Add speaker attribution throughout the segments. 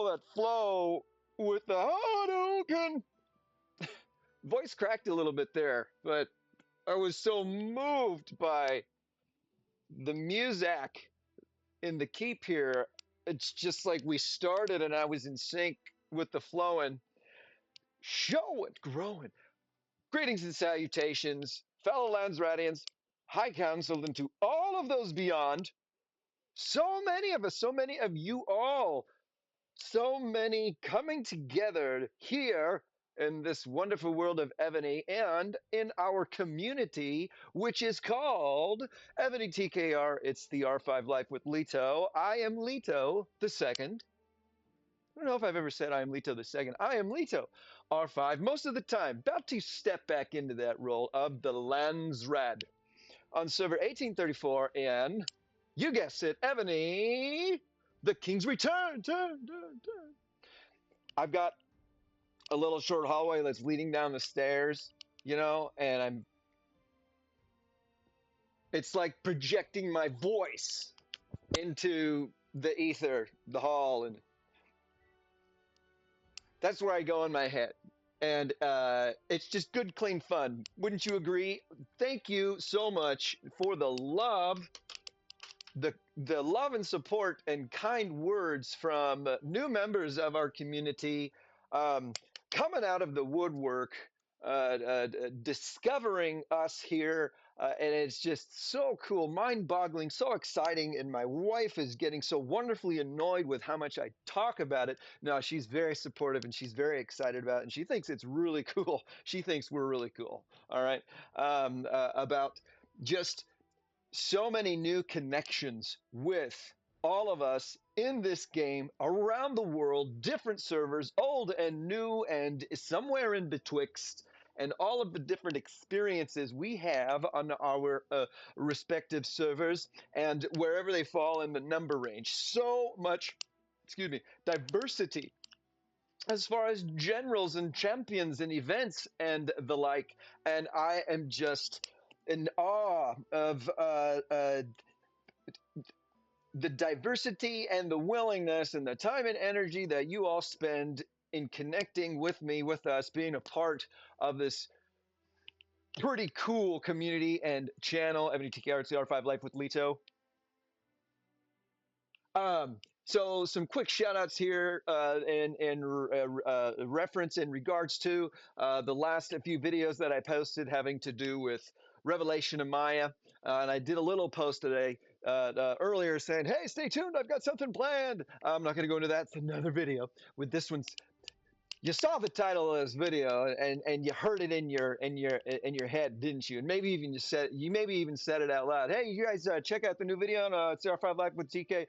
Speaker 1: Oh, that flow with the Hadouken. Voice cracked a little bit there, but I was so moved by the music in the keep here. It's just like we started and I was in sync with the flowing, showing, growing. Greetings and salutations, fellow Landsradians, High Council, and to all of those beyond. So many of us, so many of you all, so many coming together here in this wonderful world of Agony and in our community, which is called Agony TKR. It's the R5 Life with Leto. I am Leto the Second. I don't know if I've ever said I am Leto the Second. I am Leto, R5, most of the time. About to step back into that role of the Landsrad on server 1834 and, you guessed it, Agony, the King's Return. I've got a little short hallway that's leading down the stairs, you know, and it's like projecting my voice into the ether, the hall, and that's where I go in my head. And it's just good, clean fun. Wouldn't you agree? Thank you so much for the love, the love and support and kind words from new members of our community, coming out of the woodwork, discovering us here, and it's just so cool, mind-boggling, so exciting, and my wife is getting so wonderfully annoyed with how much I talk about it. No, she's very supportive, and she's very excited about it, and she thinks it's really cool. She thinks we're really cool, all right, about just so many new connections with all of us in this game around the world, different servers, old and new, and somewhere in betwixt, and all of the different experiences we have on our respective servers and wherever they fall in the number range. So much, excuse me, diversity as far as generals and champions and events and the like. And I am just in awe of the diversity and the willingness and the time and energy that you all spend in connecting with me, with us, being a part of this pretty cool community and channel, MTKRCR5 Life with Leto. So some quick shout outs here in reference in regards to the last few videos that I posted having to do with Revelation of Maya. And I did a little post today earlier saying, hey, stay tuned, I've got something planned. I'm not going to go into that. It's another video. With this one's, you saw the title of this video and you heard it in your head, didn't you? And maybe even you maybe even said it out loud. Hey, you guys, check out the new video on CR5 Live with TK,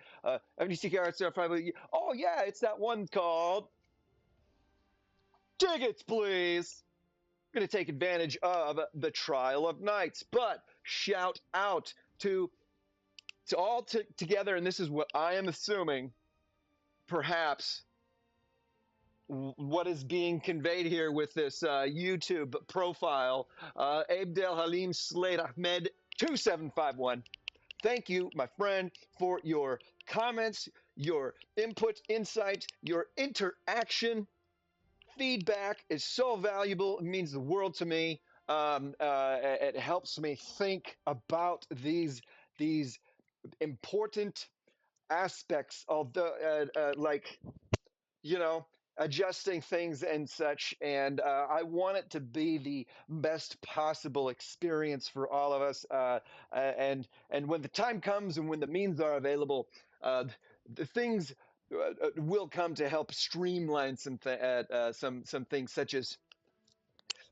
Speaker 1: MDCKR at CR5. Oh yeah, it's that one called Tickets, Please. I'm gonna take advantage of the Trial of Nights, but shout out to all together, and this is what I am assuming, perhaps what is being conveyed here with this YouTube profile, Abdel Halim Slade Ahmed 2751. Thank you, my friend, for your comments, your input, insight, your interaction. Feedback is so valuable. It means the world to me. It helps me think about these important aspects of the like, you know, adjusting things and such. And I want it to be the best possible experience for all of us. And when the time comes and when the means are available, the things will come to help streamline some things, such as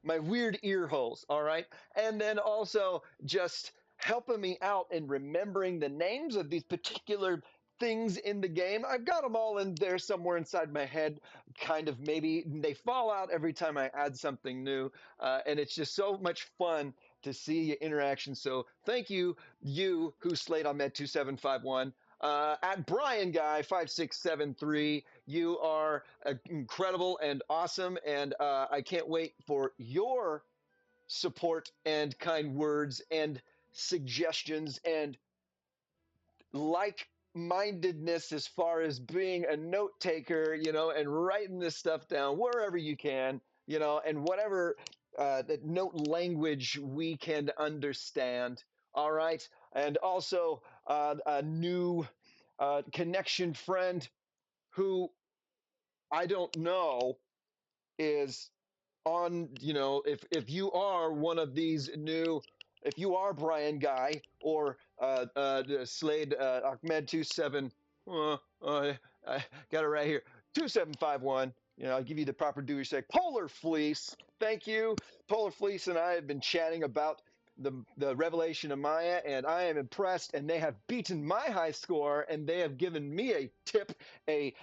Speaker 1: my weird ear holes. All right, and then also just helping me out in remembering the names of these particular things in the game. I've got them all in there somewhere inside my head, kind of. Maybe they fall out every time I add something new, and it's just so much fun to see interaction. So thank you, you who Slate on Med 2751. At Brian Guy 5673, you are incredible and awesome, and I can't wait for your support and kind words and suggestions and like mindedness as far as being a note taker, and writing this stuff down wherever you can, and whatever that note language we can understand. All right. And also a new connection friend who I don't know is on, if you are one of these new, if you are Brian Guy or Slade Ahmed 27, I got it right here, 2751. I'll give you the proper due respect. Polar Fleece, thank you. Polar Fleece and I have been chatting about the revelation of Maya, and I am impressed. And they have beaten my high score, and they have given me a tip, a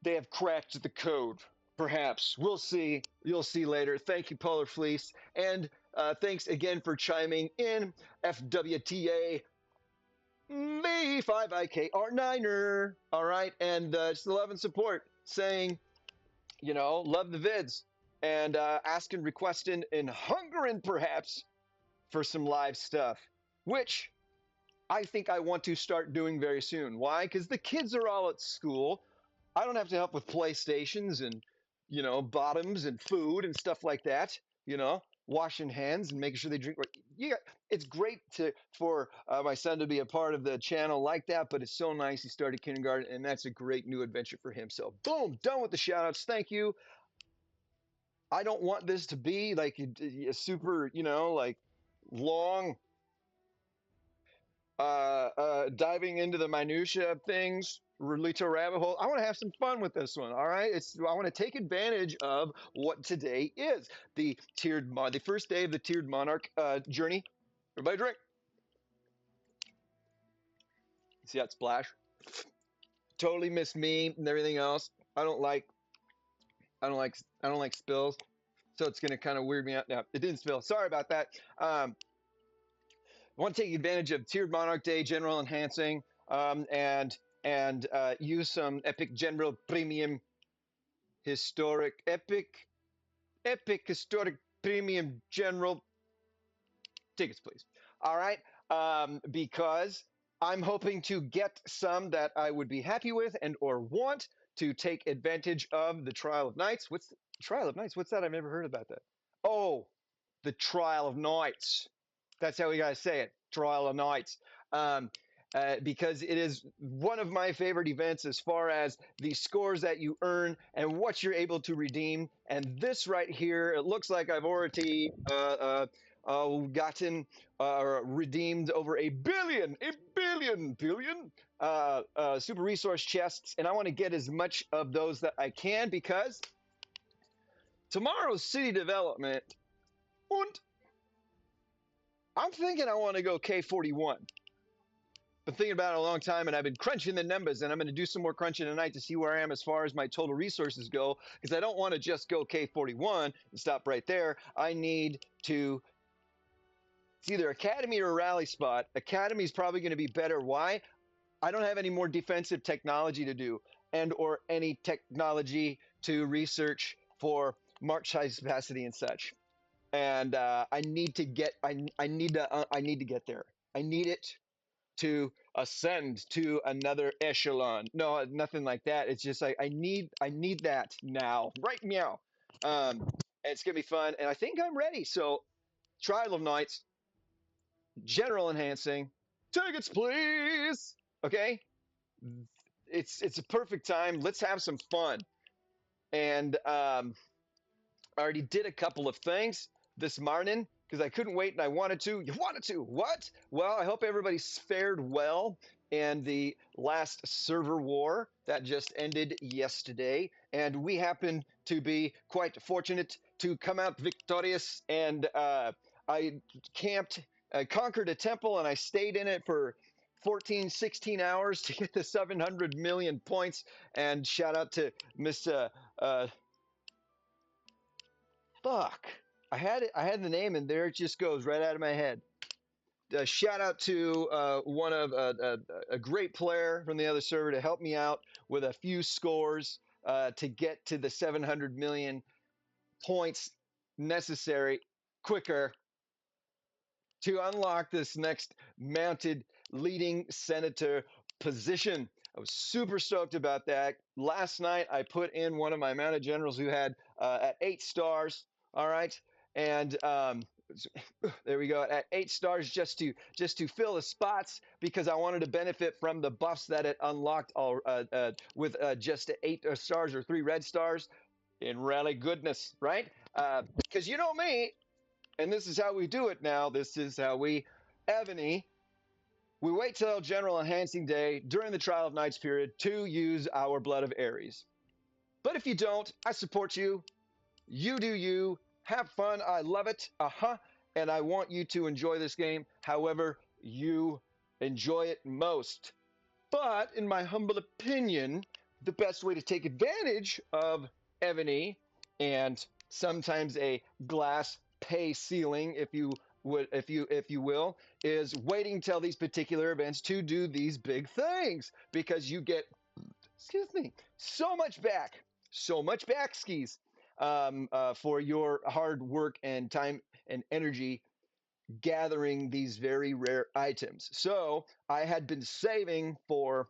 Speaker 1: they have cracked the code. Perhaps. We'll see. You'll see later. Thank you, Polar Fleece. And thanks again for chiming in, FWTA B5IKR9er. All right. And just love and support, saying, love the vids, and asking, requesting, and hungering perhaps for some live stuff, which I think I want to start doing very soon. Why? Because the kids are all at school. I don't have to help with PlayStations and, bottoms and food and stuff like that. Washing hands and making sure they drink. Yeah, it's great for my son to be a part of the channel like that. But it's so nice he started kindergarten, and that's a great new adventure for him. So boom, done with the shout outs. Thank you. I don't want this to be like a super, like long diving into the minutia of things, Leto rabbit hole. I want to have some fun with this one. All right, I want to take advantage of what today is, the first day of the Tiered Monarch journey. Everybody drink. See that splash? Totally miss me and everything else. I don't like spills, so it's gonna kind of weird me out. Now it didn't spill. Sorry about that. I want to take advantage of Tiered Monarch Day General Enhancing, and use some Epic General Premium Epic Historic Premium General tickets, please. All right, because I'm hoping to get some that I would be happy with and or want to take advantage of the Trial of Nights. What's the Trial of Nights? What's that? I've never heard about that. Oh, the Trial of Nights. That's how we gotta say it. Trial of Nights. Um, because it is one of my favorite events as far as the scores that you earn and what you're able to redeem. And this right here, it looks like I've already gotten redeemed over a billion super resource chests. And I want to get as much of those that I can, because tomorrow's city development, and I'm thinking I want to go K41. Been thinking about it a long time, and I've been crunching the numbers, and I'm going to do some more crunching tonight to see where I am as far as my total resources go, because I don't want to just go K41 and stop right there. I need to, it's either Academy or Rally Spot. Academy is probably going to be better. Why? I don't have any more defensive technology to do, and or any technology to research for march size capacity and such. And I need to get I need to get there. I need it to ascend to another echelon. No, nothing like that. It's just like I need that now, right meow. And it's gonna be fun, and I think I'm ready. So, Trial of Nights, General Enhancing, tickets please. Okay, it's a perfect time. Let's have some fun. And I already did a couple of things this morning because I couldn't wait and I wanted to. You wanted to? What? Well, I hope everybody's fared well in the last server war that just ended yesterday. And we happened to be quite fortunate to come out victorious. And I conquered a temple, and I stayed in it for 14, 16 hours to get the 700 million points. And shout out to Miss fuck. I had the name, and there it just goes right out of my head. Shout out to one of a great player from the other server to help me out with a few scores to get to the 700 million points necessary quicker to unlock this next mounted leading senator position. I was super stoked about that. Last night, I put in one of my mounted generals who had at 8 stars. All right, and there we go at 8 stars just to fill the spots because I wanted to benefit from the buffs that it unlocked all with just 8 stars or 3 red stars in rally goodness, right? Because you know me, and this is how we do it now. This is how we Agony. We wait till General Enhancing Day during the Trial of Knights period to use our Blood of Ares. But if you don't, I support you. You do you. Have fun. I love it. And I want you to enjoy this game however you enjoy it most. But in my humble opinion, the best way to take advantage of Agony and sometimes a glass pay ceiling, if you will, is waiting till these particular events to do these big things because you get, excuse me, so much back skis for your hard work and time and energy gathering these very rare items. So I had been saving for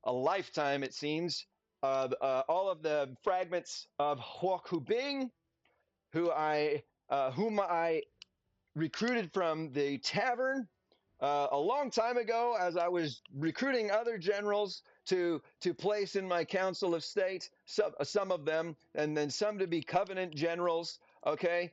Speaker 1: a lifetime, it seems, all of the fragments of Huoku Bing, whom I recruited from the tavern a long time ago as I was recruiting other generals to place in my council of state, some of them, and then some to be covenant generals. Okay,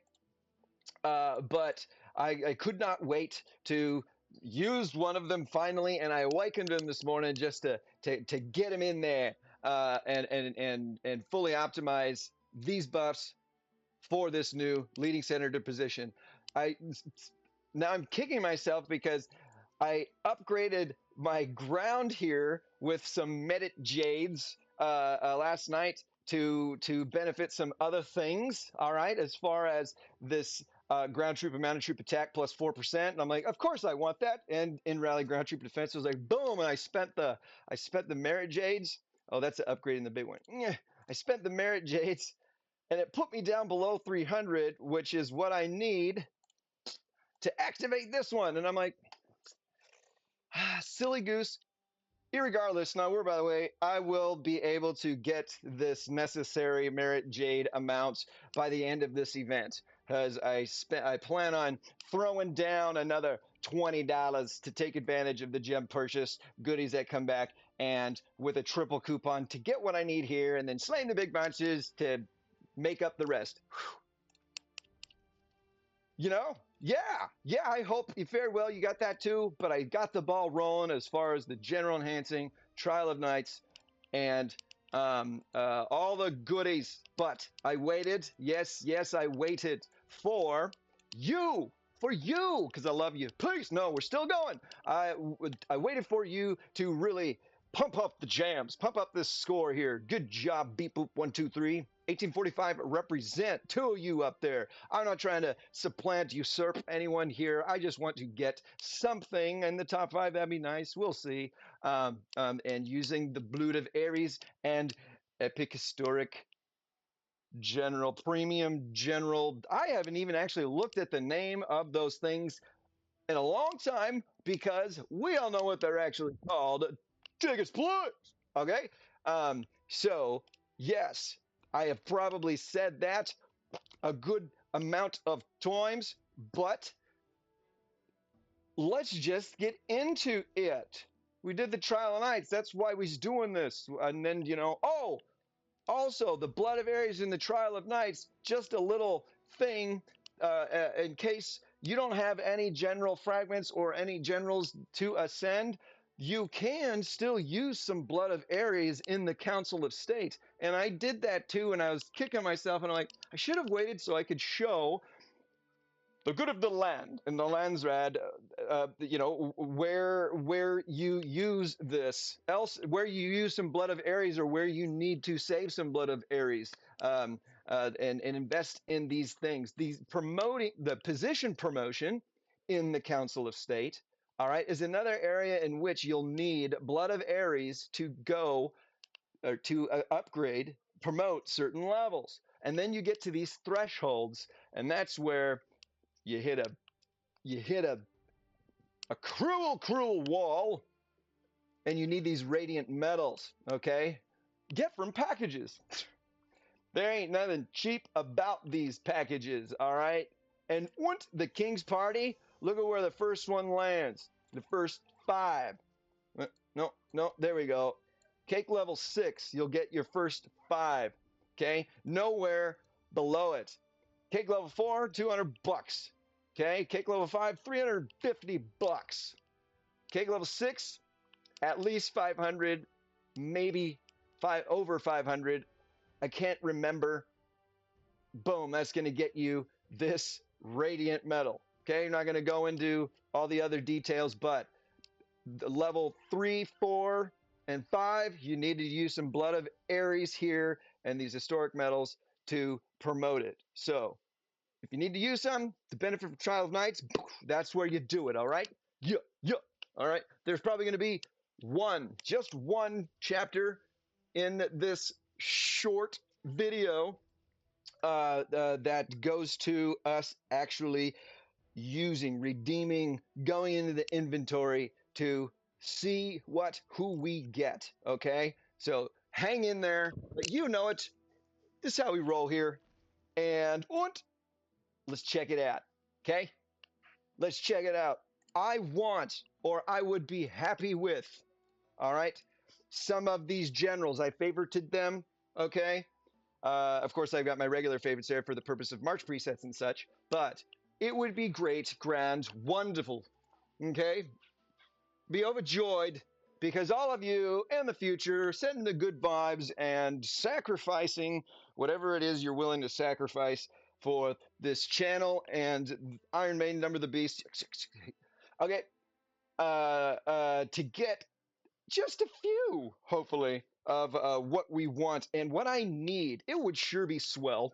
Speaker 1: but I could not wait to use one of them finally, and I awakened him this morning just to get him in there and fully optimize these buffs for this new leading senator position. I Now I'm kicking myself because I upgraded my ground here with some Medit Jades last night to benefit some other things. All right, as far as this ground troop and mounted troop attack plus 4%, and I'm like, of course I want that. And in rally ground troop defense, it was like boom, and I spent the Merit Jades. Oh, that's an upgrade in the big one. Yeah, I spent the Merit Jades, and it put me down below 300, which is what I need to activate this one. And I'm like, silly goose. Irregardless, now we're by the way, I will be able to get this necessary merit jade amount by the end of this event because I plan on throwing down another $20 to take advantage of the gem purchase goodies that come back and with a triple coupon to get what I need here and then slaying the big bunches to make up the rest. You know, yeah, I hope you fared well. You got that too, but I got the ball rolling as far as the general enhancing Trial of Knights and all the goodies. But I waited. Yes, I waited for you, because I love you. Please, no, we're still going. I waited for you to really pump up the jams, pump up this score here. Good job, Beep Boop 123. 1845 represent. Two of you up there. I'm not trying to supplant, usurp anyone here. I just want to get something in the top 5. That'd be nice. We'll see. And using the Blood of Ares and Epic Historic General, Premium General. I haven't even actually looked at the name of those things in a long time because we all know what they're actually called. Take us, please. Okay. So, yes, I have probably said that a good amount of times, but let's just get into it. We did the Trial of Knights. That's why we's doing this. And then, also the Blood of Ares in the Trial of Knights, just a little thing in case you don't have any general fragments or any generals to ascend. You can still use some Blood of Ares in the Council of State. And I did that too, and I was kicking myself, and I'm like, I should have waited so I could show the good of the land and the Landsrad, where you use this, else where you use some Blood of Ares or where you need to save some Blood of Ares, and invest in these things. These promoting the position promotion in the Council of State, all right, is another area in which you'll need Blood of Ares to go or to upgrade, promote certain levels, and then you get to these thresholds, and that's where you hit a a cruel, cruel wall, and you need these radiant metals, okay? Get from packages. There ain't nothing cheap about these packages, all right? And once the King's Party, look at where the first one lands. The first 5. No, no, there we go. Cake level 6, you'll get your first 5. Okay? Nowhere below it. Cake level 4, $200. Okay? Cake level 5, $350. Cake level 6, at least 500, maybe over 500. I can't remember. Boom, that's going to get you this radiant metal. Okay, you're not going to go into all the other details, but the level 3, 4, and 5, you need to use some Blood of Ares here and these historic metals to promote it. So if you need to use some to benefit from Trial of Knights, that's where you do it, all right? Yeah, yeah. All right, there's probably going to be just one chapter in this short video that goes to us actually redeeming, going into the inventory to see who we get. Okay, so hang in there. You know it. This is how we roll here. And let's check it out. Okay, let's check it out. I would be happy with, all right, some of these generals. I favorited them. Okay. Of course, I've got my regular favorites there for the purpose of March presets and such, but it would be great, grand, wonderful, okay? Be overjoyed because all of you in the future sending the good vibes and sacrificing whatever it is you're willing to sacrifice for this channel and Iron Maiden, Number of the Beast. Okay, to get just a few, hopefully, of what we want and what I need. It would sure be swell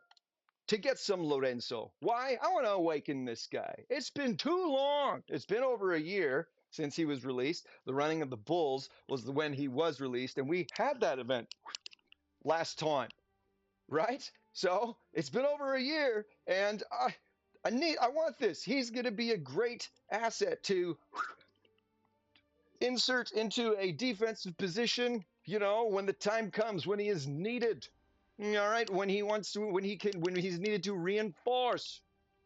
Speaker 1: to get some Lorenzo. Why? I want to awaken this guy. It's been too long. It's been over a year since he was released. The Running of the Bulls was when he was released, and we had that event last time, right? So it's been over a year, and I want this. He's going to be a great asset to insert into a defensive position, when the time comes, when he is needed. All right, when he's needed to reinforce.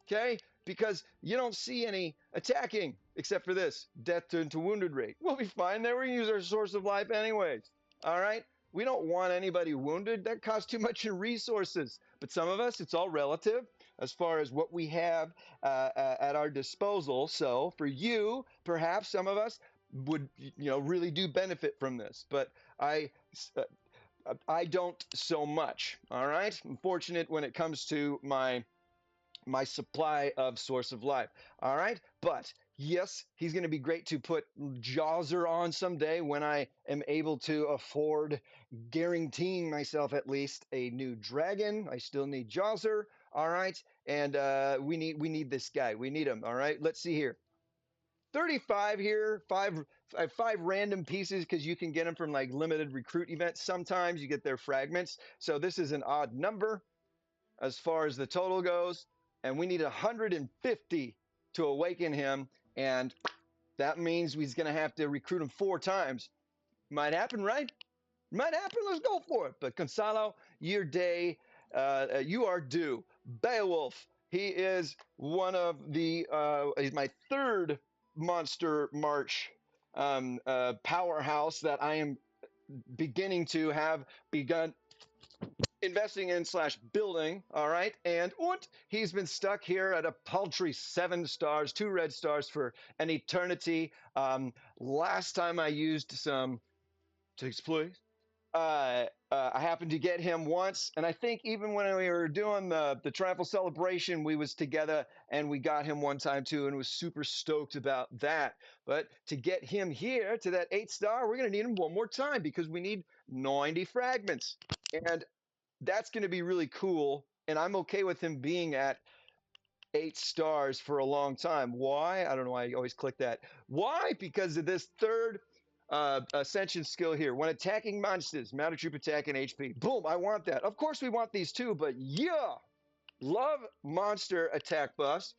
Speaker 1: Okay, because you don't see any attacking except for this death to wounded rate. We'll be fine there. We use our source of life anyways. All right, we don't want anybody wounded. That costs too much in resources. But some of us, it's all relative as far as what we have at our disposal. So for you, perhaps some of us would really do benefit from this, but I don't so much. All right, I'm fortunate when it comes to my supply of source of life. All right, but yes, he's going to be great to put Jawser on someday when I am able to afford guaranteeing myself at least a new dragon. I still need Jawser. All right, and we need this guy. We need him. All right, let's see here. 35 here, five random pieces because you can get them from like limited recruit events. Sometimes you get their fragments. So this is an odd number as far as the total goes. And we need 150 to awaken him. And that means he's going to have to recruit him 4 times. Might happen, right? Might happen. Let's go for it. But Gonzalo, your day, you are due. Beowulf. He is one of the, he's my 3rd Monster March powerhouse that I am beginning to have begun investing in / building. All right, and he's been stuck here at a paltry 7 stars, 2 red stars for an eternity. Last time I used some to exploit. I happened to get him once, and I think even when we were doing the triumphal celebration, we was together and we got him one time too, and was super stoked about that. But to get him here to that 8 star, we're gonna need him one more time because we need 90 fragments, and that's gonna be really cool. And I'm okay with him being at 8 stars for a long time. Why? I don't know why I always click that. Why? Because of this 3rd ascension skill here. When attacking monsters, mount a troop attack and HP. Boom, I want that. Of course we want these too, but yeah, love monster attack buffs.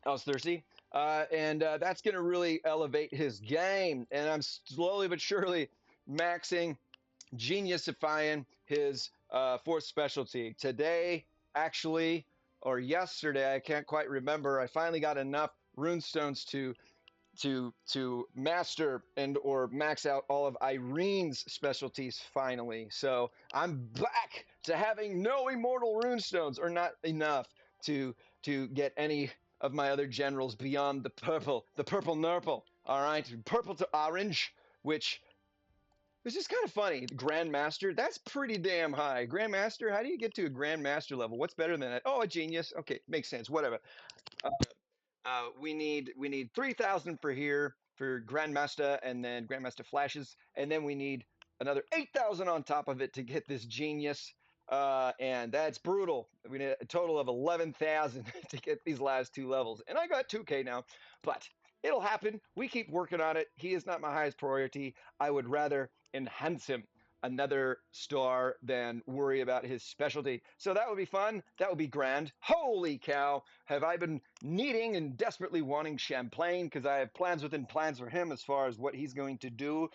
Speaker 1: I was thirsty. and that's going to really elevate his game. And I'm slowly but surely maxing geniusifying his fourth specialty. Today, actually, or yesterday, I can't quite remember. I finally got enough runestones to master and or max out all of Irene's specialties finally. So I'm back to having no immortal runestones, or not enough to get any of my other generals beyond the purple nurple. All right, purple to orange, which it's just kind of funny. Grandmaster, that's pretty damn high. Grandmaster, how do you get to a Grandmaster level? What's better than that? Oh, a genius. Okay, makes sense. Whatever. Uh, we need 3,000 for here for Grandmaster, and then Grandmaster flashes, and then we need another 8,000 on top of it to get this genius. And that's brutal. We need a total of 11,000 to get these last two levels, and I got 2K now, but it'll happen. We keep working on it. He is not my highest priority. I would rather enhance him another star than worry about his specialty. So that would be fun. That would be grand. Holy cow. Have I been needing and desperately wanting Champlain, because I have plans within plans for him as far as what he's going to do,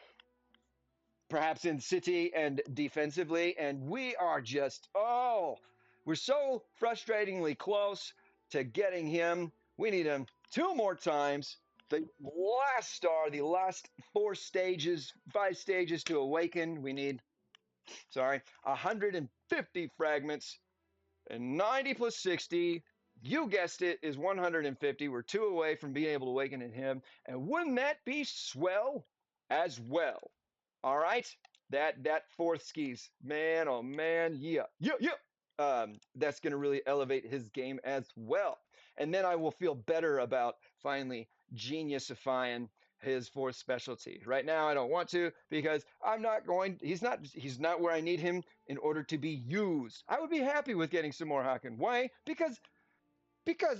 Speaker 1: perhaps in city and defensively. And we are just, oh, we're so frustratingly close to getting him. We need him two more times. The last star, the last 5 stages to awaken. We need, 150 fragments, and 90 plus 60, you guessed it, is 150. We're two away from being able to awaken in him. And wouldn't that be swell as well? All right. That fourth skis. Man, oh man, yeah. Yeah, yeah. That's gonna really elevate his game as well. And then I will feel better about finally geniusifying his fourth specialty. Right now I don't want to, because I'm not going he's not where I need him in order to be used. I would be happy with getting some more Haken. Why? Because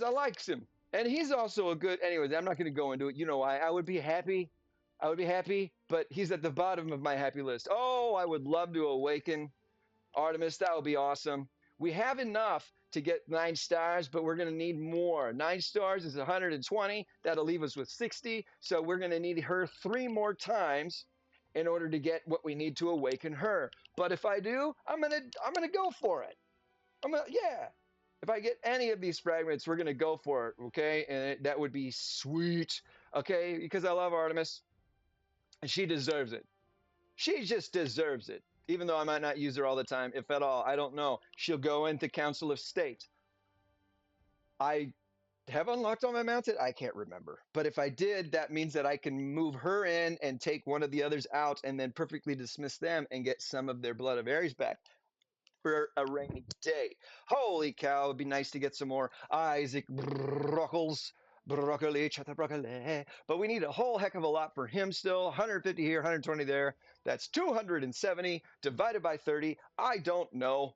Speaker 1: I likes him. And he's also a good, anyways, I'm not going to go into it. You know why? I would be happy. I would be happy, but he's at the bottom of my happy list. Oh, I would love to awaken Artemis. That would be awesome. We have enough to get 9 stars, but we're going to need more. 9 stars is 120. That'll leave us with 60. So we're going to need her 3 more times in order to get what we need to awaken her. But if I do, I'm gonna go for it. Yeah. If I get any of these fragments, we're gonna go for it, okay? And that would be sweet, okay? Because I love Artemis, and she deserves it. She just deserves it. Even though I might not use her all the time, if at all, I don't know. She'll go into Council of State. I have unlocked all my mounted. I can't remember, but if I did, that means that I can move her in and take one of the others out, and then perfectly dismiss them and get some of their Blood of Ares back for a rainy day. Holy cow, it'd be nice to get some more Isaac broccoli, chata broccoli. But we need a whole heck of a lot for him still. 150 here, 120 there. That's 270 divided by 30. I don't know.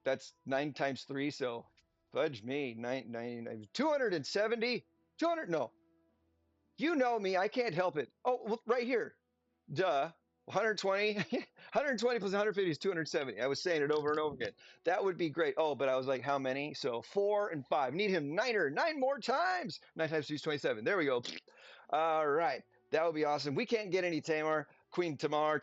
Speaker 1: That's 9 times 3, so fudge me. 270? 200? No. You know me. I can't help it. Oh, right here. Duh. 120, 120 plus 150 is 270. I was saying it over and over again. That would be great. Oh, but I was like, how many? So 4 and 5. Need him 9 more times. 9 times 2 is 27. There we go. All right. That would be awesome. We can't get any Tamar. Queen Tamar,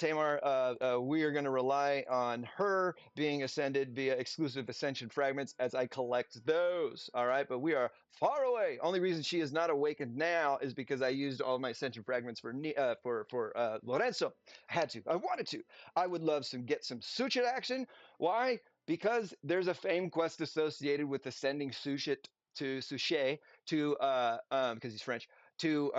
Speaker 1: we are going to rely on her being ascended via exclusive ascension fragments as I collect those. All right, but we are far away. Only reason she is not awakened now is because I used all of my ascension fragments for Lorenzo. I had to. I wanted to. I would love to get some Suchet action. Why? Because there's a fame quest associated with ascending Suchet to because he's French, to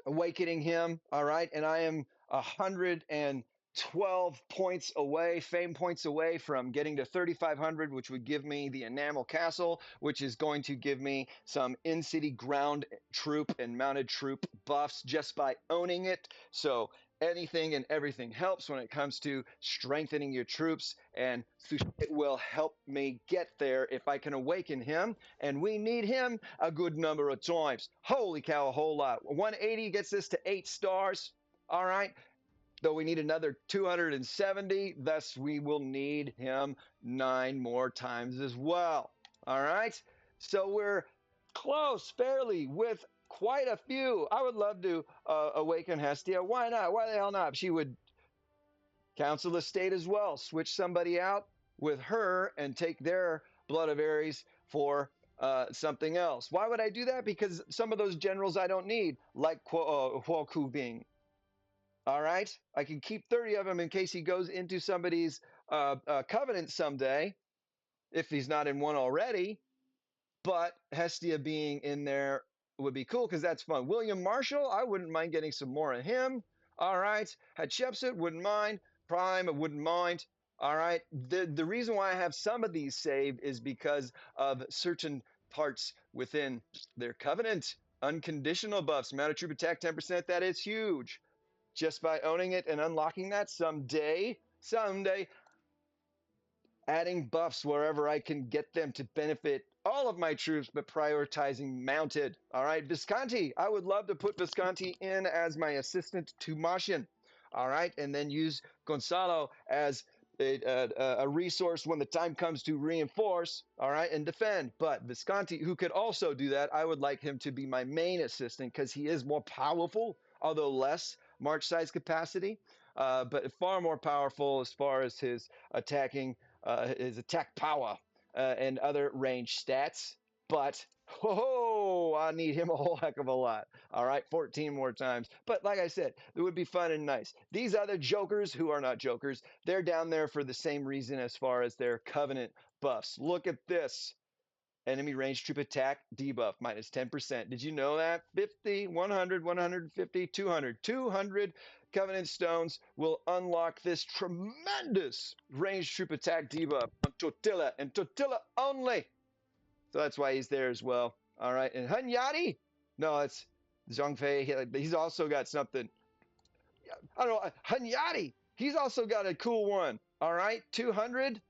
Speaker 1: awakening him. All right, and I am 112 points away, fame points away from getting to 3,500, which would give me the Enamel Castle, which is going to give me some in-city ground troop and mounted troop buffs just by owning it. So anything and everything helps when it comes to strengthening your troops, and it will help me get there if I can awaken him, and we need him a good number of times. Holy cow, a whole lot. 180 gets us to 8 stars. All right, though we need another 270, thus we will need him 9 more times as well. All right, so we're close, fairly, with quite a few. I would love to awaken Hestia. Why not? Why the hell not? She would counsel the state as well. Switch somebody out with her and take their blood of Ares for something else. Why would I do that? Because some of those generals I don't need, like Huo Ku Bing. All right, I can keep 30 of them in case he goes into somebody's covenant someday, if he's not in one already. But Hestia being in there would be cool because that's fun. William Marshall, I wouldn't mind getting some more of him. All right. Hatshepsut, wouldn't mind. Prime, I wouldn't mind. All right. The reason why I have some of these saved is because of certain parts within their covenant. Unconditional buffs, amount of troop attack 10%. That is huge. Just by owning it and unlocking that someday, adding buffs wherever I can get them to benefit all of my troops, but prioritizing mounted. All right, Visconti. I would love to put Visconti in as my assistant to Martian. All right, and then use Gonzalo as a resource when the time comes to reinforce. All right, and defend. But Visconti, who could also do that, I would like him to be my main assistant because he is more powerful, although less march size capacity, but far more powerful as far as his attack power and other range stats. But I need him a whole heck of a lot. All right, 14 more times. But like I said, it would be fun and nice. These other jokers, who are not jokers, they're down there for the same reason as far as their covenant buffs. Look at this. Enemy range troop attack debuff minus 10%. Did you know that? 50, 100, 150, 200. 200 Covenant Stones will unlock this tremendous range troop attack debuff on Totila and Totila only. So that's why he's there as well. All right. And Hunyadi? No, it's Zhongfei. He's also got something. I don't know. Hunyadi. He's also got a cool one. All right. 200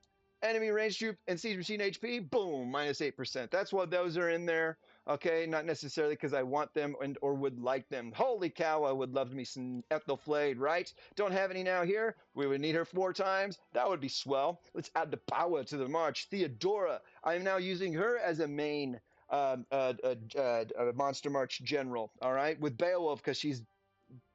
Speaker 1: enemy range troop and siege machine HP, boom, minus 8%. That's why those are in there. Okay, not necessarily because I want them or would like them. Holy cow, I would love me some Ethelflade, right? Don't have any now here. We would need her 4 times. That would be swell. Let's add the power to the march. Theodora, I'm now using her as a main Monster March general, all right? With Beowulf, because she's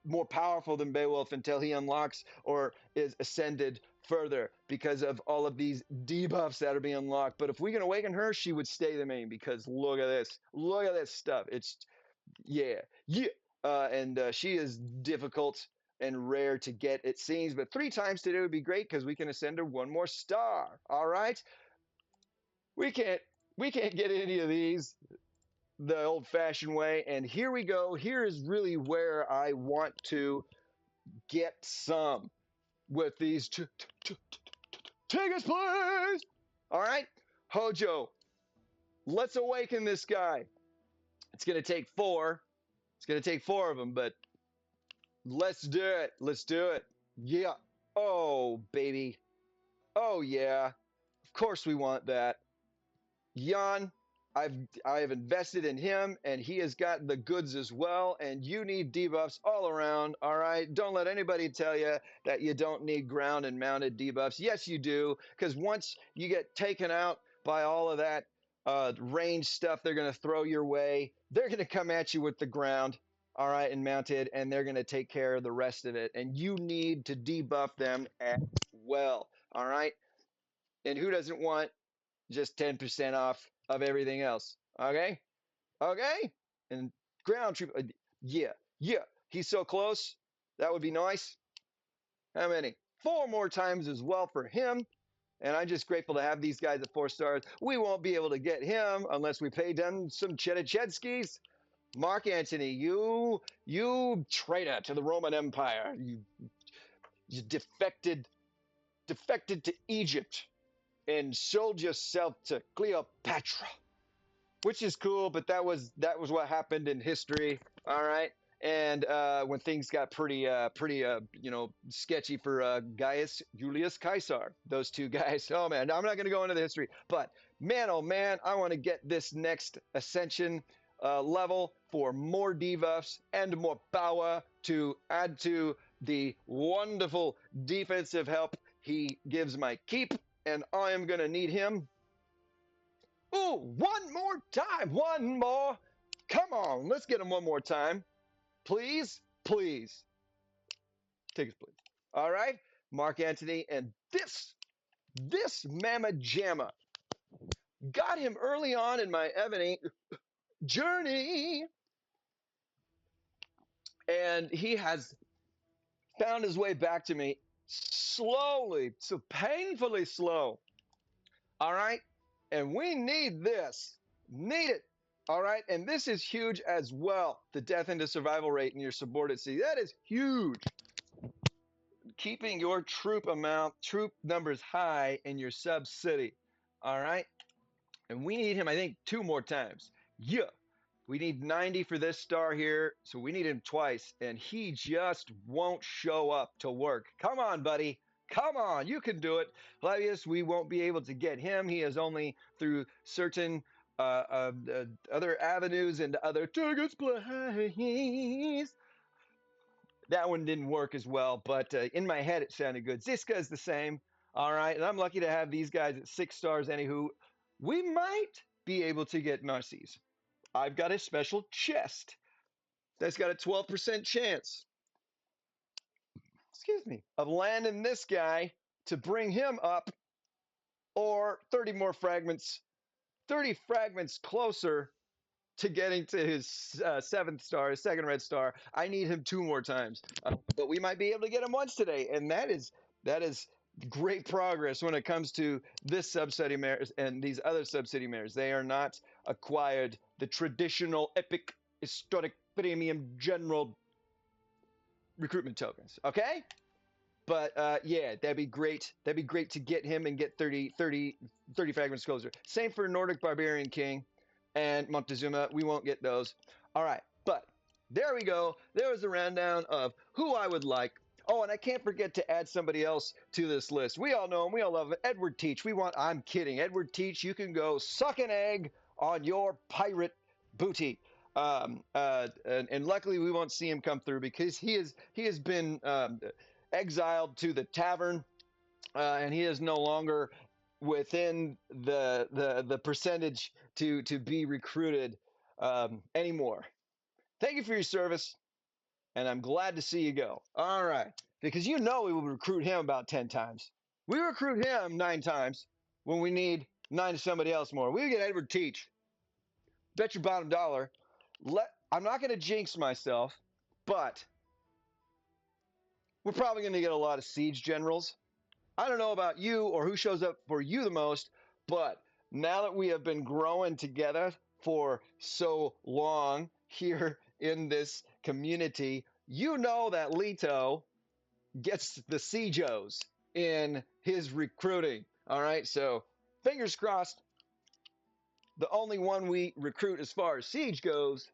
Speaker 1: more powerful than Beowulf until he unlocks or is ascended further because of all of these debuffs that are being unlocked. But if we can awaken her, she would stay the main because look at this. Look at this stuff. It's, yeah. And she is difficult and rare to get, it seems. But 3 times today would be great because we can ascend her 1 more star. All right? We can't get any of these the old-fashioned way. And here we go. Here is really where I want to get some with these. Take us, please. All right, Hojo. Let's awaken this guy. It's gonna take 4. It's gonna take 4 of them, but let's do it. Let's do it. Yeah. Oh, baby. Oh, yeah. Of course we want that. Jan, I have invested in him, and he has got the goods as well. And you need debuffs all around. All right, don't let anybody tell you that you don't need ground and mounted debuffs. Yes, you do, because once you get taken out by all of that range stuff, they're going to throw your way. They're going to come at you with the ground, all right, and mounted, and they're going to take care of the rest of it. And you need to debuff them as well. All right, and who doesn't want just 10% off of everything else? Okay? Okay? And ground troop, yeah, he's so close. That would be nice. How many? 4 more times as well for him. And I'm just grateful to have these guys at 4 stars. We won't be able to get him unless we pay them some Chedachedskis. Mark Antony, you traitor to the Roman Empire. You defected to Egypt and sold yourself to Cleopatra, which is cool, but that was what happened in history. All right. And when things got pretty sketchy for Gaius Julius Caesar, those 2 guys. Oh man, I'm not going to go into the history, but man, oh man, I want to get this next ascension level for more debuffs and more power to add to the wonderful defensive help he gives my keep, and I am going to need him Ooh, one more time. One more. Come on. Let's get him one more time. Please. Please. Take us, please. All right. Mark Antony. And this Mama Jamma got him early on in my Ebony journey. And he has found his way back to me slowly, so painfully slow. All right. And we need this. Need it. All right. And this is huge as well. The death into survival rate in your subordinate city. That is huge. Keeping your troop numbers high in your sub city. All right. And we need him, I think, 2 more times. Yeah. We need 90 for this star here, so we need him twice, and he just won't show up to work. Come on, buddy. Come on, you can do it. Flavius, we won't be able to get him. He is only through certain other avenues and other targets, please. That one didn't work as well, but in my head it sounded good. Ziska is the same. All right, and I'm lucky to have these guys at 6 stars. Anywho, we might be able to get Narcisse. I've got a special chest that's got a 12% chance, excuse me, of landing this guy to bring him up, or 30 more fragments, 30 fragments closer to getting to his 7th star, his 2nd red star. I need him 2 more times, but we might be able to get him once today, and that is great progress when it comes to this sub-city mayors and these other sub-city mayors. They are not acquired the traditional epic historic premium general recruitment tokens. Okay. But yeah, that'd be great. That'd be great to get him and get 30 fragments closer. Same for Nordic Barbarian King and Montezuma. We won't get those. All right. But there we go. There was a rundown of who I would like. Oh, and I can't forget to add somebody else to this list. We all know him. We all love him. Edward Teach. I'm kidding. Edward Teach, you can go suck an egg on your pirate booty. And luckily we won't see him come through because he has been exiled to the tavern, and he is no longer within the percentage to be recruited anymore. Thank you for your service, and I'm glad to see you go. All right, because we will recruit him about 10 times. We recruit him 9 times when we need 9 to somebody else more. We get Edward Teach. Bet your bottom dollar. I'm not going to jinx myself, but we're probably going to get a lot of siege generals. I don't know about you or who shows up for you the most, but now that we have been growing together for so long here in this community, you know that Leto gets the Siegeos in his recruiting. All right, so fingers crossed. The only one we recruit as far as siege goes,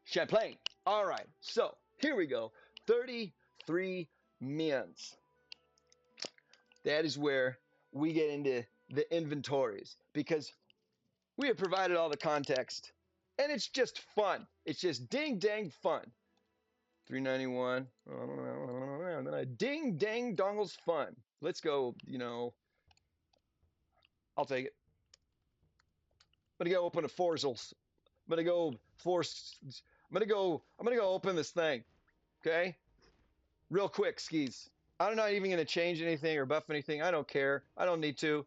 Speaker 1: Champlain. All right, so here we go. 33 mins. That is where we get into the inventories, because we have provided all the context, and it's just fun. It's just ding dang fun. 391. Ding dang dongles fun. Let's go, I'll take it. I'm gonna go open a Forzels. I'm gonna go open this thing. Okay? Real quick, skis. I'm not even gonna change anything or buff anything. I don't care. I don't need to.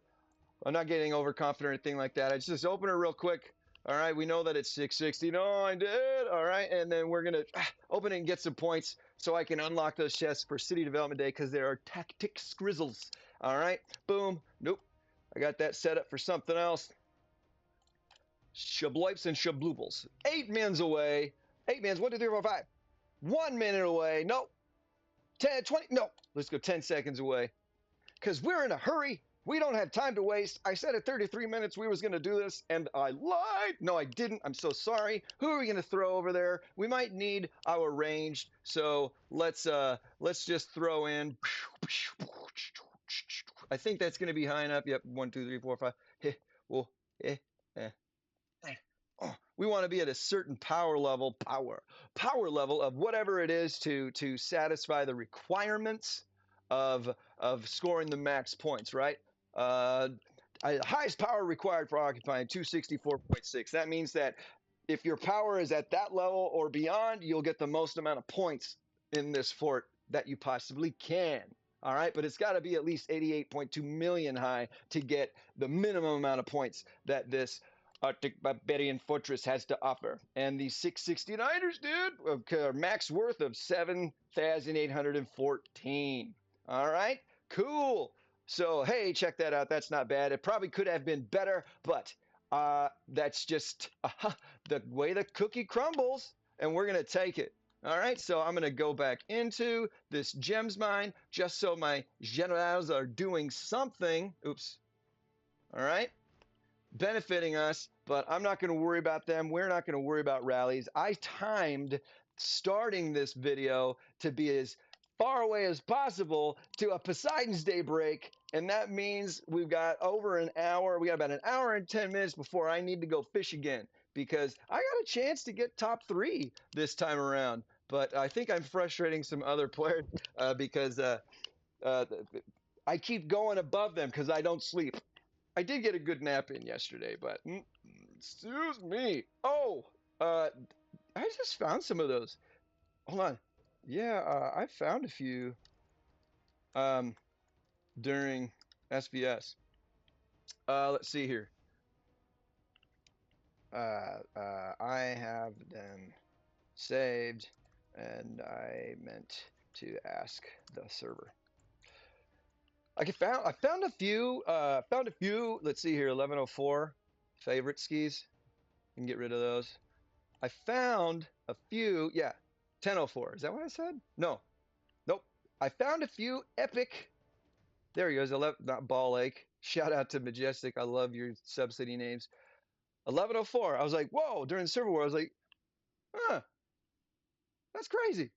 Speaker 1: I'm not getting overconfident or anything like that. I just open it real quick. All right, we know that it's 669. I did. All right, and then we're going to open it and get some points so I can unlock those chests for City Development Day, because there are tactic scrizzles. All right, boom. Nope. I got that set up for something else. Shabloips and shabloobles. 8 mins away. 8 mins. 1, 2, 3, 4, 5. 1 minute away. Nope. 10, 20. No. Let's go 10 seconds away, because we're in a hurry. We don't have time to waste. I said at 33 minutes we was going to do this, and I lied. No, I didn't. I'm so sorry. Who are we going to throw over there? We might need our ranged, so let's just throw in. I think that's going to be high enough. Yep, 1, 2, 3, 4, 5. Oh, we want to be at a certain power level of whatever it is to satisfy the requirements of scoring the max points, right? highest power required for occupying 264.6. That means that if your power is at that level or beyond, you'll get the most amount of points in this fort that you possibly can. All right, but it's got to be at least 88.2 million high to get the minimum amount of points that this Arctic Barbarian Fortress has to offer. And the 669ers, dude, max worth of 7,814. All right, cool. So, hey, check that out. That's not bad. It probably could have been better, but that's just the way the cookie crumbles, and we're going to take it. All right, so I'm going to go back into this gems mine just so my generals are doing something. Oops. All right, benefiting us, but I'm not going to worry about them. We're not going to worry about rallies. I timed starting this video to be as far away as possible to a Poseidon's Day break, and that means we've got over an hour. We got about an hour and 10 minutes before I need to go fish again because I got a chance to get top 3 this time around. But I think I'm frustrating some other players because I keep going above them because I don't sleep. I did get a good nap in yesterday, but excuse me. Oh, I just found some of those. Hold on. Yeah, I found a few um, during SBS. Let's see here. I have them saved, and I meant to ask the server. I found a few. Found a few. Let's see here. 1104 favorite skis. You can get rid of those. I found a few. Yeah, 1004. Is that what I said? No. Nope. I found a few epic. There he goes. Not Ball Lake. Shout out to Majestic. I love your subsidy names. 1104. I was like, whoa! During the server war, I was like, huh, that's crazy.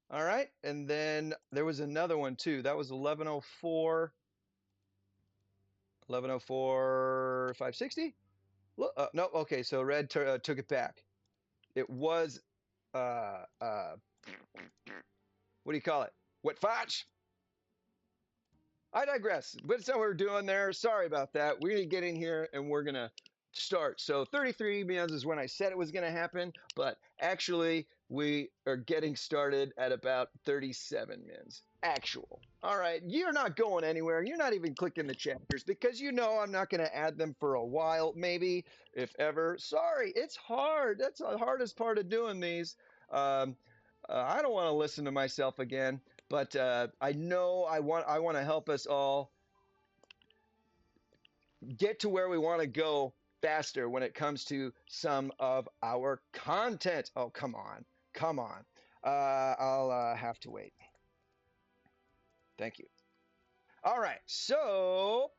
Speaker 1: All right, and then there was another one too. That was 1104. 1104 560. No, okay. So Red took it back. It was what do you call it? Wet fotch. I digress. But it's not what we're doing there. Sorry about that. We're gonna get in here and we're gonna start. So 33 mins is when I said it was gonna happen, but actually we are getting started at about 37 mins. Actual. All right, you're not going anywhere. You're not even clicking the chapters because you know I'm not gonna add them for a while, maybe, if ever. Sorry, it's hard. That's the hardest part of doing these. Um, I don't want to listen to myself again. But I know I want to help us all get to where we want to go faster when it comes to some of our content. Oh, come on. Come on. I'll have to wait. Thank you. All right. So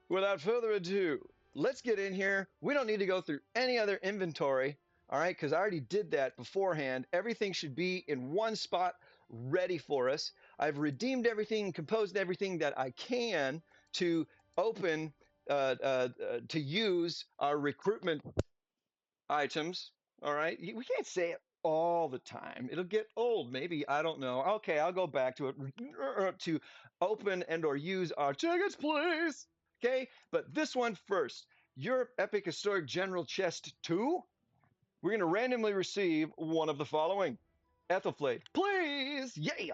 Speaker 1: without further ado, let's get in here. We don't need to go through any other inventory. All right. Because I already did that beforehand. Everything should be in one spot ready for us. I've redeemed everything, composed everything that I can to open, to use our recruitment items. All right. We can't say it all the time. It'll get old, maybe. I don't know. Okay, I'll go back to it to open and or use our tickets, please. Okay, but this one first. Your Epic Historic General Chest 2. We're going to randomly receive one of the following. Ethelflade, please. Yeah.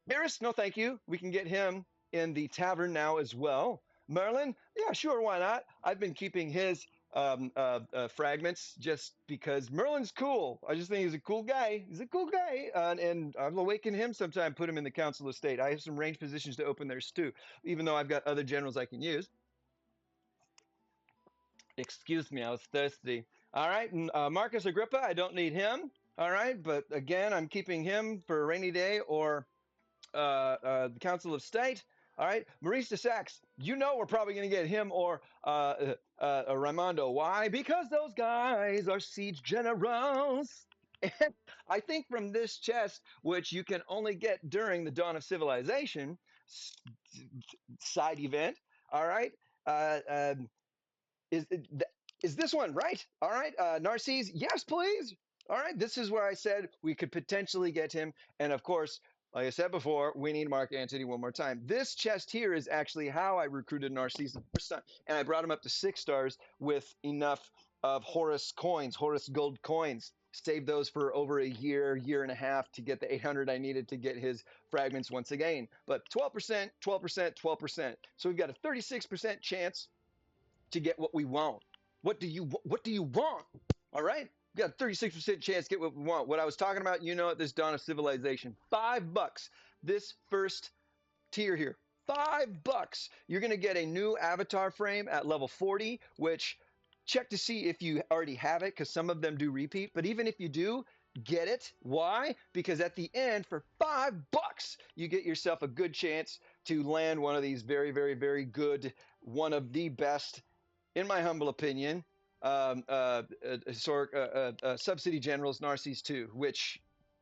Speaker 1: Eris, no thank you. We can get him in the tavern now as well. Merlin, yeah, sure, why not? I've been keeping his fragments just because Merlin's cool. I just think he's a cool guy. He's a cool guy. And I'll awaken him sometime, put him in the Council of State. I have some range positions to open theirs too, even though I've got other generals I can use. Excuse me, I was thirsty. All right, and Marcus Agrippa, I don't need him. All right, but again, I'm keeping him for a rainy day or the Council of State. All right, Maurice de Saxe, you know we're probably going to get him or Raimondo. Why? Because those guys are siege generals. And I think from this chest, which you can only get during the Dawn of Civilization side event, all right, is is this one right? All right, Narcisse, yes, please. All right, this is where I said we could potentially get him, and of course, Like I said before, we need Mark Antony one more time. This chest here is actually how I recruited Narcisse the first time, and I brought him up to 6 stars with enough of Horus coins, Horus gold coins. Saved those for over a year, year and a half to get the 800 I needed to get his fragments once again. But 12%, 12%, 12%. So we've got a 36% chance to get what we want. What do you want? All right? We got a 36% chance to get what we want. What I was talking about, you know, at this dawn of civilization. $5. This first tier here. $5. You're gonna get a new avatar frame at level 40, which check to see if you already have it, because some of them do repeat. But even if you do, get it. Why? Because at the end, for $5, you get yourself a good chance to land one of these very, very, very good, one of the best, in my humble opinion, historic subsidy generals Narcisse 2, which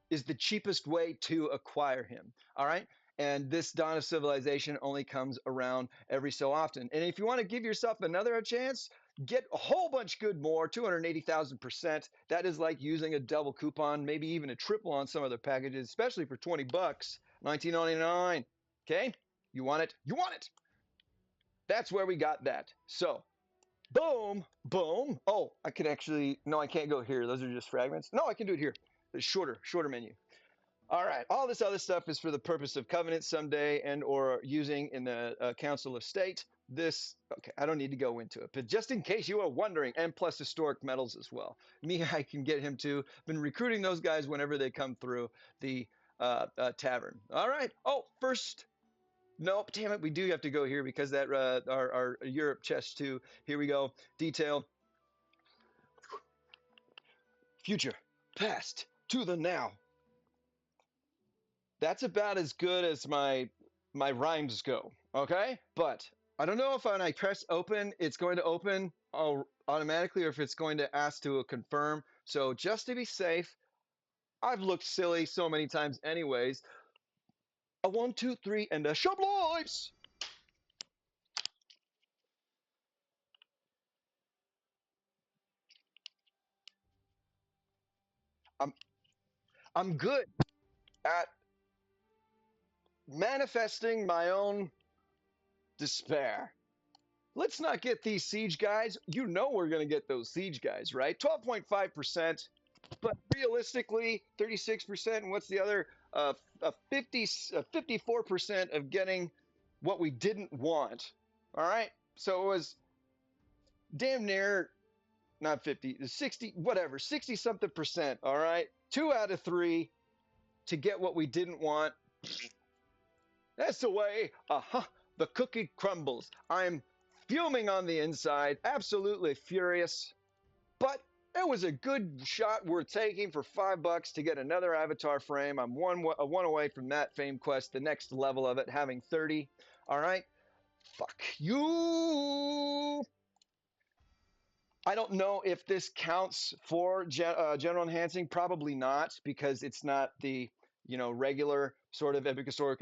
Speaker 1: is the cheapest way to acquire him. All right. And this dawn of civilization only comes around every so often. And if you want to give yourself another chance, get a whole bunch good more, 280,000%. That is like using a double coupon, maybe even a triple on some other packages, especially for $20, $19.99. Okay. You want it? You want it. That's where we got that. So boom, boom. Oh, I can actually, no, I can't go here. Those are just fragments. No, I can do it here. The shorter menu. All right. All this other stuff is for the purpose of covenant someday and or using in the Council of State. This, okay, I don't need to go into it, but just in case you are wondering, and plus historic metals as well. Me, I can get him too. Been recruiting those guys whenever they come through the tavern. All right. Oh, first, nope, damn it, we do have to go here because that our Europe chest too. Here we go. Detail. Future, past, to the now. That's about as good as my rhymes go. Okay, but I don't know if when I press open, it's going to open automatically, or if it's going to ask to confirm. So just to be safe, I've looked silly so many times, anyways. A 1, 2, 3, and a sublimes. I'm I'm good at manifesting my own despair. Let's not get these siege guys. You know we're going to get those siege guys, right? 12.5%, but realistically, 36%. And what's the other? 54% of getting what we didn't want. All right. So it was damn near, not 50, 60, whatever, 60 something percent. All right. 2 out of 3 to get what we didn't want. That's the way the cookie crumbles. I'm fuming on the inside, absolutely furious, but it was a good shot worth taking for $5 to get another avatar frame. I'm one away from that fame quest, the next level of it, having 30. All right, fuck you. I don't know if this counts for general enhancing. Probably not, because it's not the regular sort of epic historic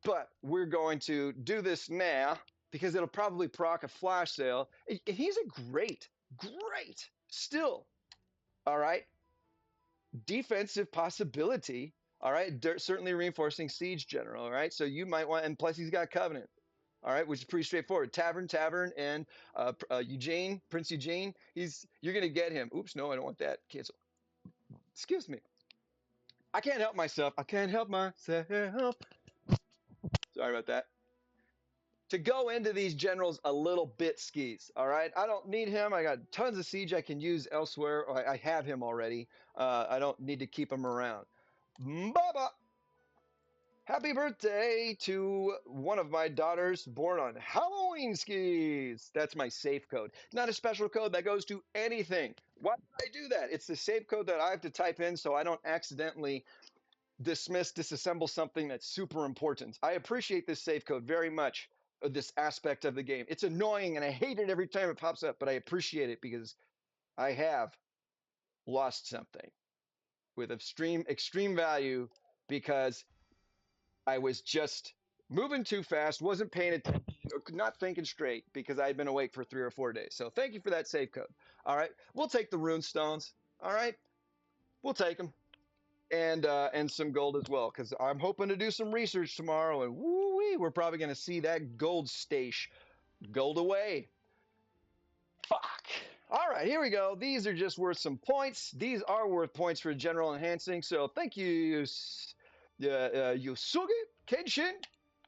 Speaker 1: but we're going to do this now because it'll probably proc a flash sale. And he's a great, still, all right, defensive possibility. All right, certainly reinforcing siege general. All right, so you might want, and plus he's got covenant. All right, which is pretty straightforward. Tavern, and Eugene, Prince Eugene. You're gonna get him. Oops, no, I don't want that. Cancel. Excuse me. I can't help myself. I can't help myself. Sorry about that. To go into these generals a little bit skis. All right, I don't need him. I got tons of siege I can use elsewhere. Or I have him already. I don't need to keep him around. Baba. Happy birthday to one of my daughters born on Halloween skis. That's my safe code. Not a special code that goes to anything. Why did I do that? It's the safe code that I have to type in so I don't accidentally disassemble something that's super important. I appreciate this safe code very much, this aspect of the game. It's annoying and I hate it every time it pops up, but I appreciate it because I have lost something with extreme value because I was just moving too fast, wasn't paying attention, or not thinking straight because I had been awake for 3 or 4 days. So thank you for that save code. All right, we'll take the rune stones. All right, we'll take them. and some gold as well, because I'm hoping to do some research tomorrow, and woo-wee, we're probably going to see that gold stash gold away. Fuck. All right, here we go. These are just worth some points. These are worth points for general enhancing. So thank you, Yusugi Kenshin.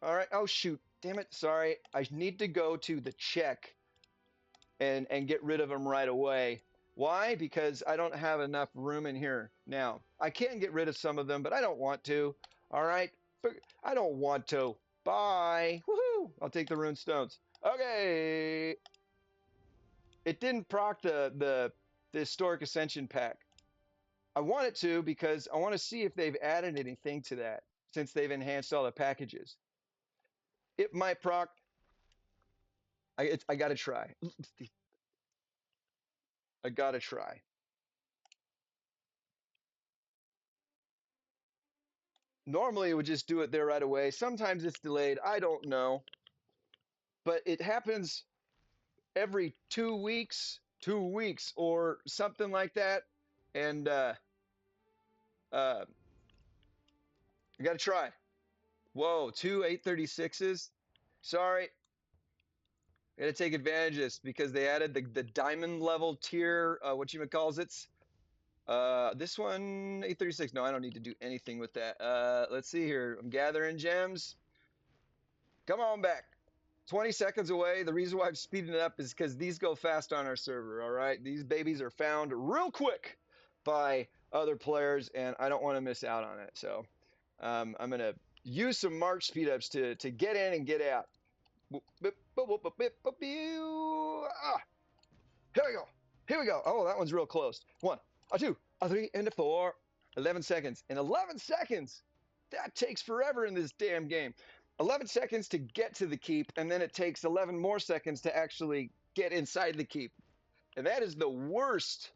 Speaker 1: All right. Oh shoot. Damn it. Sorry. I need to go to the check and get rid of them right away. Why? Because I don't have enough room in here now. I can get rid of some of them, but I don't want to. All right. I don't want to. Bye. Woohoo! I'll take the rune stones. Okay. It didn't proc the historic ascension pack. I want it to because I want to see if they've added anything to that since they've enhanced all the packages. It might proc. I gotta try. I gotta try. Normally it would just do it there right away. Sometimes it's delayed. I don't know, but it happens every 2 weeks or something like that, and I gotta try. Whoa, two 836s. Sorry, I gotta take advantage of this because they added the diamond level tier. What you calls it? This one 836. No, I don't need to do anything with that. Let's see here. I'm gathering gems. Come on back. 20 seconds away. The reason why I'm speeding it up is because these go fast on our server. All right, these babies are found real quick by other players, and I don't want to miss out on it. So I'm gonna use some march speed ups to get in and get out. Ah, here we go. Here we go. Oh, that one's real close. One, a two, a three, and a four. 11 seconds. In 11 seconds, that takes forever in this damn game. 11 seconds to get to the keep, and then it takes 11 more seconds to actually get inside the keep. And that is the worst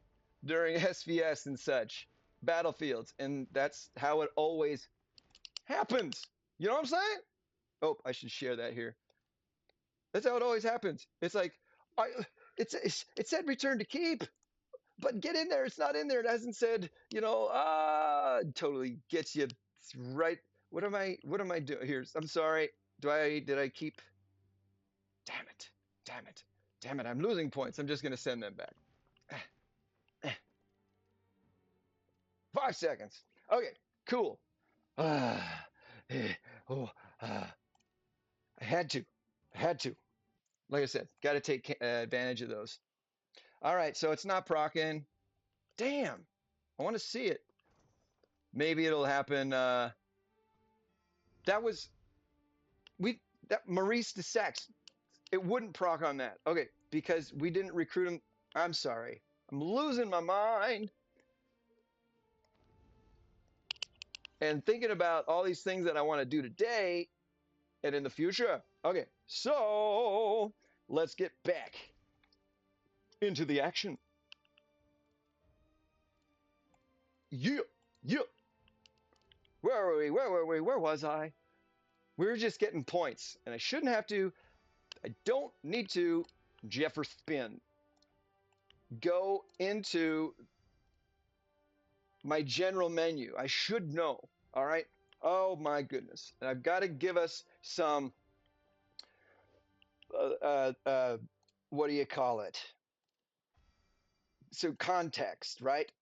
Speaker 1: during SVS and such battlefields. And that's how it always happens. You know what I'm saying? Oh, I should share that here. That's how it always happens. It's like, it said return to keep, but get in there. It's not in there. It hasn't said, totally gets you right. What am I doing here? I'm sorry. Did I keep? Damn it. Damn it. Damn it. I'm losing points. I'm just going to send them back. 5 seconds. Okay, cool. I had to. Like I said, got to take advantage of those. All right, so it's not procking. Damn, I want to see it. Maybe it'll happen. That Maurice de Sax. It wouldn't proc on that. Okay, because we didn't recruit him. I'm sorry. I'm losing my mind. And thinking about all these things that I want to do today and in the future. Okay, so let's get back into the action. Yeah. Where were we? Where was I? We were just getting points, and I shouldn't have to. I don't need to Jefferspin. Go into my general menu. I should know. All right. Oh my goodness. And I've got to give us some. What do you call it? So context, right?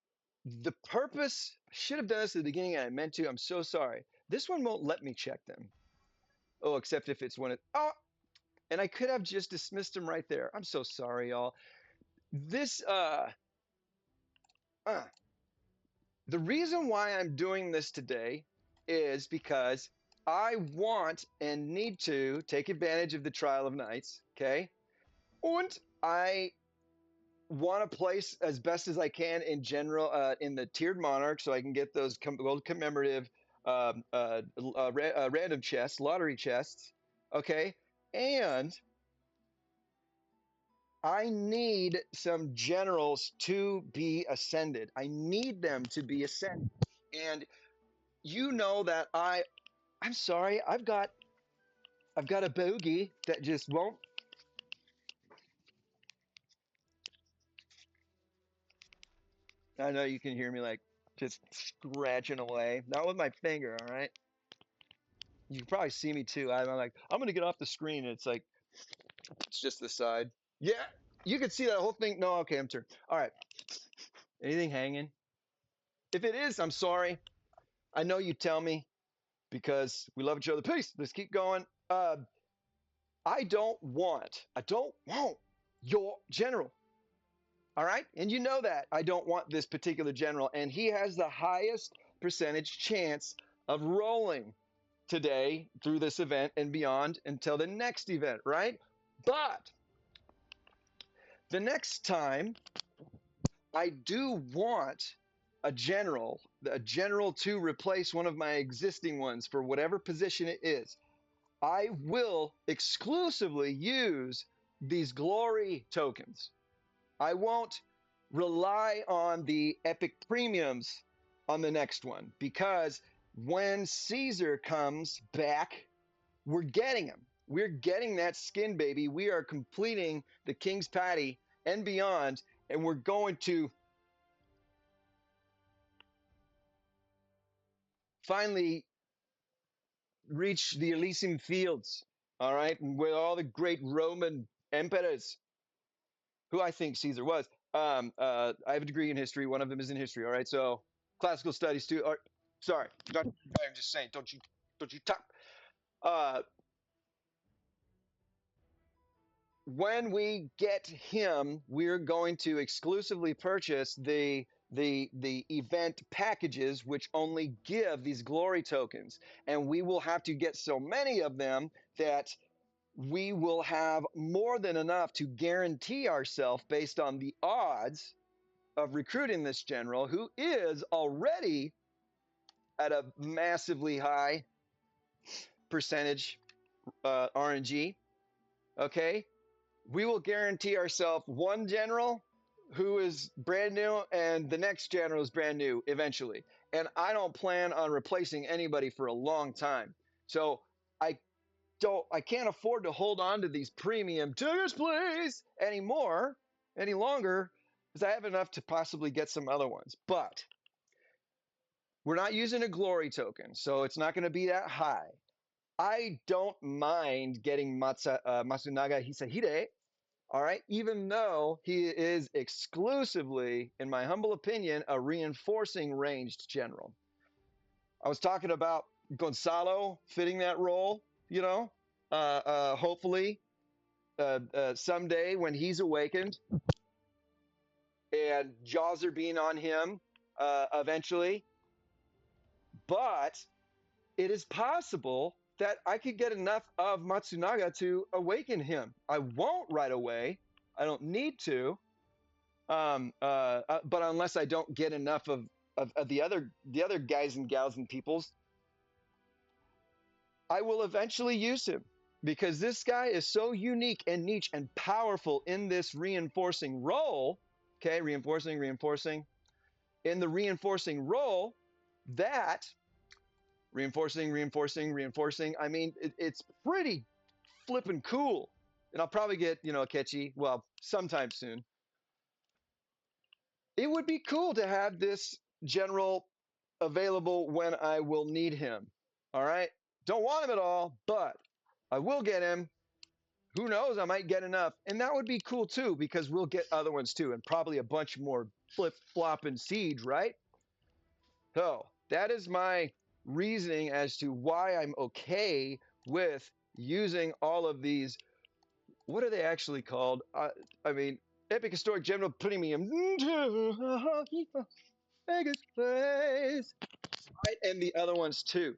Speaker 1: The purpose. I should have done this at the beginning, and I meant to. I'm so sorry. This one won't let me check them. Oh, except if it's when it. Oh, and I could have just dismissed them right there. I'm so sorry, y'all. This the reason why I'm doing this today is because I want and need to take advantage of the Trial of Knights, okay? And I want to place as best as I can in general in the Tiered Monarch so I can get those gold commemorative random chests, lottery chests, okay? And I need some generals to be ascended. I need them to be ascended. And you know that I'm sorry, I've got a bogey that just won't. I know you can hear me like, just scratching away. Not with my finger, all right? You can probably see me too. I'm like, I'm gonna get off the screen. And it's like, it's just the side. Yeah, you can see that whole thing. No, okay, I'm turned. All right. Anything hanging? If it is, I'm sorry. I know you tell me because we love each other. Peace. Let's keep going. I don't want your general. All right. And you know that I don't want this particular general. And he has the highest percentage chance of rolling today through this event and beyond until the next event, right? But the next time I do want a general to replace one of my existing ones for whatever position it is. I will exclusively use these glory tokens. I won't rely on the epic premiums on the next one because when Caesar comes back, we're getting him. We're getting that skin, baby. We are completing the King's Patty and beyond, and we're going to finally reach the Elysian fields, all right, and with all the great Roman emperors, who I think Caesar was. I have a degree in history. One of them is in history, all right. So classical studies too. Or, sorry, I'm just saying. Don't you talk. Uh, when we get him, we're going to exclusively purchase the event packages, which only give these glory tokens, and we will have to get so many of them that we will have more than enough to guarantee ourselves based on the odds of recruiting this general who is already at a massively high percentage RNG. Okay, we will guarantee ourselves one general who is brand new and the next general is brand new eventually. And I don't plan on replacing anybody for a long time. So I I can't afford to hold on to these premium tickets, please, anymore, any longer, because I have enough to possibly get some other ones. But we're not using a glory token, so it's not going to be that high. I don't mind getting Matsunaga Hisahide, all right, even though he is exclusively, in my humble opinion, a reinforcing ranged general. I was talking about Gonzalo fitting that role, you know, hopefully someday when he's awakened and jaws are being on him eventually. But it is possible that I could get enough of Matsunaga to awaken him. I won't right away. I don't need to. But unless I don't get enough of the other guys and gals and peoples, I will eventually use him because this guy is so unique and niche and powerful in this reinforcing role. Okay, reinforcing in the reinforcing role that reinforcing. I mean, it's pretty flippin' cool. And I'll probably get, Akechi, well, sometime soon. It would be cool to have this general available when I will need him. All right. Don't want him at all, but I will get him. Who knows? I might get enough. And that would be cool too, because we'll get other ones too, and probably a bunch more flip flop and siege, right? So that is my reasoning as to why I'm okay with using all of these. What are they actually called? I mean, Epic Historic General Premium. Vegas Place. Right, and the other ones too.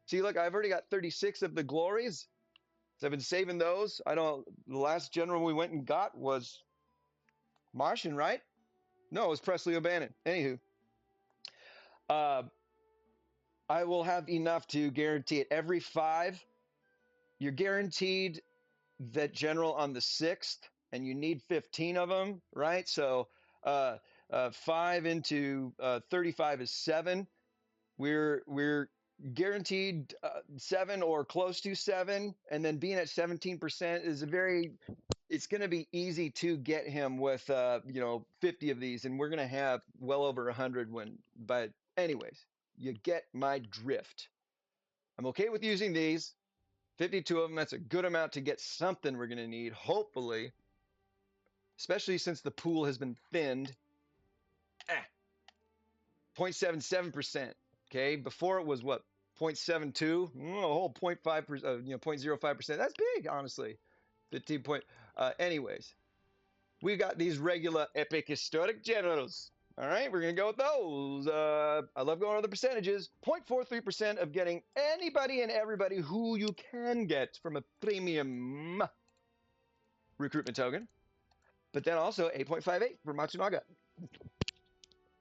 Speaker 1: See, look, I've already got 36 of the glories. So I've been saving those. I don't. The last general we went and got was Martian, right? No, it was Presley O'Bannon. Anywho, uh, I will have enough to guarantee it. Every 5, you're guaranteed that general on the 6th, and you need 15 of them, right? So 5 into 35 is 7. We're guaranteed 7 or close to 7, and then being at 17% is a very it's going to be easy to get him with 50 of these, and we're going to have well over 100 when. But anyways, you get my drift. I'm okay with using these. 52 of them. That's a good amount to get something we're going to need. Hopefully, especially since the pool has been thinned. 0.77%. Okay, before it was what 0.72, a whole 0.5%, 0.05%. That's big, honestly. 15 point. Anyways, we got these regular epic historic generals. All right, we're gonna go with those. I love going over the percentages. 0.43% of getting anybody and everybody who you can get from a premium recruitment token, but then also 8.58 for Matsunaga.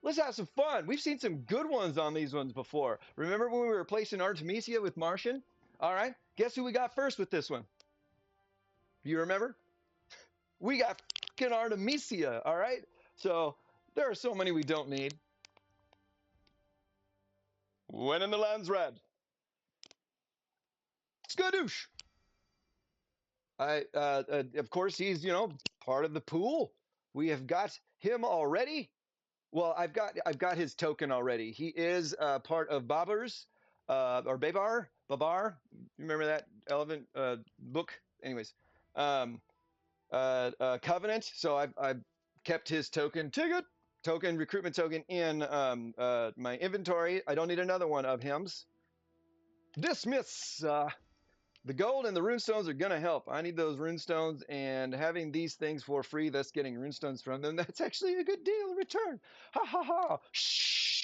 Speaker 1: Let's have some fun. We've seen some good ones on these ones before. Remember when we were replacing Artemisia with Martian? All right, guess who we got first with this one? You remember? We got fucking Artemisia, all right? So there are so many we don't need. When in the land's red. Skadoosh. Of course, he's, part of the pool. We have got him already. Well, I've got his token already. He is part of Babar's or Babar. You remember that elephant book? Anyways, Covenant. So I've kept his token recruitment token in my inventory. I don't need another one of him's. Dismiss. The gold and the runestones are gonna help. I need those runestones, and having these things for free, thus getting runestones from them, that's actually a good deal in return. Ha ha ha! Shh!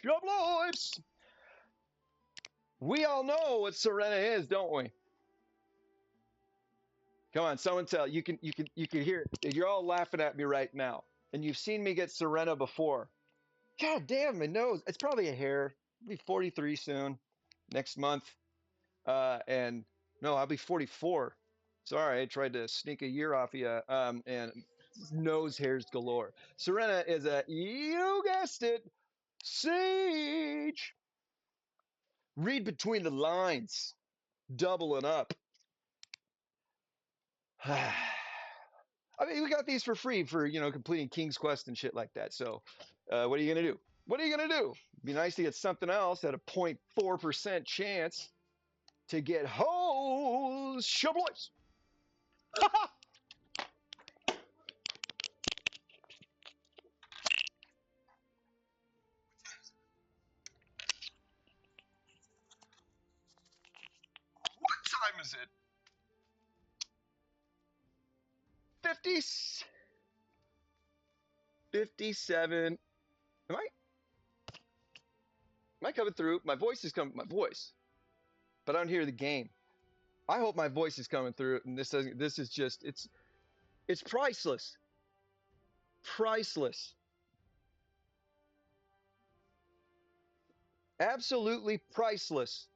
Speaker 1: Shubloips! We all know what Serena is, don't we? Come on, someone tell. You can hear it. You're all laughing at me right now, and you've seen me get Serena before. God damn, my nose. It's probably a hair. I'll be 43 soon, next month. And no, I'll be 44. Sorry, I tried to sneak a year off you. And nose hairs galore. Serena is you guessed it, siege. Read between the lines, doubling up. I mean, we got these for free for, completing King's Quest and shit like that. So, what are you going to do? What are you going to do? Be nice to get something else at a 0.4% chance to get hoes, shovelboys. What time is it? 50, 57. Am I coming through? My voice is coming. My voice, but I don't hear the game. I hope my voice is coming through, and this doesn't. This is just. It's priceless. Priceless. Absolutely priceless.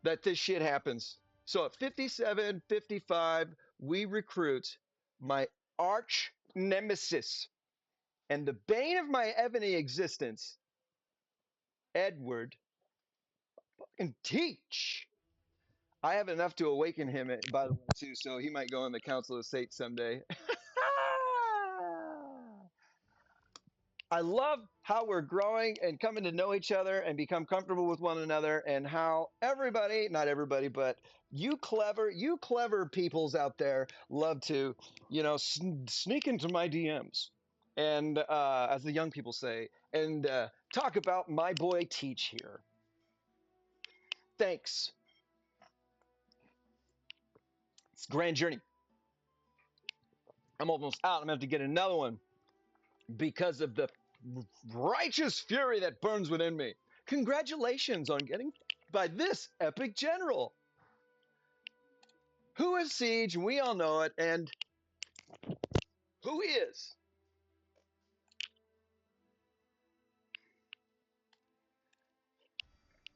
Speaker 1: That this shit happens. So at 57, 55, we recruit my arch nemesis and the bane of my ebony existence, Edward fucking Teach. I have enough to awaken him, by the way, too, so he might go on the Council of State someday. I love how we're growing and coming to know each other and become comfortable with one another, and how everybody, not everybody, but you clever peoples out there love to, sneak into my DMs. And as the young people say, and talk about my boy Teach here. Thanks. It's a grand journey. I'm almost out. I'm going to have to get another one because of the righteous fury that burns within me. Congratulations on getting by this epic general. Who is Siege? We all know it. And who is?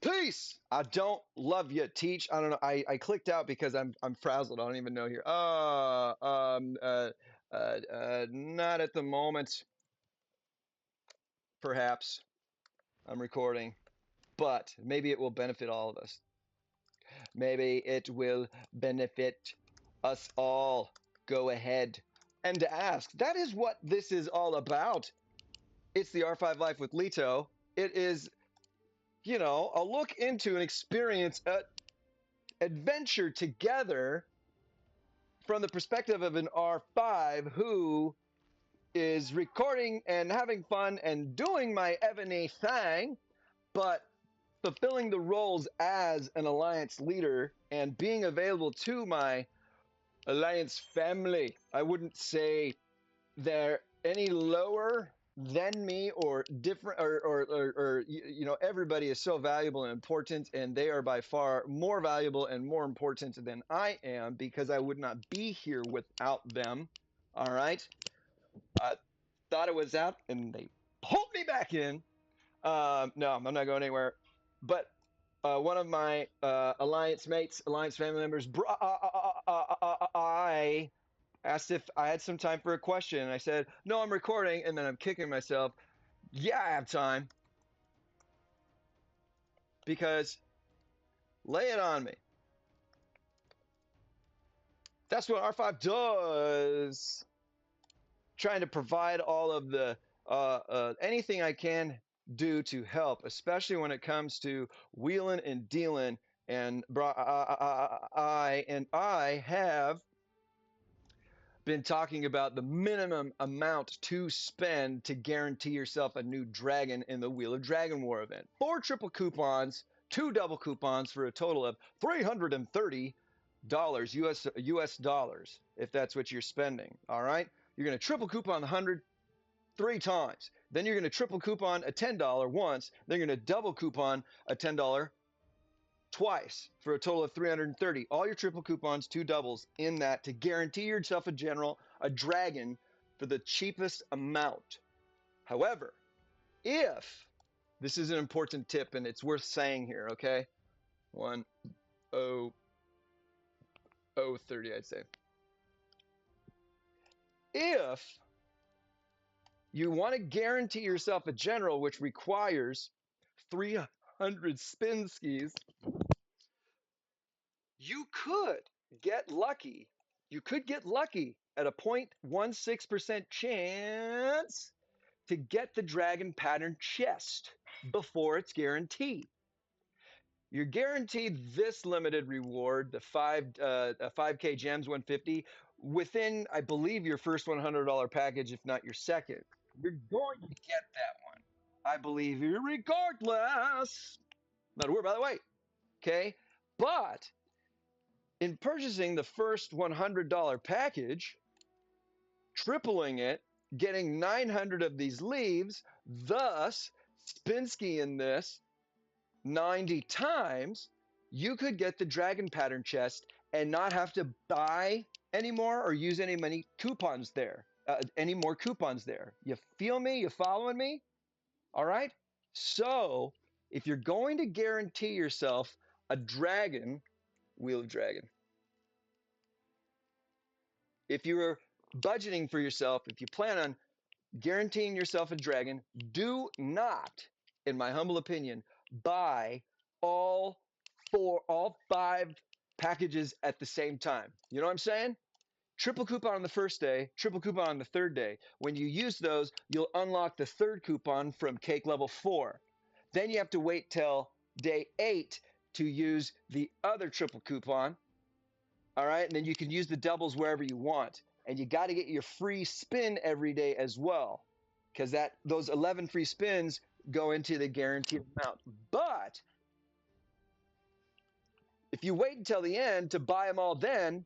Speaker 1: Peace. I don't love you, Teach. I don't know. I clicked out because I'm frazzled. I don't even know here. Not at the moment. Perhaps I'm recording, but maybe it will benefit all of us. Maybe it will benefit us all go ahead and to ask. That is what this is all about. It's the R5 Life with Leto. It is, a look into an experience, an adventure together from the perspective of an R5 who is recording and having fun and doing my Agony thing, but fulfilling the roles as an alliance leader and being available to my alliance family. I wouldn't say they're any lower than me or different or everybody is so valuable and important, and they are by far more valuable and more important than I am, because I would not be here without them. All right. I thought it was out and they pulled me back in. No, I'm not going anywhere. But one of my alliance mates, alliance family members, I asked if I had some time for a question. And I said, no, I'm recording. And then I'm kicking myself. Yeah, I have time. Because lay it on me. That's what R5 does. Trying to provide all of the anything I can do to help, especially when it comes to wheeling and dealing. And I have been talking about the minimum amount to spend to guarantee yourself a new dragon in the Wheel of Dragon War event. 4 triple coupons, 2 double coupons for a total of $330 US dollars, if that's what you're spending. All right, you're going to triple coupon 100 3 times. Then you're going to triple coupon a $10 once. Then you're going to double coupon a $10 twice for a total of 330. All your triple coupons, 2 doubles in that to guarantee yourself a dragon for the cheapest amount. However, if this is an important tip and it's worth saying here, okay? 10030, I'd say. If you want to guarantee yourself a general, which requires 300 spin skis, you could get lucky. You could get lucky at a 0.16% chance to get the dragon pattern chest before it's guaranteed. You're guaranteed this limited reward, the 5K gems 150, within, I believe, your first $100 package, if not your second. You're going to get that one, I believe, regardless. Not a word, by the way. Okay? But in purchasing the first $100 package, tripling it, getting 900 of these leaves, thus Spinsky in this 90 times, you could get the dragon pattern chest and not have to buy anymore or use any money coupons there, any more coupons there. You feel me? You following me? All right. So if you're going to guarantee yourself a dragon, Wheel of Dragon, if you were budgeting for yourself, if you plan on guaranteeing yourself a dragon, do not, in my humble opinion, buy all 5 packages at the same time. You know what I'm saying? Triple coupon on the first day, triple coupon on the third day. When you use those, you'll unlock the third coupon from cake level 4. Then you have to wait till day 8 to use the other triple coupon. All right, and then you can use the doubles wherever you want. And you got to get your free spin every day as well, because those 11 free spins go into the guaranteed amount. But if you wait until the end to buy them all, then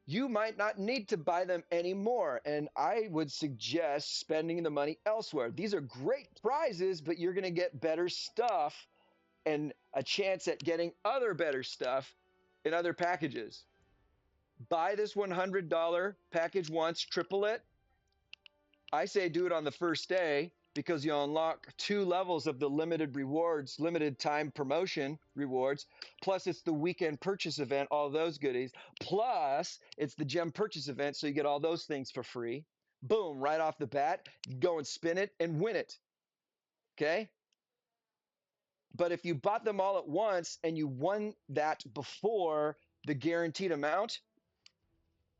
Speaker 1: you might not need to buy them anymore. And I would suggest spending the money elsewhere. These are great prizes, but you're going to get better stuff and a chance at getting other better stuff in other packages. Buy this $100 package once, triple it. I say do it on the first day, because you'll unlock 2 levels of the limited rewards, limited time promotion rewards. Plus, it's the weekend purchase event, all those goodies. Plus, it's the gem purchase event, so you get all those things for free. Boom, right off the bat, go and spin it and win it. Okay? But if you bought them all at once and you won that before the guaranteed amount,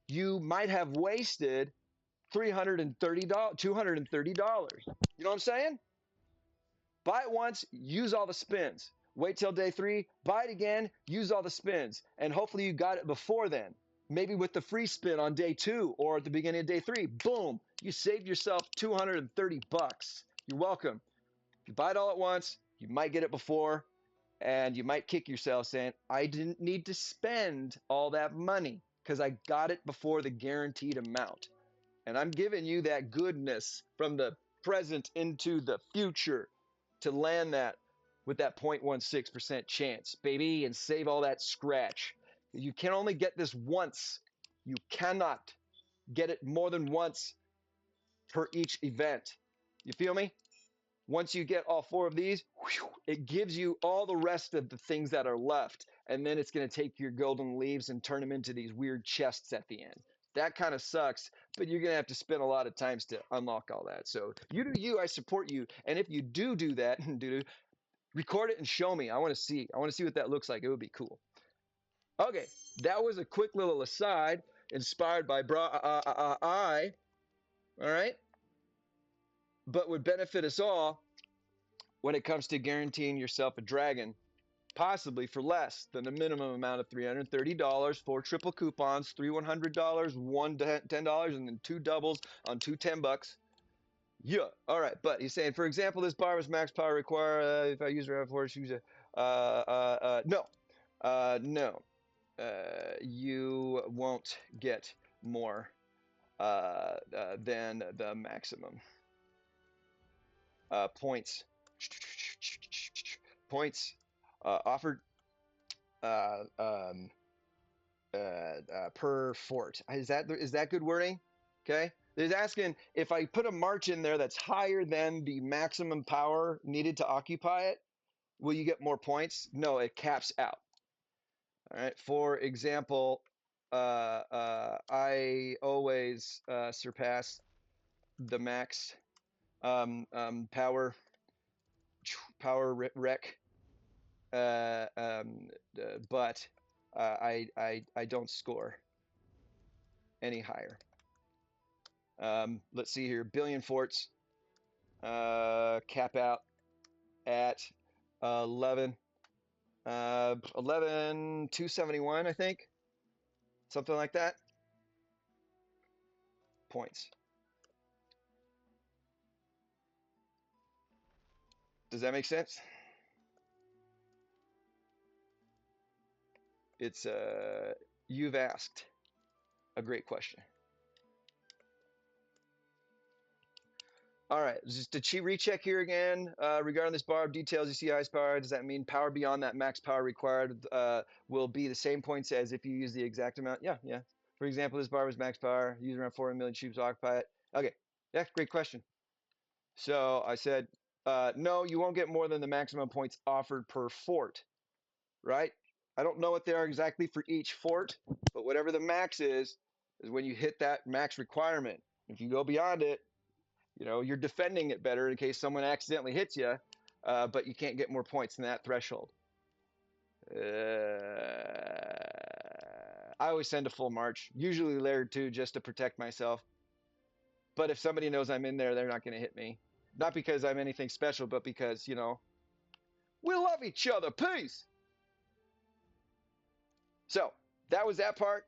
Speaker 1: you might have wasted $330, $230. You know what I'm saying? Buy it once, use all the spins. Wait till day 3, buy it again, use all the spins. And hopefully you got it before then. Maybe with the free spin on day 2 or at the beginning of day 3. Boom, you saved yourself 230 bucks. You're welcome. If you buy it all at once, you might get it before, and you might kick yourself saying, I didn't need to spend all that money because I got it before the guaranteed amount. And I'm giving you that goodness from the present into the future to land that with that 0.16% chance, baby, and save all that scratch. You can only get this once. You cannot get it more than once per each event. You feel me? Once you get all 4 of these, it gives you all the rest of the things that are left. And then it's going to take your golden leaves and turn them into these weird chests at the end. That kind of sucks, but you're going to have to spend a lot of times to unlock all that. So you do you, I support you. And if you do that, record it and show me. I want to see. I want to see what that looks like. It would be cool. Okay, that was a quick little aside inspired by I. All right, but would benefit us all when it comes to guaranteeing yourself a dragon, possibly for less than the minimum amount of $330, 4 triple coupons, 3 $100, 1 $10, and then 2 doubles on 2 $10. Yeah, all right. But he's saying, for example, this bar was max power require. If I use around 4, use it. No, no. You won't get more than the maximum points. Points offered per fort. Is that good wording? Okay. He's asking if I put a march in there that's higher than the maximum power needed to occupy it, will you get more points? No, it caps out. All right. For example, I always surpass the max power rec, but I don't score any higher. Let's see here. Billion forts cap out at 11,271, I think, something like that. Points. Does that make sense? It's you've asked a great question. All right, just a cheat recheck here again regarding this bar of details. You see ice power. Does that mean power beyond that max power required will be the same points as if you use the exact amount? Yeah. For example, this bar was max power. Use around 4 million tubes to occupy it. Okay, yeah, great question. So I said, no, you won't get more than the maximum points offered per fort, right? I don't know what they are exactly for each fort, but whatever the max is when you hit that max requirement. If you go beyond it, you're defending it better in case someone accidentally hits you, but you can't get more points than that threshold. I always send a full march, usually layered 2, just to protect myself. But if somebody knows I'm in there, they're not going to hit me. Not because I'm anything special, but because, we love each other. Peace. So that was that part.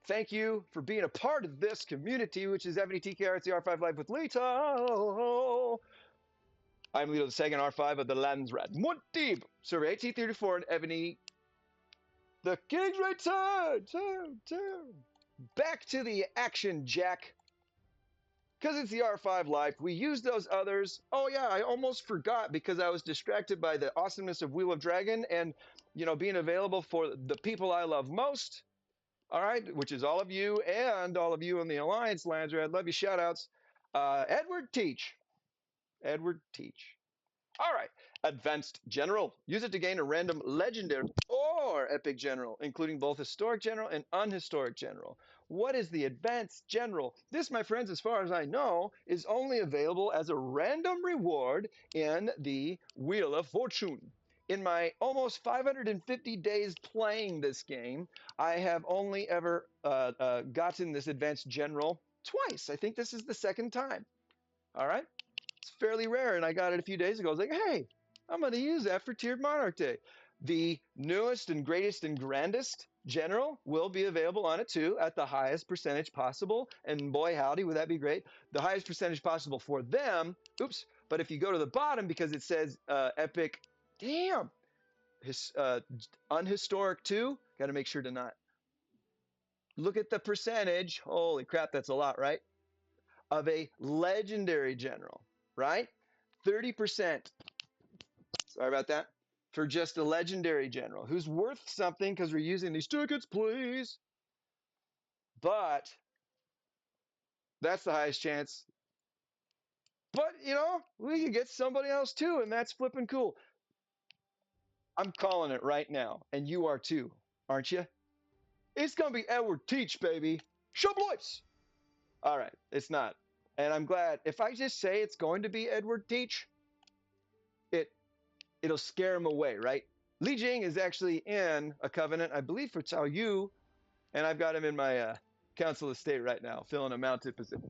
Speaker 1: Thank you for being a part of this community, which is Ebony TKR. It's the R5 Live with Leto. I'm Leto the second R5 of the Landsrat Muntib. Survey 1834 and Ebony. The King's return. Back to the action, Jack. Because it's the R5 Live, we use those others. Oh yeah, I almost forgot because I was distracted by the awesomeness of Wheel of Dragon and, being available for the people I love most. All right, which is all of you and all of you in the Alliance, Landsrat. Love you, shoutouts. Edward Teach. All right, Advanced General. Use it to gain a random legendary or epic general, including both historic general and unhistoric general. What is the Advanced General? This, my friends, as far as I know, is only available as a random reward in the Wheel of Fortune. In my almost 550 days playing this game, I have only ever gotten this advanced general twice. I think this is the second time. All right. It's fairly rare, and I got it a few days ago. I was like, hey, I'm going to use that for Tiered Monarch Day. The newest and greatest and grandest general will be available on it too at the highest percentage possible. And boy, howdy, would that be great? The highest percentage possible for them. Oops. But if you go to the bottom, because it says epic, damn, unhistoric too, got to make sure to not look at the percentage. Holy crap, that's a lot, right? Of a legendary general, right? 30%. Sorry about that. For just a legendary general who's worth something because we're using these tickets, please. But that's the highest chance. But, we could get somebody else too, and that's flipping cool. I'm calling it right now, and you are too, aren't you? It's going to be Edward Teach, baby. Shoutouts! All right, it's not. And I'm glad. If I just say it's going to be Edward Teach, it'll scare him away, right? Li Jing is actually in a covenant, I believe, for Cao Yu, and I've got him in my Council of State right now, filling a mounted position.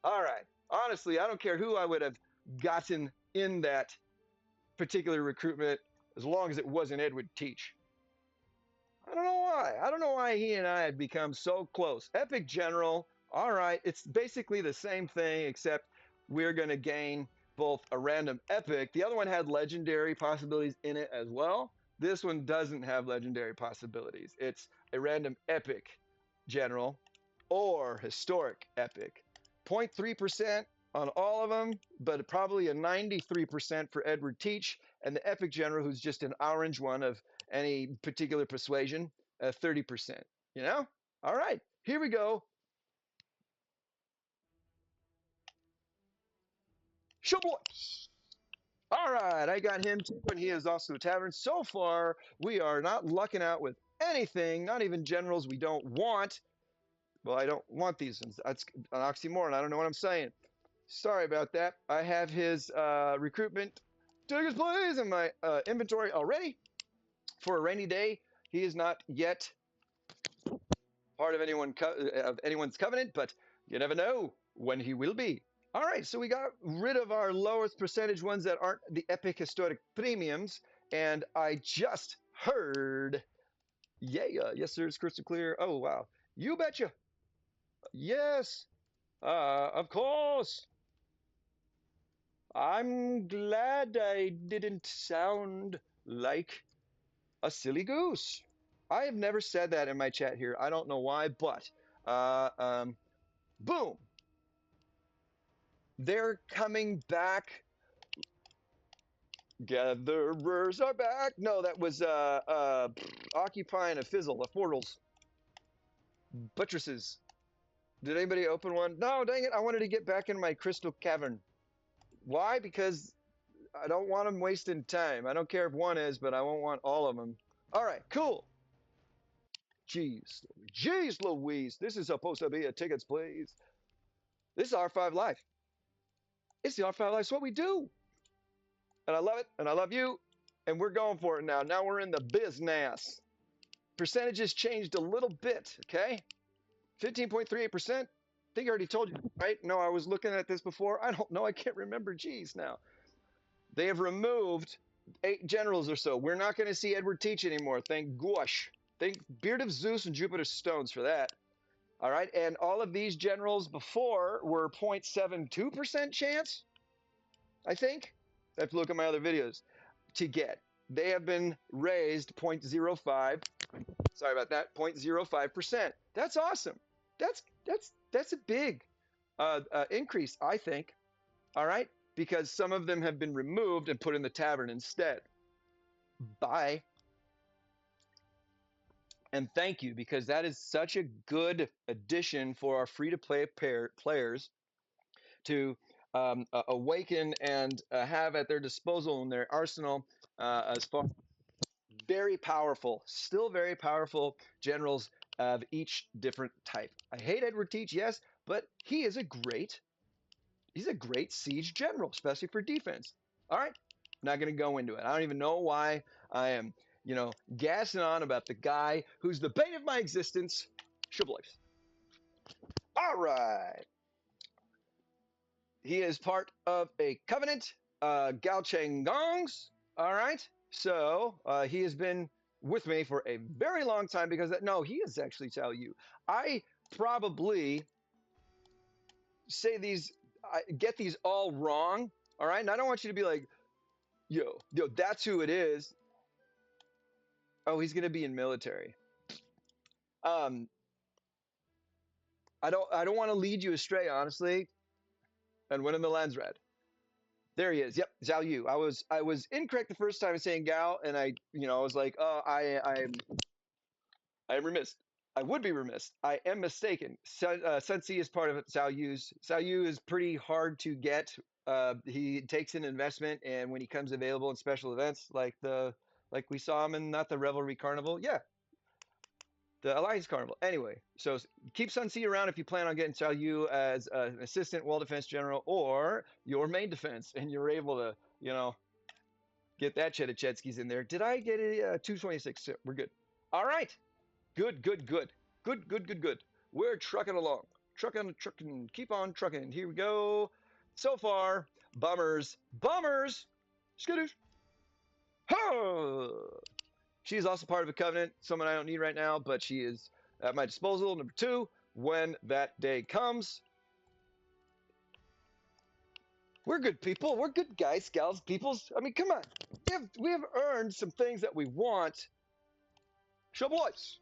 Speaker 1: All right. Honestly, I don't care who I would have gotten in that particular recruitment as long as it wasn't Edward Teach. I don't know why. I don't know why he and I had become so close. Epic General, all right. It's basically the same thing, except we're going to gain both a random epic. The other one had legendary possibilities in it as well. This one doesn't have legendary possibilities. It's a random epic general or historic epic. 0.3% on all of them, but probably a 93% for Edward Teach, and the epic general, who's just an orange one of any particular persuasion, 30%. All right, here we go. Showboy. All right, I got him too, and he is also a tavern. So far, we are not lucking out with anything, not even generals we don't want. Well, I don't want these ones. That's an oxymoron. I don't know what I'm saying. Sorry about that. I have his recruitment tickets, please, in my inventory already for a rainy day. He is not yet part of anyone's covenant, but you never know when he will be. All right, so we got rid of our lowest percentage ones that aren't the epic historic premiums, and I just heard, yeah, yes, sir, it's crystal clear. Oh, wow. You betcha. Yes, of course. I'm glad I didn't sound like a silly goose. I have never said that in my chat here. I don't know why, but boom. They're coming back. Gatherers are back. No, that was occupying a fizzle, a portals. Buttresses. Did anybody open one? No, dang it. I wanted to get back in my crystal cavern. Why? Because I don't want them wasting time. I don't care if one is, but I won't want all of them. All right, cool. Jeez Louise. This is supposed to be a tickets, please. This is R5 Live. It's the R5 Live. It's what we do. And I love it. And I love you. And we're going for it now. Now we're in the business. Percentages changed a little bit, okay? 15.38%. I think I already told you, right? No, I was looking at this before. I don't know. I can't remember. Geez, now. They have removed 8 generals or so. We're not going to see Edward Teach anymore. Thank gosh. Thank Beard of Zeus and Jupiter Stones for that. All right. And all of these generals before were 0.72% chance, I think. I have to look at my other videos to get. They have been raised 0.05. Sorry about that. 0.05%. That's awesome. That's a big increase, I think. All right, because some of them have been removed and put in the tavern instead. Bye. And thank you, because that is such a good addition for our free-to-play players to awaken and have at their disposal in their arsenal as far very powerful, still very powerful generals of each different type. I hate Edward Teach, yes, but he's a great siege general, especially for defense. All right, Not going to go into it. I don't even know why I am, gassing on about the guy who's the bane of my existence, Shoutouts. All right. He is part of a covenant, Gao Cheng Gong's. All right. So he has been with me for a very long time because no, he is actually Xiao Yu. I probably get these all wrong. All right. And I don't want you to be like, yo, that's who it is. Oh, he's going to be in military. Um, I don't want to lead you astray, honestly. And when in the lens red. There he is. Yep, Zhao Yu. I was incorrect the first time saying Gao, and I was like, oh, I am remiss. I would be remiss. I am mistaken. Sun Ce is part of it. Zhao Yu's. Zhao Yu is pretty hard to get. He takes an investment, and when he comes available in special events, like we saw him in not the Revelry Carnival, yeah, the Alliance Carnival. Anyway, so keep Sun Ce around if you plan on getting Xiao Yu as an assistant wall defense general or your main defense, and you're able to, get that Chedachetsky's in there. Did I get a 226? We're good. All right. Good, good, good. Good, good, good, good. We're trucking along. Trucking. Keep on trucking. Here we go. So far, bummers. Skadoosh. She is also part of a covenant, someone I don't need right now, but she is at my disposal. Number 2, when that day comes. We're good people. We're good guys, gals, peoples. I mean, come on. We have earned some things that we want. Show boys.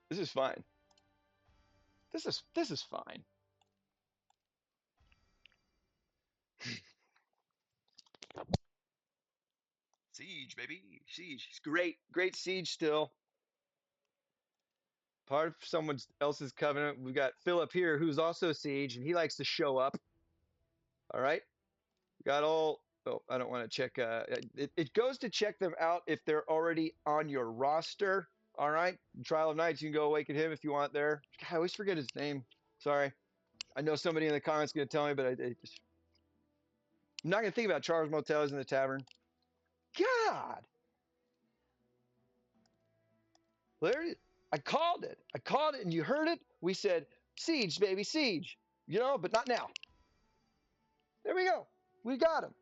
Speaker 1: This is fine. This is fine. Siege, baby. Siege. It's great siege still. Part of someone else's covenant. We've got Philip here, who's also siege, and he likes to show up. All right. We got all. Oh, I don't want to check. It goes to check them out if they're already on your roster. All right. Trial of Nights, you can go awaken him if you want there. God, I always forget his name. Sorry. I know somebody in the comments is going to tell me, but I'm not going to think about Charles Motels in the tavern. God. There, I called it. And you heard it. We said, siege, baby, siege. But not now. There we go. We got him.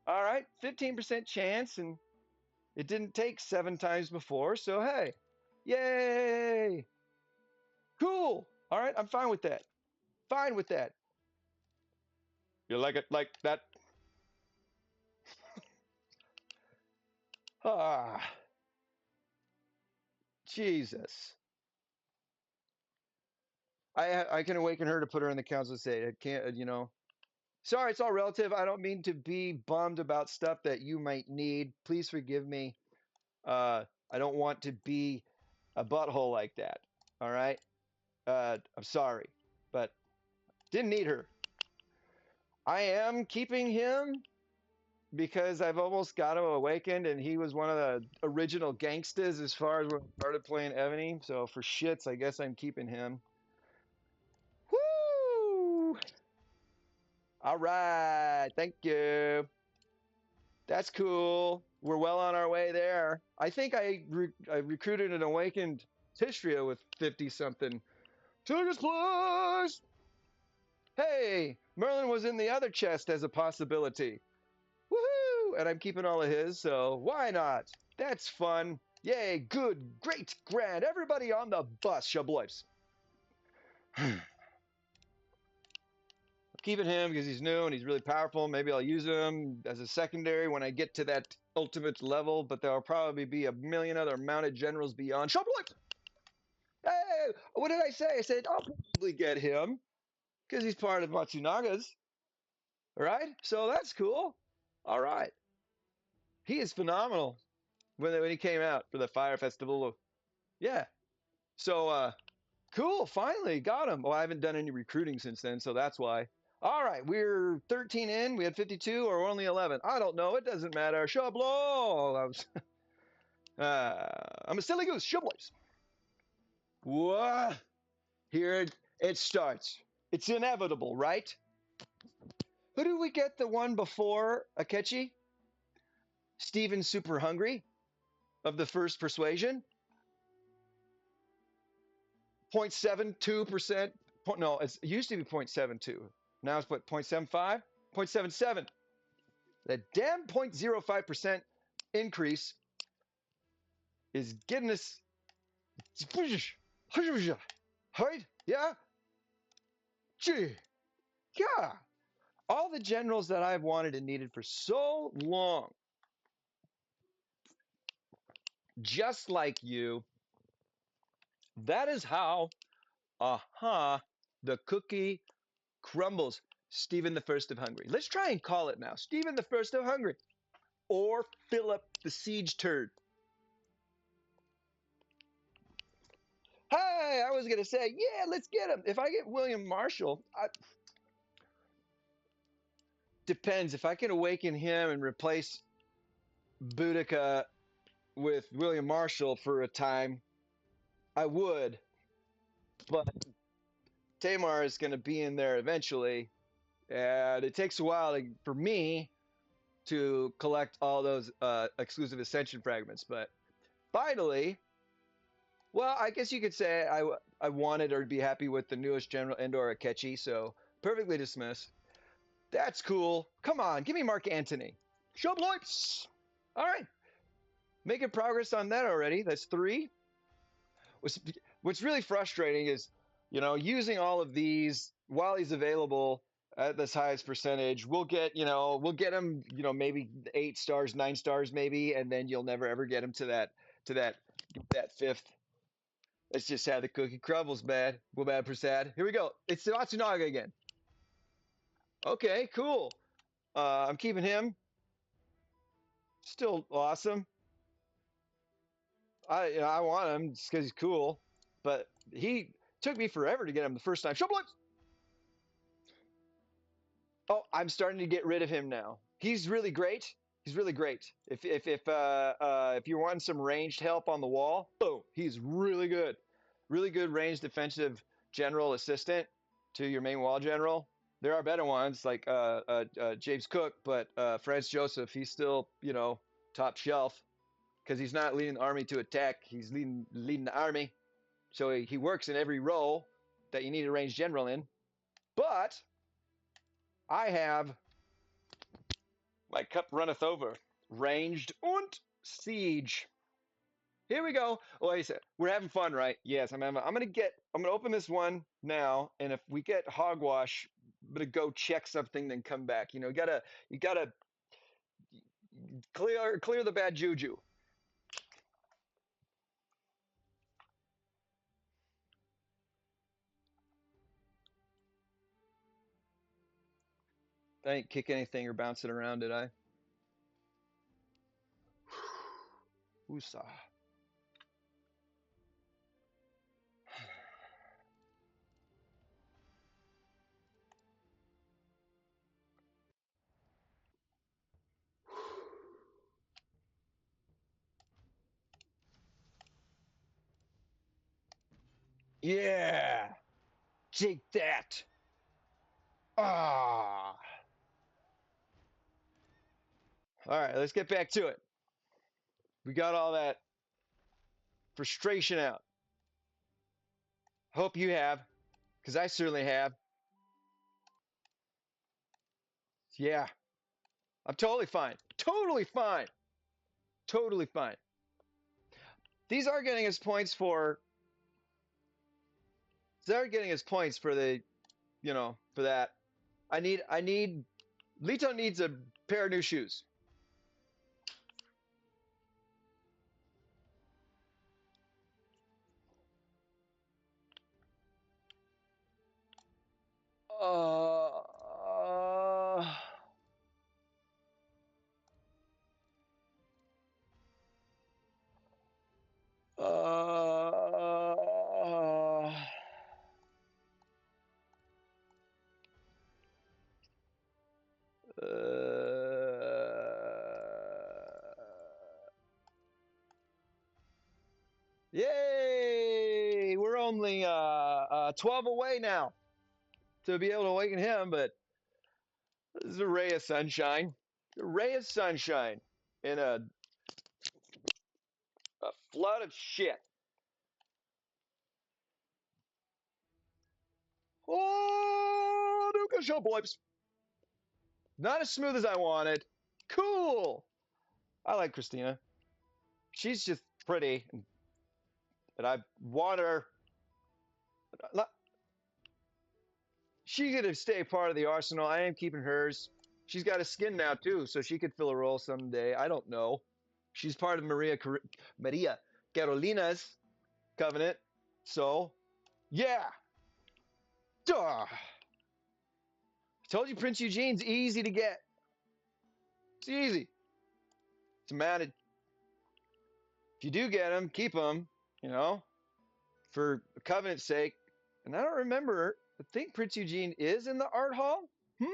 Speaker 1: All right. 15% chance, and it didn't take 7 times before, so hey. Yay. Cool. All right. I'm fine with that. Fine with that. You like it like that? Ah. Jesus. I can awaken her to put her in the council state. I can't. Sorry, it's all relative. I don't mean to be bummed about stuff that you might need. Please forgive me. I don't want to be a butthole like that. All right. I'm sorry, but didn't need her. I am keeping him because I've almost got him awakened, and he was one of the original gangsters as far as when I started playing Agony. So for shits, I guess I'm keeping him. Woo! All right. Thank you. That's cool. We're well on our way there. I think I recruited and awakened Tistria with 50 something. Tickets, plus! Hey, Merlin was in the other chest as a possibility. Woohoo! And I'm keeping all of his, so why not? That's fun. Yay, good, great, grand. Everybody on the bus, Shabloips. Keeping him because he's new and he's really powerful. Maybe I'll use him as a secondary when I get to that ultimate level, but there'll probably be a million other mounted generals beyond. Shabloips! Hey, what did I say? I said I'll probably get him because he's part of Matsunaga's. All right, so that's cool. All right, he is phenomenal when he came out for the Fire Festival. Yeah, so cool. Finally got him. Well, I haven't done any recruiting since then, so that's why. All right, we're 13 in. We had 52 or only 11. I don't know. It doesn't matter. Shablo. I'm a silly goose. Shabloips. What? Here it starts. It's inevitable, right? Who did we get the one before Akechi? Steven Super Hungry of the first persuasion. 0.72%. No, it used to be 0.72. Now it's what, 0.75? 0.77. That damn 0.05% increase is getting us. Right? Yeah? Gee. Yeah. All the generals that I've wanted and needed for so long. Just like you. That is how, the cookie crumbles. Stephen the First of Hungary. Let's try and call it now. Stephen the First of Hungary. Or Philip the Siege Turd. Hey, I was going to say, yeah, let's get him. If I get William Marshall, depends. If I can awaken him and replace Boudica with William Marshall for a time, I would. But Tamar is going to be in there eventually. And it takes a while for me to collect all those exclusive Ascension fragments. But finally, well, I guess you could say I wanted or be happy with the newest General Endor Akechi, so perfectly dismissed. That's cool. Come on, give me Mark Antony. Show blips! All right. Making progress on that already. That's 3. What's really frustrating is, using all of these while he's available at this highest percentage, we'll get him, maybe 8 stars, 9 stars, maybe, and then you'll never ever get him to that 5th. Let's just have the cookie crumbles, man. Well, bad Prasad. Here we go. It's the Matsunaga again. Okay, cool. I'm keeping him. Still awesome. I want him just because he's cool, but he took me forever to get him the first time. Show blips! Oh, I'm starting to get rid of him now. He's really great. He's really great. If you're wanting some ranged help on the wall, boom, he's really good. Really good ranged defensive general assistant to your main wall general. There are better ones like James Cook, but Franz Joseph, he's still top shelf because he's not leading the army to attack. He's leading the army, so he works in every role that you need a ranged general in. But I have my cup runneth over. Ranged und siege. Here we go. Oh, I said we're having fun, right? Yes, I'm gonna open this one now, and if we get hogwash, I'm gonna go check something, then come back. You gotta clear the bad juju. I didn't kick anything or bounce it around, did I? Woosah. Yeah! Take that! Ah! All right, let's get back to it. We got all that frustration out. Hope you have, because I certainly have. Yeah, I'm totally fine. Totally fine. Totally fine. These are getting us points for. They're getting us points for the, for that. I need. Leto needs a pair of new shoes. Uh, uh, Yay! We're only 12 away now. to be able to awaken him, but this is a ray of sunshine. A ray of sunshine in a flood of shit. Oh, Nuka Show Blips. Not as smooth as I wanted. Cool. I like Christina. She's just pretty, and I want her. She's gonna stay part of the arsenal. I am keeping hers. She's got a skin now too, so she could fill a role someday. I don't know. She's part of Maria Carolina's covenant. So, yeah. Duh. I told you Prince Eugene's easy to get. It's easy. It's mounted. If you do get him, keep him, you know, for covenant's sake. And I don't remember. I think Prince Eugene is in the art hall. Hmm?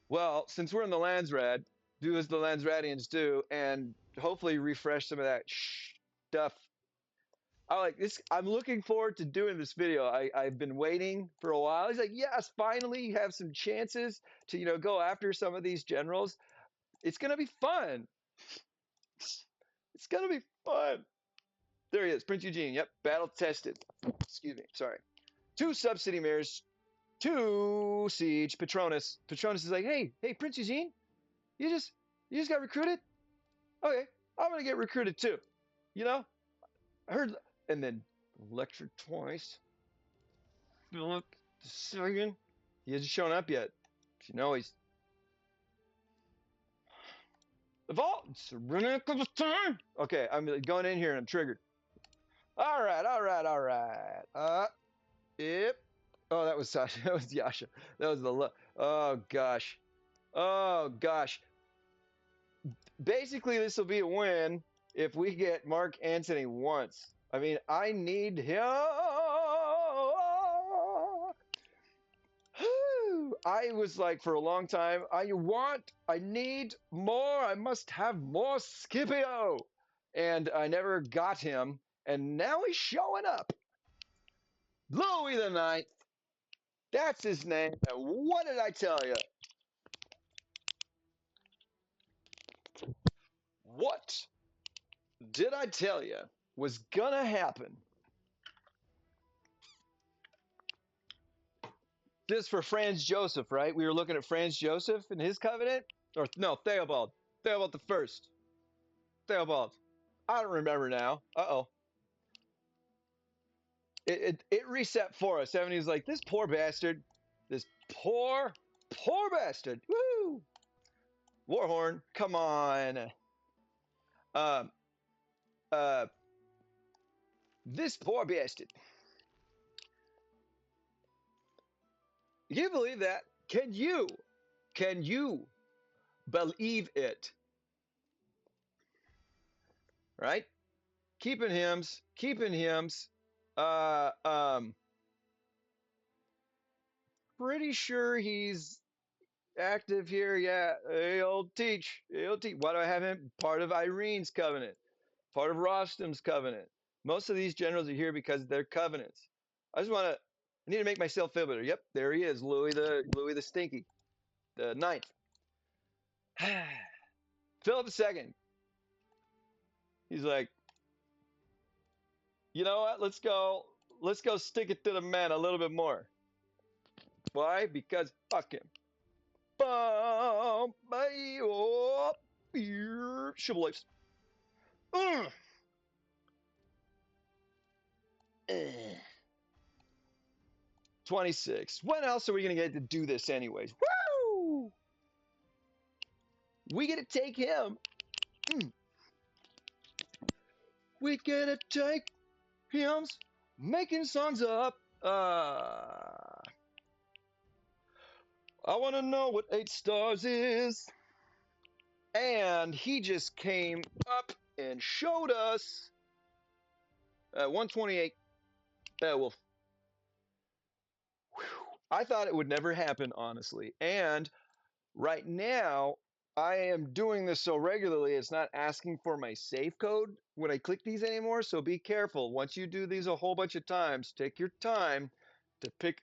Speaker 1: Well, since we're in the Landsrad, do as the Landsradians do, and hopefully refresh some of that stuff. I like this. I'm looking forward to doing this video. I've been waiting for a while. He's like, yes, finally you have some chances to, go after some of these generals. It's gonna be fun. It's gonna be fun. There he is, Prince Eugene. Yep, battle tested. Excuse me. Sorry. 2 sub-city mayors, 2 siege. Patronus. Patronus is like, hey, Prince Eugene, you just got recruited. Okay, I'm gonna get recruited too. I heard, and then lectured twice. Philip II. He hasn't shown up yet. He's the vault. It's running a couple times. Okay, I'm going in here and I'm triggered. All right. Yep. Oh, that was Sasha. That was Yasha. That was the oh gosh. Basically, this will be a win if we get Mark Antony once. I mean, I need him. I was like, for a long time, I need more. I must have more Scipio. And I never got him. And now he's showing up. Louis the Ninth. That's his name. And what did I tell you? What did I tell you was gonna happen? This for Franz Joseph, right? We were looking at Franz Joseph and his covenant? Or no, Theobald. Theobald the First. Theobald. I don't remember now. Uh-oh. It reset for us. 70's like, this poor bastard. This poor bastard. Woo! Warhorn, come on. This poor bastard. Can you believe that? Can you believe it? Right? Keeping hymns. Pretty sure he's active here. Yeah, he'll teach. Why do I have him? Part of Irene's covenant, part of Rostam's covenant. Most of these generals are here because they're covenants. I need to make myself feel better. Yep, there he is, Louis the Stinky, the Ninth. Philip II. He's like, you know what? Let's go stick it to the man a little bit more. Why? Because fuck him. Shibboleths. 26. When else are we going to get to do this anyways? Woo! We get to take him. We get to take him making songs up. I want to know what 8 stars is. And he just came up and showed us 128 Beowulf. I thought it would never happen, honestly. And right now, I am doing this so regularly, it's not asking for my save code when I click these anymore. So be careful. Once you do these a whole bunch of times, take your time to pick,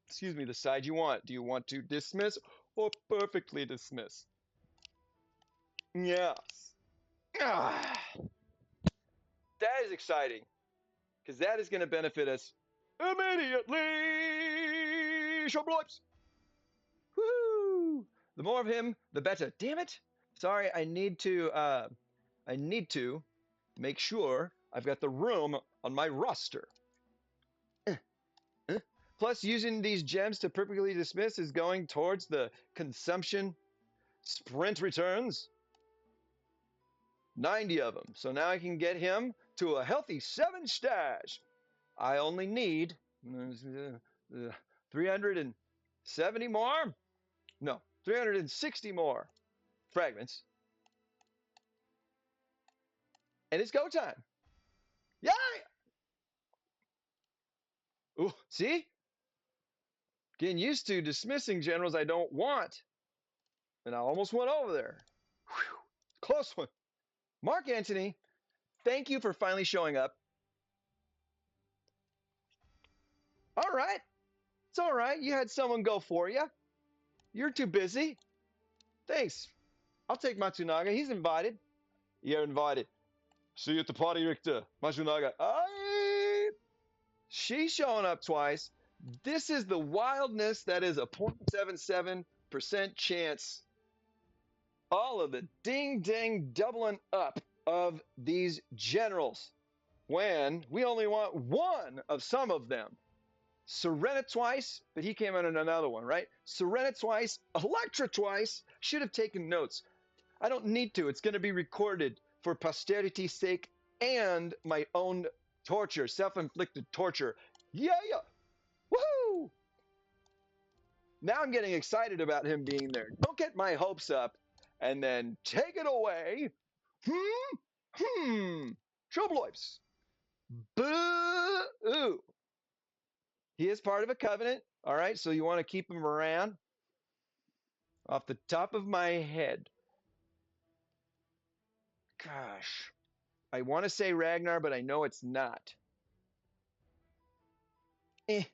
Speaker 1: excuse me, the side you want. Do you want to dismiss or perfectly dismiss? Yes. Ah, that is exciting because that is going to benefit us immediately. Show blipes. Woo! The more of him, the better. Damn it! Sorry, I need to make sure I've got the room on my roster. Plus, using these gems to perfectly dismiss is going towards the consumption sprint returns. 90 of them. So now I can get him to a healthy 7 stash. I only need 370 more. No, 360 more fragments. And it's go time. Yay! Ooh, see? Getting used to dismissing generals I don't want. And I almost went over there. Whew, close one. Mark Antony, thank you for finally showing up. All right. It's all right. You had someone go for you. You're too busy. Thanks. I'll take Matsunaga. He's invited. You're invited. See you at the party, Richter. Matsunaga. Aye. She's showing up twice. This is the wildness that is a 0.77% chance. All of the ding ding doubling up of these generals when we only want one of some of them. Serena twice, but he came in on another one, right? Serena twice, Electra twice. Should have taken notes. I don't need to. It's going to be recorded for posterity's sake and my own torture, self-inflicted torture. Yeah. Woohoo! Now I'm getting excited about him being there. Don't get my hopes up and then take it away. Troublewipes. Boo! He is part of a covenant. All right, so you want to keep him around. Off the top of my head. Gosh. I want to say Ragnar, but I know it's not. He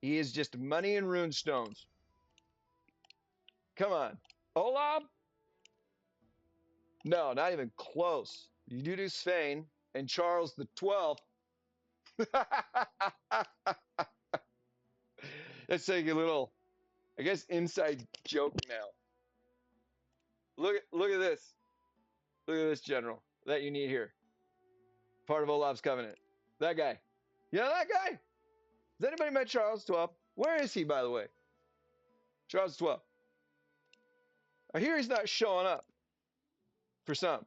Speaker 1: is just money and runestones. Come on. Olaf? No, not even close. You do Svein and Charles the 12th. Let's take a little, I guess, inside joke now. Look at this. Look at this general that you need here. Part of Olaf's covenant. That guy. You know that guy? Has anybody met Charles 12? Where is he, by the way? Charles 12. I hear he's not showing up for some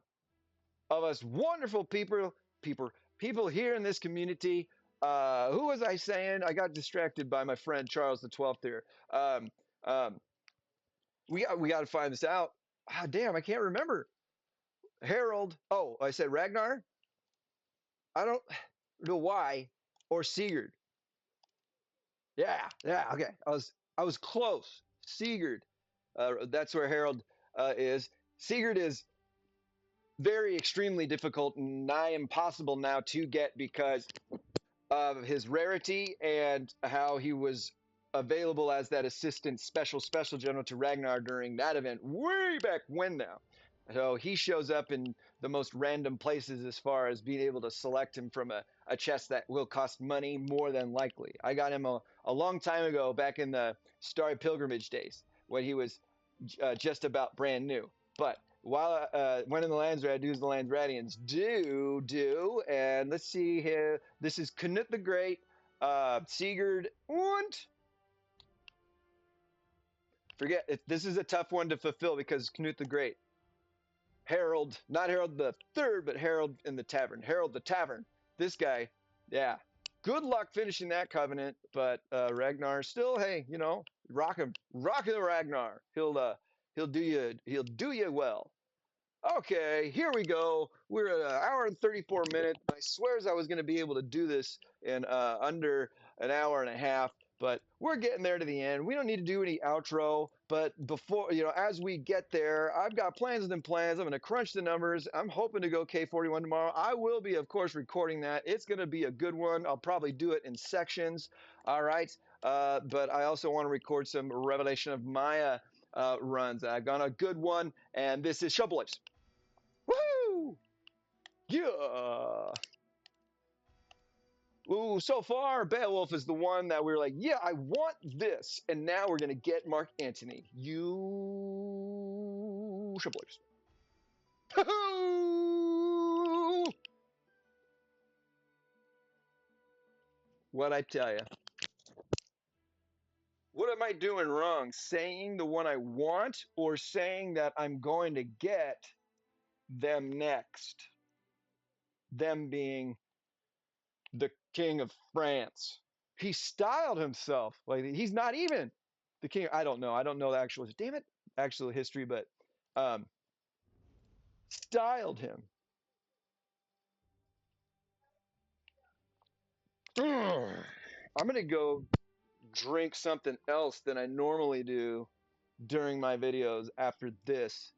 Speaker 1: of us wonderful people here in this community. Who was I saying? I got distracted by my friend Charles the 12th here. We got to find this out. Ah, damn, I can't remember. Harold. Oh, I said Ragnar. I don't know why. Or Sigurd. Yeah, okay. I was close. Sigurd. That's where Harold is. Sigurd is very extremely difficult and nigh impossible now to get because of his rarity and how he was available as that assistant special general to Ragnar during that event way back when now. So he shows up in the most random places as far as being able to select him from a chest that will cost money more than likely. I got him a long time ago back in the Starry Pilgrimage days when he was just about brand new. But while when in the Landsrad, do's the Landsradians do, and let's see here. This is Knut the Great, Sigurd, and this is a tough one to fulfill because Knut the Great. Harold, not Harold the Third, but Harold in the Tavern. Harold the Tavern. This guy, yeah. Good luck finishing that covenant, but Ragnar still, hey, you know, rock him the Ragnar. He'll do you well. Okay, here we go. We're at an hour and 34 minutes. I swears I was going to be able to do this in under an hour and a half. But we're getting there to the end. We don't need to do any outro. But before, as we get there, I've got plans within plans. I'm going to crunch the numbers. I'm hoping to go K41 tomorrow. I will be, of course, recording that. It's going to be a good one. I'll probably do it in sections. All right. But I also want to record some Revelation of Maya runs. I've got a good one. And this is Shoutouts. Woo! Yeah. Ooh, so far, Beowulf is the one that we're like, yeah, I want this. And now we're going to get Mark Antony. You Shoutouts. What I tell you. What am I doing wrong? Saying the one I want or saying that I'm going to get them next? Them being the King of France. He styled himself like he's not even the king. I don't know. I don't know the actual, damn it, actual history, but um, styled him. I'm gonna go drink something else than I normally do during my videos after this.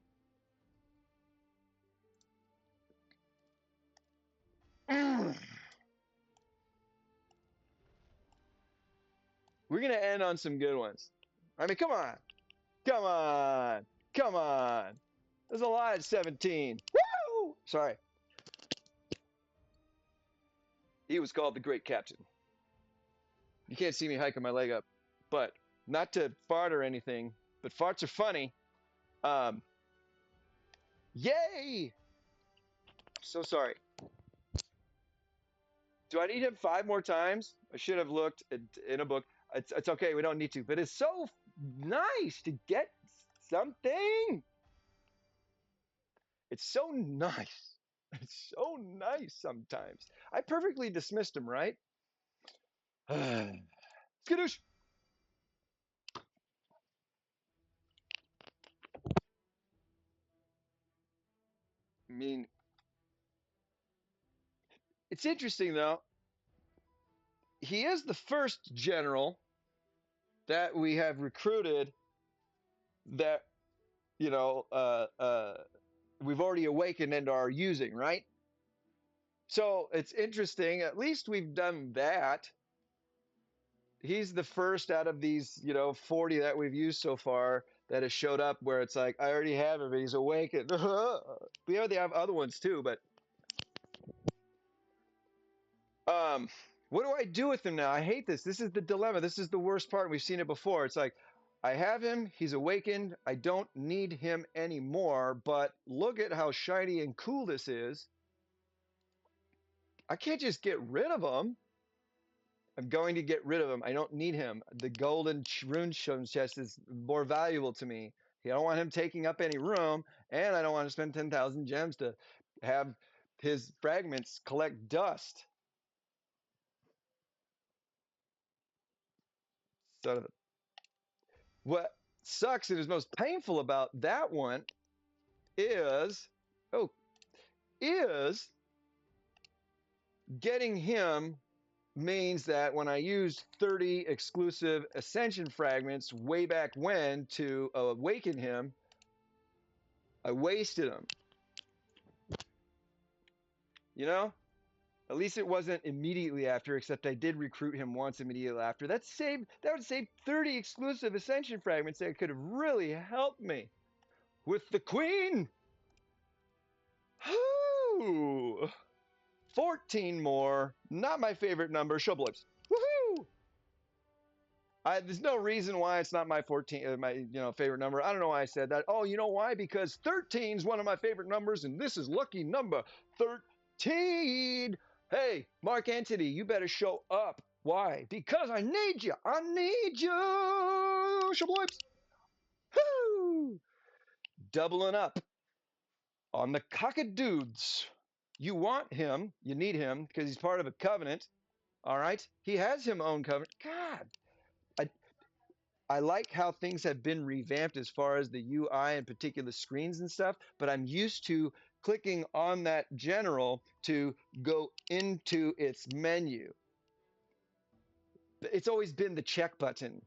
Speaker 1: We're gonna end on some good ones. I mean, come on, come on, come on. There's a lot at 17. Woo! Sorry. He was called the Great Captain. You can't see me hiking my leg up, but not to fart or anything, but farts are funny. Um, Yay! So sorry. Do I need him 5 more times? I should have looked in a book. It's okay. We don't need to. But it's so nice to get something. It's so nice. It's so nice sometimes. I perfectly dismissed him, right? Skadoosh. I mean, it's interesting though. He is the first general that we have recruited that you know we've already awakened and are using, right? So it's interesting. At least we've done that. He's the first out of these 40 that we've used so far that has showed up where it's like I already have him. He's awakened. We already have other ones too, but um. What do I do with him now? I hate this. This is the dilemma. This is the worst part. We've seen it before. It's like I have him, he's awakened, I don't need him anymore, but look at how shiny and cool this is. I can't just get rid of him. I'm going to get rid of him. I don't need him. The golden rune chest is more valuable to me. I don't want him taking up any room, and I don't want to spend 10,000 gems to have his fragments collect dust. So what sucks and is most painful about that one is is getting him means that when I used 30 exclusive ascension fragments way back when to awaken him, I wasted them. At least it wasn't immediately after, except I did recruit him once immediately after. That would save 30 exclusive ascension fragments that could have really helped me with the queen. Whoo! 14 more. Not my favorite number. Shoutouts. Woohoo! There's no reason why it's not my favorite number. I don't know why I said that. Oh, you know why? Because 13 is one of my favorite numbers, and this is lucky number 13. Hey, Mark Antony, you better show up. Why? Because I need you. I need you. Shoutouts. Woo! Doubling up on the cockadudes. You want him. You need him because he's part of a covenant. All right? He has him own covenant. God. I like how things have been revamped as far as the UI and particular screens and stuff, but I'm used to clicking on that general to go into its menu. it's always been the check button.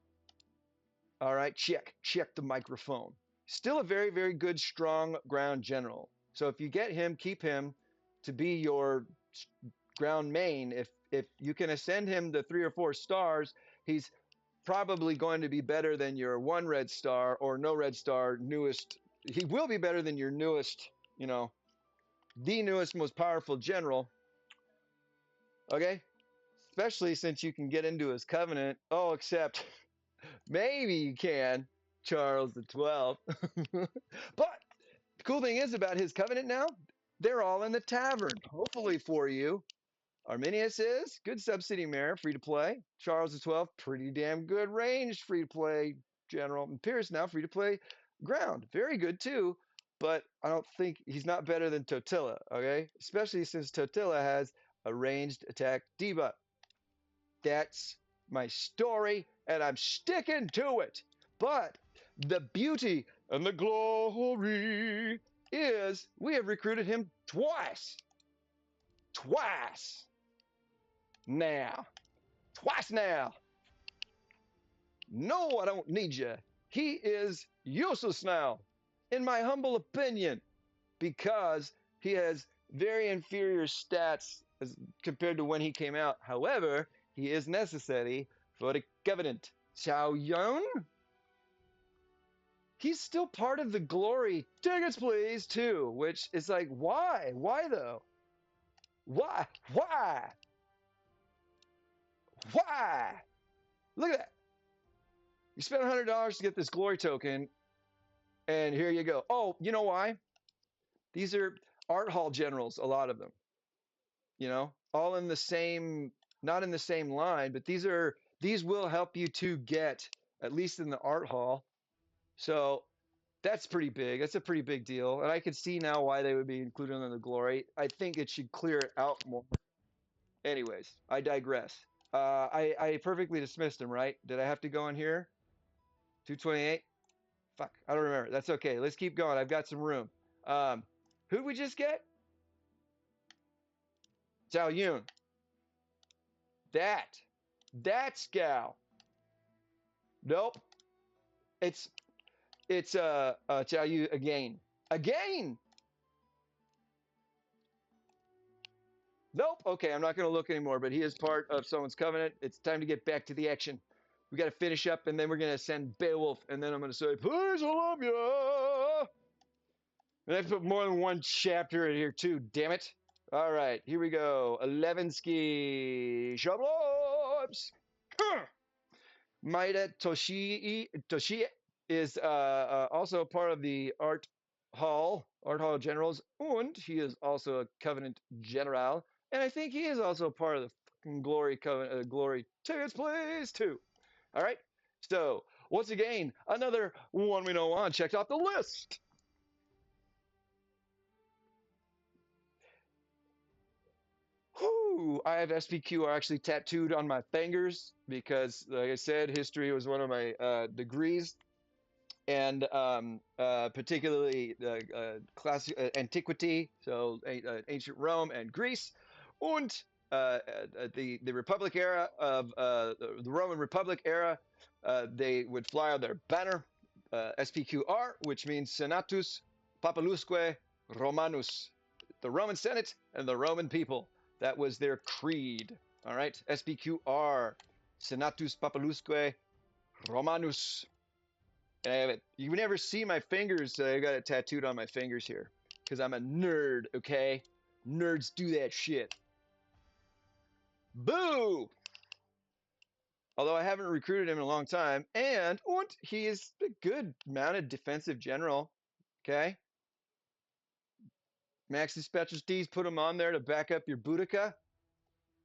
Speaker 1: All right, check the microphone. Still a very, very good, strong ground general. So if you get him, keep him to be your ground main. If you can ascend him to 3 or 4 stars, he's probably going to be better than your 1 red star or no red star newest. He will be better than your newest, the newest, most powerful general. Okay, especially since you can get into his covenant. Oh, except maybe you can, Charles the 12th. But the cool thing is about his covenant now, they're all in the tavern. Hopefully for you. Arminius is good subsidy mare, free to play. Charles the 12th, pretty damn good ranged, free to play general. And Pierce now free to play ground, very good too. But I don't think he's not better than Totila, okay? Especially since Totila has a ranged attack debuff. That's my story, and I'm sticking to it. But the beauty and the glory is we have recruited him twice. Twice now. Twice now. No, I don't need you. He is useless now, in my humble opinion, because he has very inferior stats as compared to when he came out. However, he is necessary for the Covenant. Xiao Yun? He's still part of the glory. Tickets, please, too. Which is like, why? Why, though? Why? Why? Why? Look at that. You spent $100 to get this glory token, and here you go. Oh, you know why? These are art hall generals, a lot of them. All in the same, not in the same line, but these will help you to get, at least in the art hall. So that's pretty big. That's a pretty big deal. And I can see now why they would be included in the glory. I think it should clear it out more. Anyways, I digress. I perfectly dismissed him, right? Did I have to go in here? 228? Fuck, I don't remember. That's okay. Let's keep going. I've got some room. Who'd we just get? Zhao Yun. That's Gal. Nope. It's Zhao Yun again. Again. Nope. Okay, I'm not going to look anymore, but he is part of someone's covenant. It's time to get back to the action. We got to finish up, and then we're going to send Beowulf, and then I'm going to say, please, I love you. And I put more than one chapter in here, too, damn it. All right, here we go. Levinsky. Shablops. Maida Toshie is also part of the Art Hall Generals, and he is also a Covenant General, and I think he is also part of the fucking Glory Covenant. Glory tickets, please, too. All right. So once again, another one we know on. Checked off the list. Whew, I have SPQR actually tattooed on my fingers because, like I said, history was one of my degrees, and particularly classic antiquity, so ancient Rome and Greece, and the Republic era of the Roman Republic era. They would fly on their banner, SPQR, which means Senatus Populusque Romanus, the Roman Senate and the Roman people. That was their creed. All right, SPQR, Senatus Populusque Romanus. And I have it. You never see my fingers. So I got it tattooed on my fingers here because I'm a nerd. Okay, nerds do that shit. Boo! Although I haven't recruited him in a long time, and he is a good mounted defensive general. Okay, max his specialties, put him on there to back up your Boudica,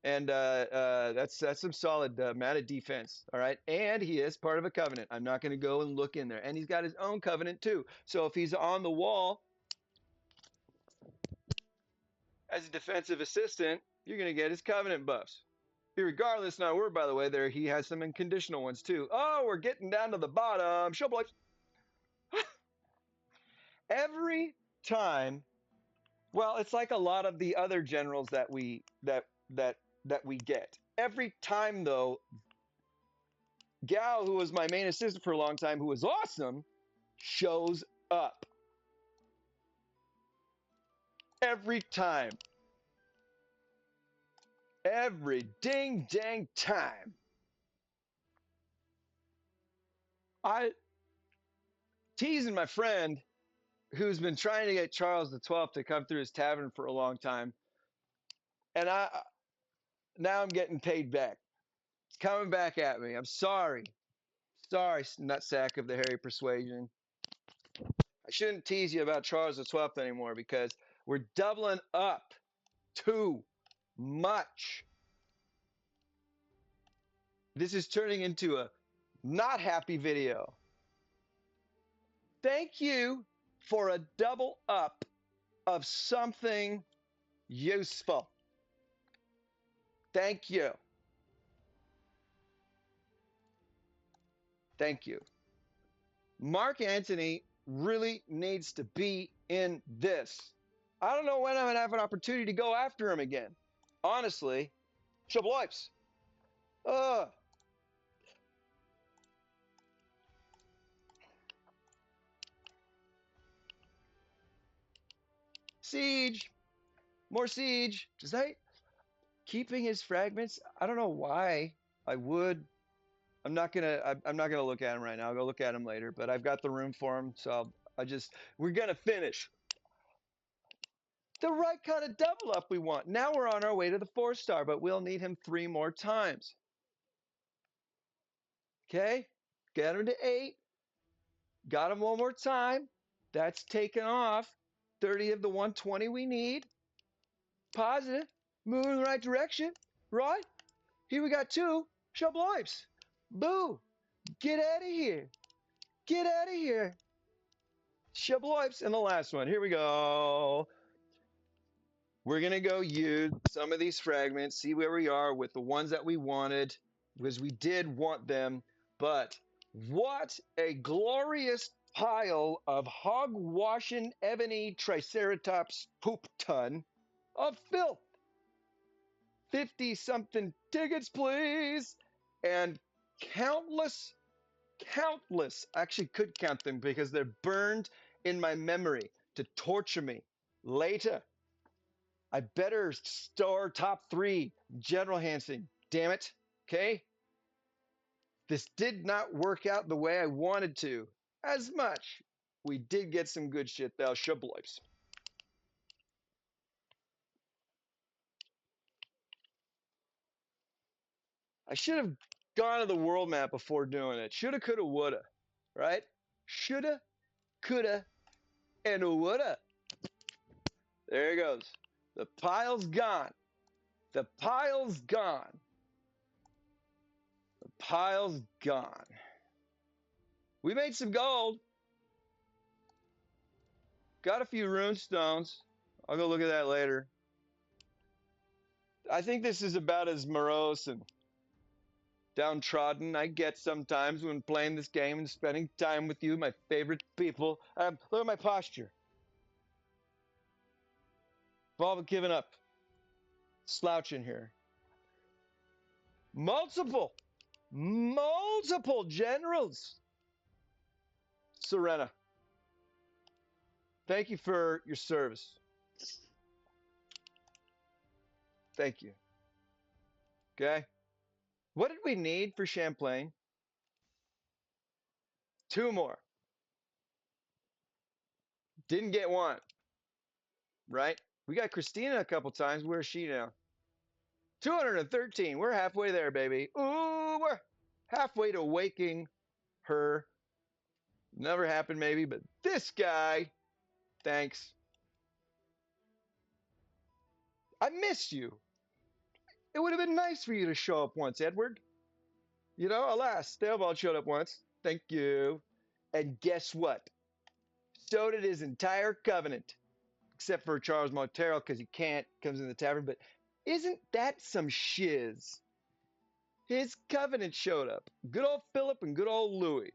Speaker 1: and that's some solid mounted defense. All right, and he is part of a covenant. I'm not going to go and look in there, and he's got his own covenant too. So if he's on the wall as a defensive assistant, you're going to get his covenant buffs. Regardless, now we're, by the way, there he has some unconditional ones too. Oh, we're getting down to the bottom. Show boys. Every time, well, it's like a lot of the other generals that we get. Every time though, gal who was my main assistant for a long time, who was awesome, shows up. Every time. Every ding dang time. I teasing my friend who's been trying to get Charles XII to come through his tavern for a long time, and now I'm getting paid back. It's coming back at me. I'm sorry. Sorry, nutsack of the Harry Persuasion. I shouldn't tease you about Charles XII anymore because we're doubling up too much. This is turning into a not happy video. Thank you for a double up of something useful. Thank you. Thank you. Mark Antony really needs to be in this. I don't know when I'm going to have an opportunity to go after him again. Honestly, Shabloips. Siege. More siege. Does that keeping his fragments? I don't know why I would. I'm not gonna look at him right now. I'll go look at him later. But I've got the room for him, so we're gonna finish the right kind of double up we want. Now we're on our way to the 4-star, but we'll need him 3 more times. Okay, get him to 8. Got him 1 more time. That's taken off 30 of the 120 we need. Positive, moving in the right direction. Right here we got 2 Shabloips. Boo! Get out of here! Get out of here! Shabloips and the last one. Here we go. We're gonna go use some of these fragments, see where we are with the ones that we wanted, because we did want them. But what a glorious pile of hog-washing ebony triceratops poop ton of filth. 50-something tickets, please, and countless, I actually could count them because they're burned in my memory to torture me later. I better store top 3 General Hansen. Damn it. Okay? This did not work out the way I wanted to. As much. We did get some good shit though. Shabloips. I should have gone to the world map before doing it. Shoulda, coulda, woulda. Right? Shoulda, coulda, and woulda. There it goes. The pile's gone. The pile's gone. The pile's gone. We made some gold. Got a few rune stones. I'll go look at that later. I think this is about as morose and downtrodden I get sometimes when playing this game and spending time with you, my favorite people. Look at my posture. I've all given up. Slouching here. Multiple generals. Serena. Thank you for your service. Thank you. Okay. What did we need for Champlain? 2 more. Didn't get 1. Right? We got Christina a couple times. Where's she now? 213. We're halfway there, baby. Ooh, we're halfway to waking her. Never happened, maybe, but this guy. Thanks. I miss you. It would have been nice for you to show up once, Edward. You know, alas, Theobald showed up once. Thank you. And guess what? So did his entire covenant. Except for Charles Montero, because he can't, comes in the tavern. But isn't that some shiz? His covenant showed up. Good old Philip and good old Louis.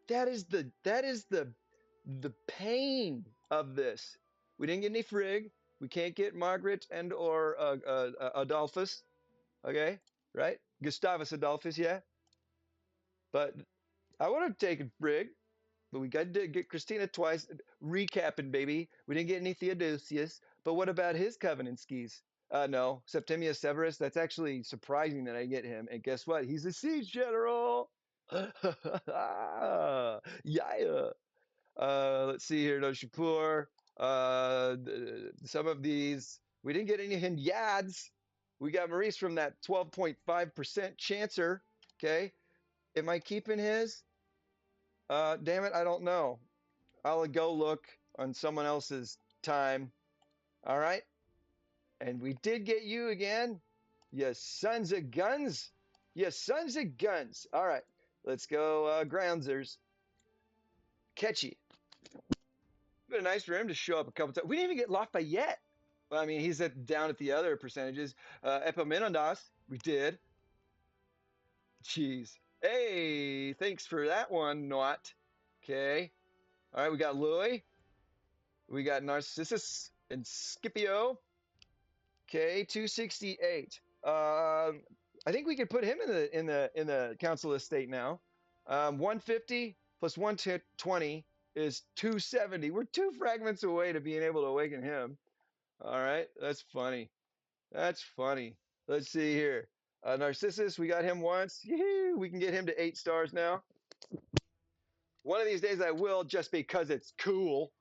Speaker 1: That is the pain of this. We didn't get any Frigg. We can't get Margaret and or Adolphus. Okay, right? Gustavus Adolphus, yeah. But I would have taken Frigg, but we got to get Christina twice. Recapping, baby. We didn't get any Theodosius, but what about his Covenant skis? No, Septimius Severus. That's actually surprising that I get him. And guess what? He's a siege general. Yeah. Let's see here. No Shapur. Some of these. We didn't get any Hinyads. We got Maurice from that 12.5% chancer. Okay. Am I keeping his? Damn it, I don't know. I'll go look on someone else's time. All right. And we did get you again. You sons of guns. You sons of guns. All right. Let's go, Groundsers. Catchy. Been nice for him to show up a couple times. We didn't even get Lafayette. Well, I mean, he's down at the other percentages. Epaminondas, we did. Jeez. Hey, thanks for that one, Not. Okay. All right, we got Louis. We got Narcissus and Scipio. Okay, 268. I think we could put him in the council estate now. 150 plus 120 is 270. We're 2 fragments away to being able to awaken him. All right, that's funny. That's funny. Let's see here. Narcissus, we got him once. Yee-hoo, we can get him to 8 stars now. One of these days I will, just because it's cool.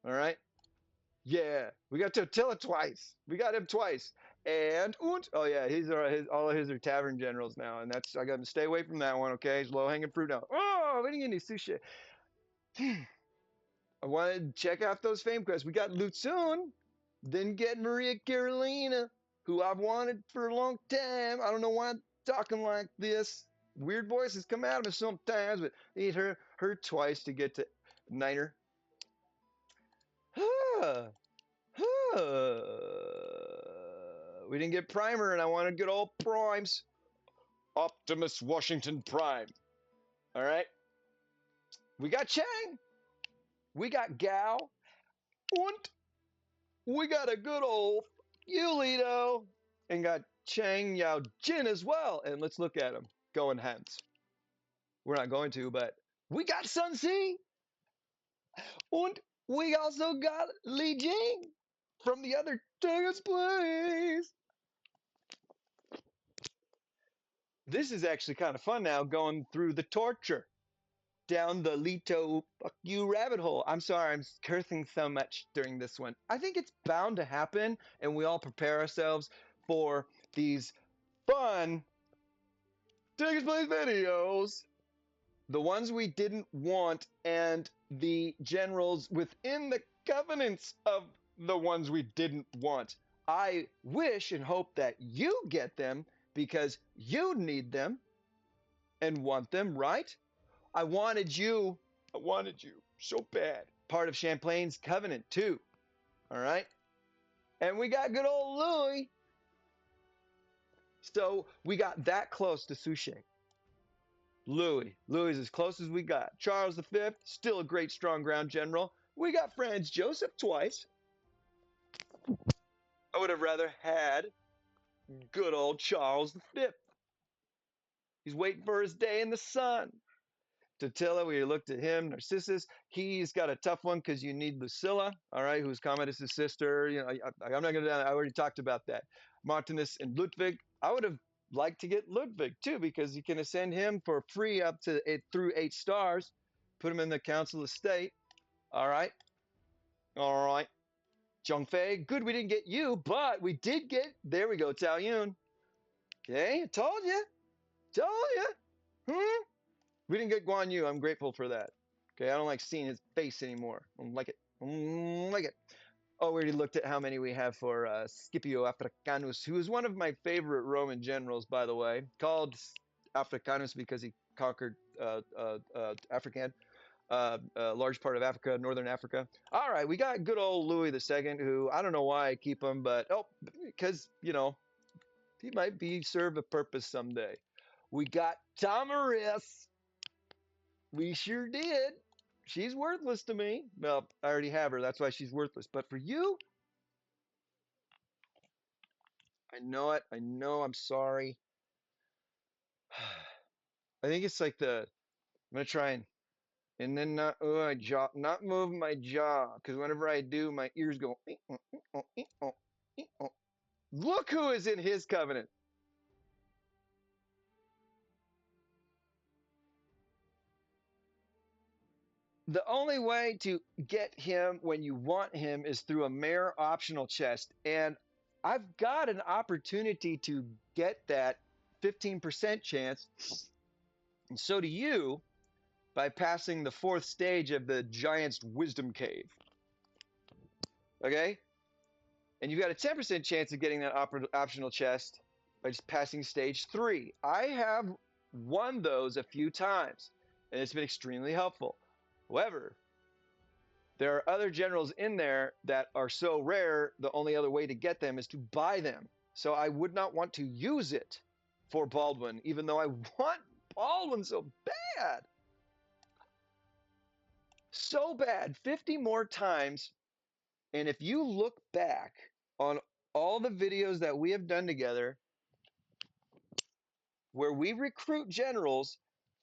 Speaker 1: All right. Yeah, we got Totila twice. We got him twice. And oh yeah, all of his are tavern generals now, and that's I got to stay away from that one. Okay, he's low hanging fruit now. Oh, we didn't get any sushi. I wanted to check out those fame quests. We got Lutsun, then get Maria Carolina, who I've wanted for a long time. I don't know why I'm talking like this. Weird voices come out of me sometimes, but need her twice to get to Niner. We didn't get Primer, and I wanted good old Primes. Optimus Washington Prime. All right. We got Chang. We got Gao. And we got a good old Leto. And got Chang Yao Jin as well. And let's look at him going hence. We're not going to, but we got Sun Si. And we also got Li Jing from the other Tiger's Place. This is actually kind of fun now, going through the torture down the Leto fuck you rabbit hole. I'm sorry, I'm cursing so much during this one. I think it's bound to happen, and we all prepare ourselves for these fun Tickets Place videos. The ones we didn't want, and the generals within the covenants of the ones we didn't want. I wish and hope that you get them because you need them and want them, right? I wanted you so bad. Part of Champlain's covenant, too. All right? And we got good old Louis. So we got that close to Suchet. Louis is as close as we got. Charles V, still a great strong ground general. We got Franz Joseph twice. I would have rather had good old Charles V. He's waiting for his day in the sun. Totila, we looked at him. Narcissus, he's got a tough one because you need Lucilla, all right, who's Commodus' sister. You know, I'm not going to. I already talked about that. Martinus and Ludwig. I would have liked to get Ludwig too because you can ascend him for free up to through 8 stars. Put him in the Council of State. All right, all right. Zhongfei, good we didn't get you, but we did get. There we go, Tao Yun. Okay, I told you, We didn't get Guan Yu. I'm grateful for that. Okay, I don't like seeing his face anymore. I don't like it. I don't like it. Oh, we already looked at how many we have for Scipio Africanus, who is one of my favorite Roman generals, by the way. Called Africanus because he conquered African, a large part of Africa, northern Africa. All right, we got good old Louis II, who I don't know why I keep him, but because he might serve a purpose someday. We got Tamaris. We sure did. She's worthless to me. Well, I already have her. That's why she's worthless. But for you, I know it. I know. I'm sorry. I think it's like I'm gonna try and then not my jaw, not move my jaw, because whenever I do, my ears go. Look who is in his covenant. The only way to get him when you want him is through a mare optional chest, and I've got an opportunity to get that 15% chance, and so do you by passing the 4th stage of the Giant's Wisdom Cave. Okay? And you've got a 10% chance of getting that optional chest by just passing stage 3. I have won those a few times, and it's been extremely helpful. However, there are other generals in there that are so rare, the only other way to get them is to buy them. So I would not want to use it for Baldwin, even though I want Baldwin so bad. So bad. 50 more times. And if you look back on all the videos that we have done together, where we recruit generals,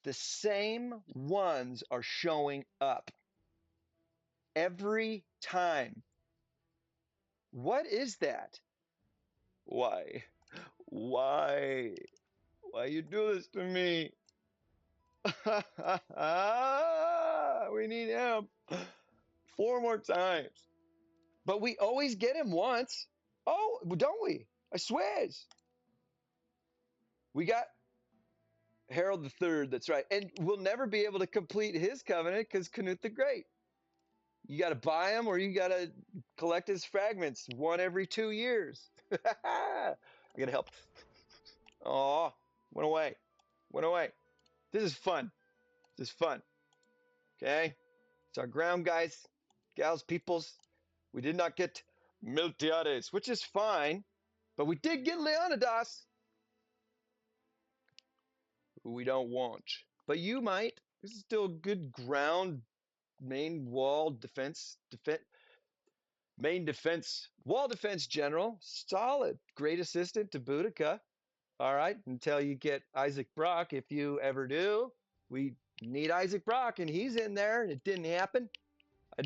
Speaker 1: the same ones are showing up every time. What is that? Why? Why? Why you do this to me? We need him 4 more times. But we always get him once. Oh, don't we? I swears. We got Harold III, that's right. And we'll never be able to complete his covenant because Canute the Great. You got to buy him or you got to collect his fragments 1 every 2 years. I got to help. Oh, went away. Went away. This is fun. This is fun. Okay? It's our ground, guys, gals, peoples. We did not get Miltiades, which is fine, but we did get Leonidas, who we don't want. But you might. This is still good ground, main wall defense, main defense, wall defense general. Solid. Great assistant to Boudica. All right, until you get Isaac Brock, if you ever do. We need Isaac Brock, and he's in there, and it didn't happen. I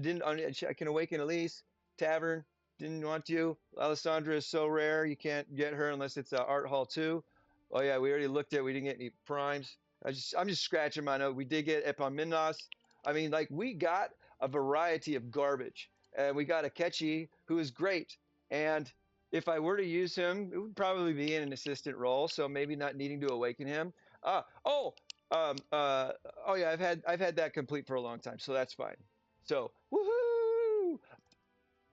Speaker 1: can awaken Elise. Tavern, didn't want you. Alessandra is so rare, you can't get her unless it's Art Hall 2. Oh yeah, we already looked at it. We didn't get any primes. I'm just scratching my note. We did get Epaminondas. I mean, like, we got a variety of garbage. And we got Akechi, who is great. And if I were to use him, it would probably be in an assistant role, so maybe not needing to awaken him. Oh yeah, I've had that complete for a long time, so that's fine. So, woohoo!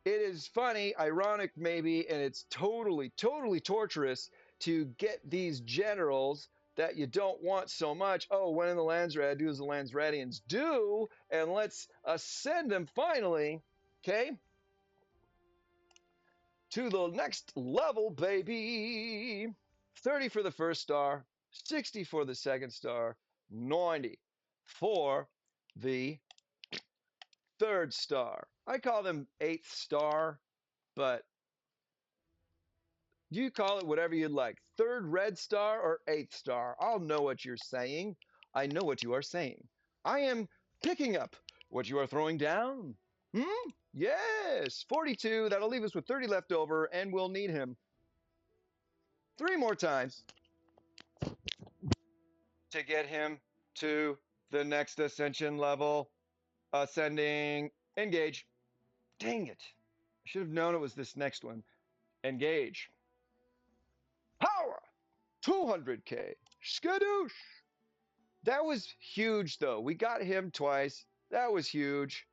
Speaker 1: It is funny, ironic maybe, and it's totally, totally torturous to get these generals that you don't want so much. Oh, when in the Landsrad, do as the Landsradians do, and let's ascend them finally, okay? To the next level, baby! 30 for the first star, 60 for the second star, 90 for the 3rd star. I call them 8th star, but you call it whatever you'd like. 3rd red star or 8th star. I'll know what you're saying. I know what you are saying. I am picking up what you are throwing down. Yes, 42. That'll leave us with 30 left over, and we'll need him 3 more times to get him to the next ascension level. Ascending, engage. Dang it. I should have known it was this next one. Engage. Power! 200k. Skadoosh! That was huge, though. We got him twice. That was huge.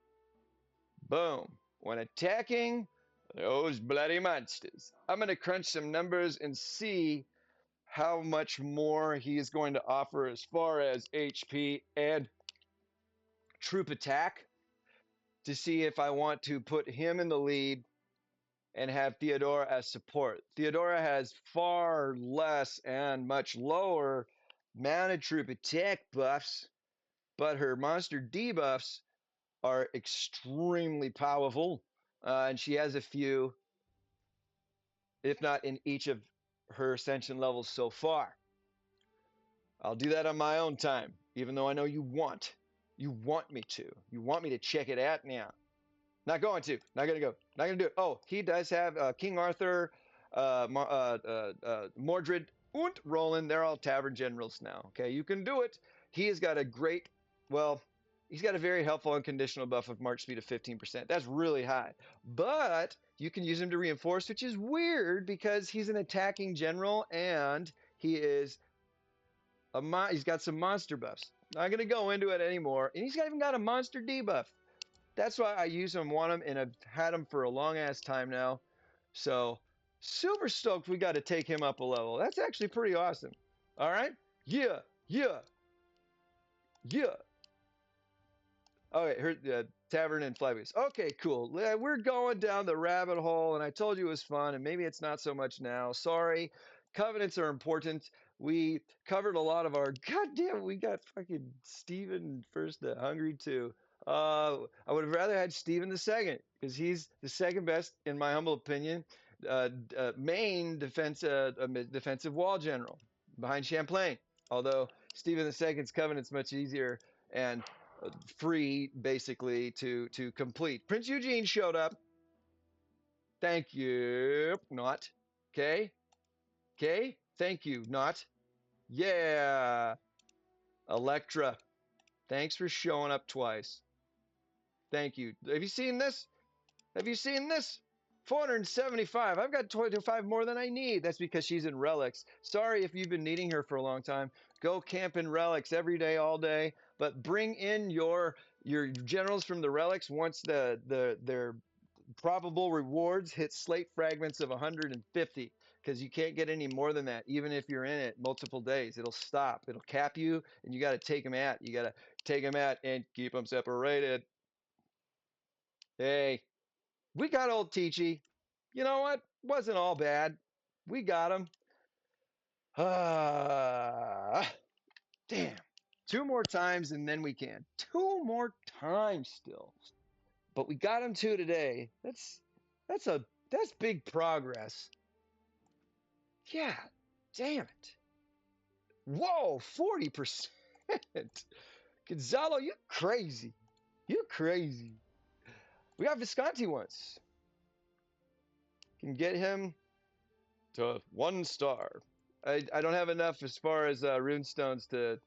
Speaker 1: Boom. When attacking those bloody monsters. I'm going to crunch some numbers and see how much more he is going to offer as far as HP and troop attack to see if I want to put him in the lead and have Theodora as support. Theodora has far less and much lower mounted troop attack buffs, but her monster debuffs are extremely powerful, and she has a few, if not in each of her ascension levels so far. I'll do that on my own time, even though I know you want me to. You want me to check it out now. Not going to. Not gonna go. Not gonna do it. Oh, he does have King Arthur, Mordred, and Roland. They're all tavern generals now. Okay, you can do it. He has got a great, well, he's got a very helpful unconditional buff of march speed of 15%. That's really high. But you can use him to reinforce, which is weird because he's an attacking general and he is he's got some monster buffs. Not gonna go into it anymore. And he's even got a monster debuff. That's why I use them, want them, and I've had them for a long ass time now. So super stoked we got to take him up a level. That's actually pretty awesome. All right. Yeah. Yeah. Yeah. All right. Her tavern and flybase. Okay, cool. We're going down the rabbit hole, and I told you it was fun, and maybe it's not so much now. Sorry. Covenants are important. We covered a lot of our. Goddamn, we got fucking Steven first, the Hungry too. I would have rather had Steven the second because he's the second best, in my humble opinion, main defensive wall general behind Champlain. Although Steven the second's Covenant's much easier and free, basically, to complete. Prince Eugene showed up. Thank you. Not. Okay. Okay. Thank you. Not. Yeah. Electra. Thanks for showing up twice. Thank you. Have you seen this? Have you seen this? 475. I've got 25 more than I need. That's because she's in relics. Sorry if you've been needing her for a long time. Go camp in relics every day, all day. But bring in your generals from the relics once their probable rewards hit slate fragments of 150. Because you can't get any more than that, even if you're in it multiple days. It'll stop. It'll cap you, and you got to take them out. You got to take them out and keep them separated. Hey, we got old Teachy. You know what? Wasn't all bad. We got him. Damn. Two more times and then we can. Two more times still. But we got him two today. That's big progress. Yeah. Damn it. Whoa, 40%. Gonzalo, you crazy. You crazy. We got Visconti once. Can get him to 1 star. I don't have enough as far as runestones to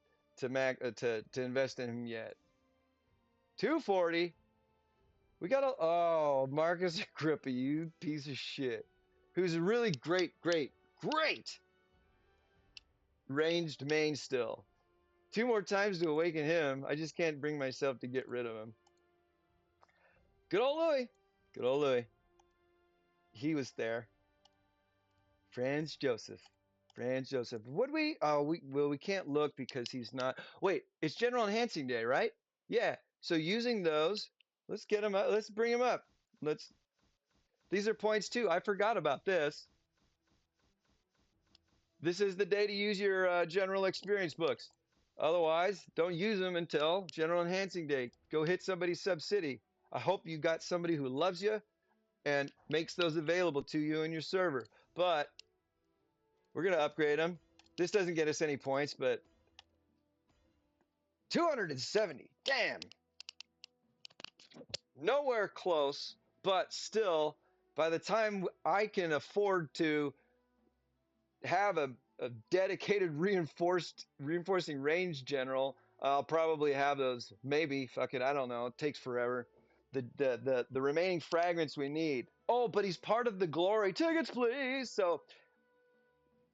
Speaker 1: invest in him yet. 240. We got a Marcus Agrippa, you piece of shit, who's a really great ranged main still. 2 more times to awaken him. I just can't bring myself to get rid of him. Good old Louis. Good old Louis. He was there. Franz Joseph. Franz Joseph. Would we? Oh, we can't look because he's not. Wait, it's General Enhancing Day, right? Yeah. So using those, let's get him up. Let's bring him up. These are points too. I forgot about this. This is the day to use your general experience books. Otherwise, don't use them until General Enhancing Day. Go hit somebody's sub-city. I hope you got somebody who loves you and makes those available to you in your server. But we're going to upgrade them. This doesn't get us any points, but 270. Damn. Nowhere close, but still, by the time I can afford to have a dedicated reinforcing range general, I'll probably have those. Maybe. Fuck it. I don't know. It takes forever. The remaining fragments we need. Oh, but he's part of the glory. Tickets, please. So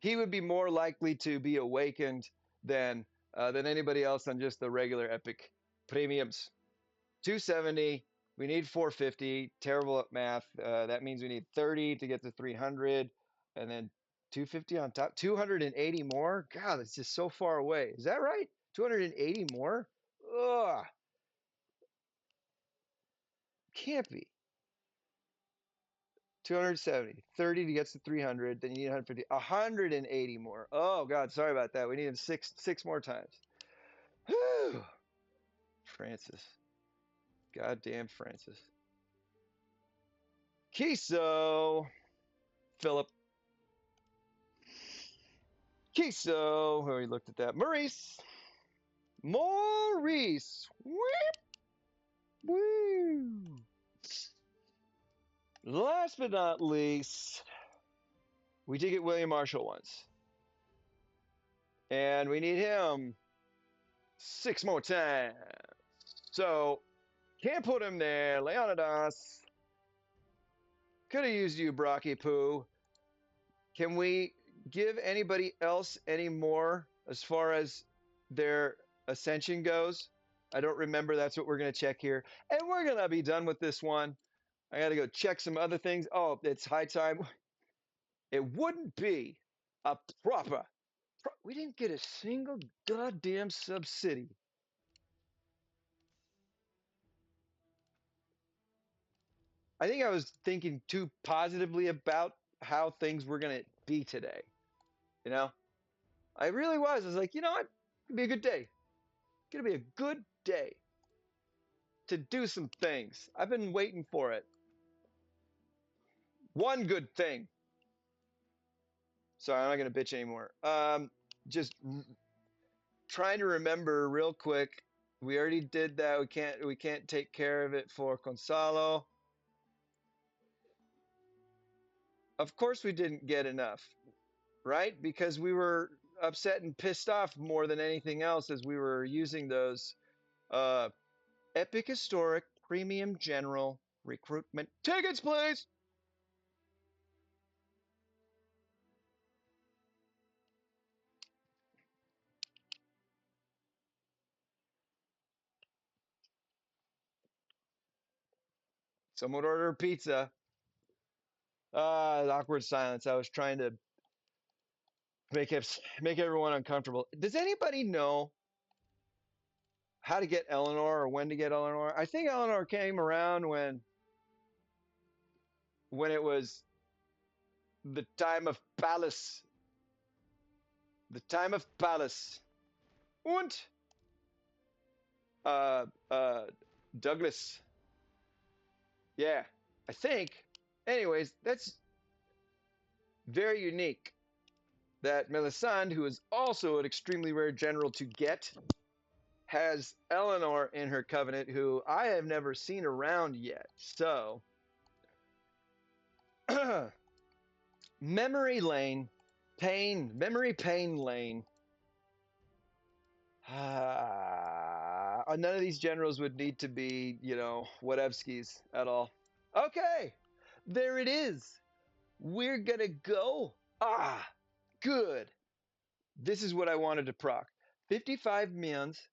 Speaker 1: he would be more likely to be awakened than anybody else on just the regular epic premiums. 270. We need 450. Terrible at math. That means we need 30 to get to 300, and then 250 on top. 280 more. God, it's just so far away. Is that right? 280 more. Ugh. Can't be. 270, 30 to get to 300, then you need 150, 180 more. Oh God, sorry about that. We need him six more times. Whew. Francis. Goddamn Francis. Kiso. Philip. Okay, so we looked at that. Maurice. Whip. Woo. Last but not least, we did get William Marshall once. And we need him 6 more times. So, can't put him there. Leonidas. Could have used you, Brocky Poo. Can we give anybody else any more as far as their ascension goes? I don't remember. That's what we're going to check here. And we're going to be done with this one. I got to go check some other things. Oh, it's high time. It wouldn't be a proper. We didn't get a single goddamn subsidy. I think I was thinking too positively about how things were going to be today. You know, I really was. I was like, you know what? It'll be a good day. It's going to be a good day to do some things. I've been waiting for it. One good thing. Sorry, I'm not going to bitch anymore. Just trying to remember real quick. We already did that. We can't take care of it for Gonzalo. Of course we didn't get enough, right? Because we were upset and pissed off more than anything else as we were using those Epic Historic Premium General recruitment tickets, please. Someone order pizza. Awkward silence. I was trying to make everyone uncomfortable. Does anybody know how to get Eleanor or when to get Eleanor? I think Eleanor came around when it was the time of Palace. The time of Palace. And Douglas. Yeah, I think. Anyways, that's very unique that Melisande, who is also an extremely rare general to get, has Eleanor in her covenant, who I have never seen around yet. So, memory pain lane. None of these generals would need to be, whatevskis at all. Okay, there it is. We're gonna go. Good. This is what I wanted to proc. 55 mins.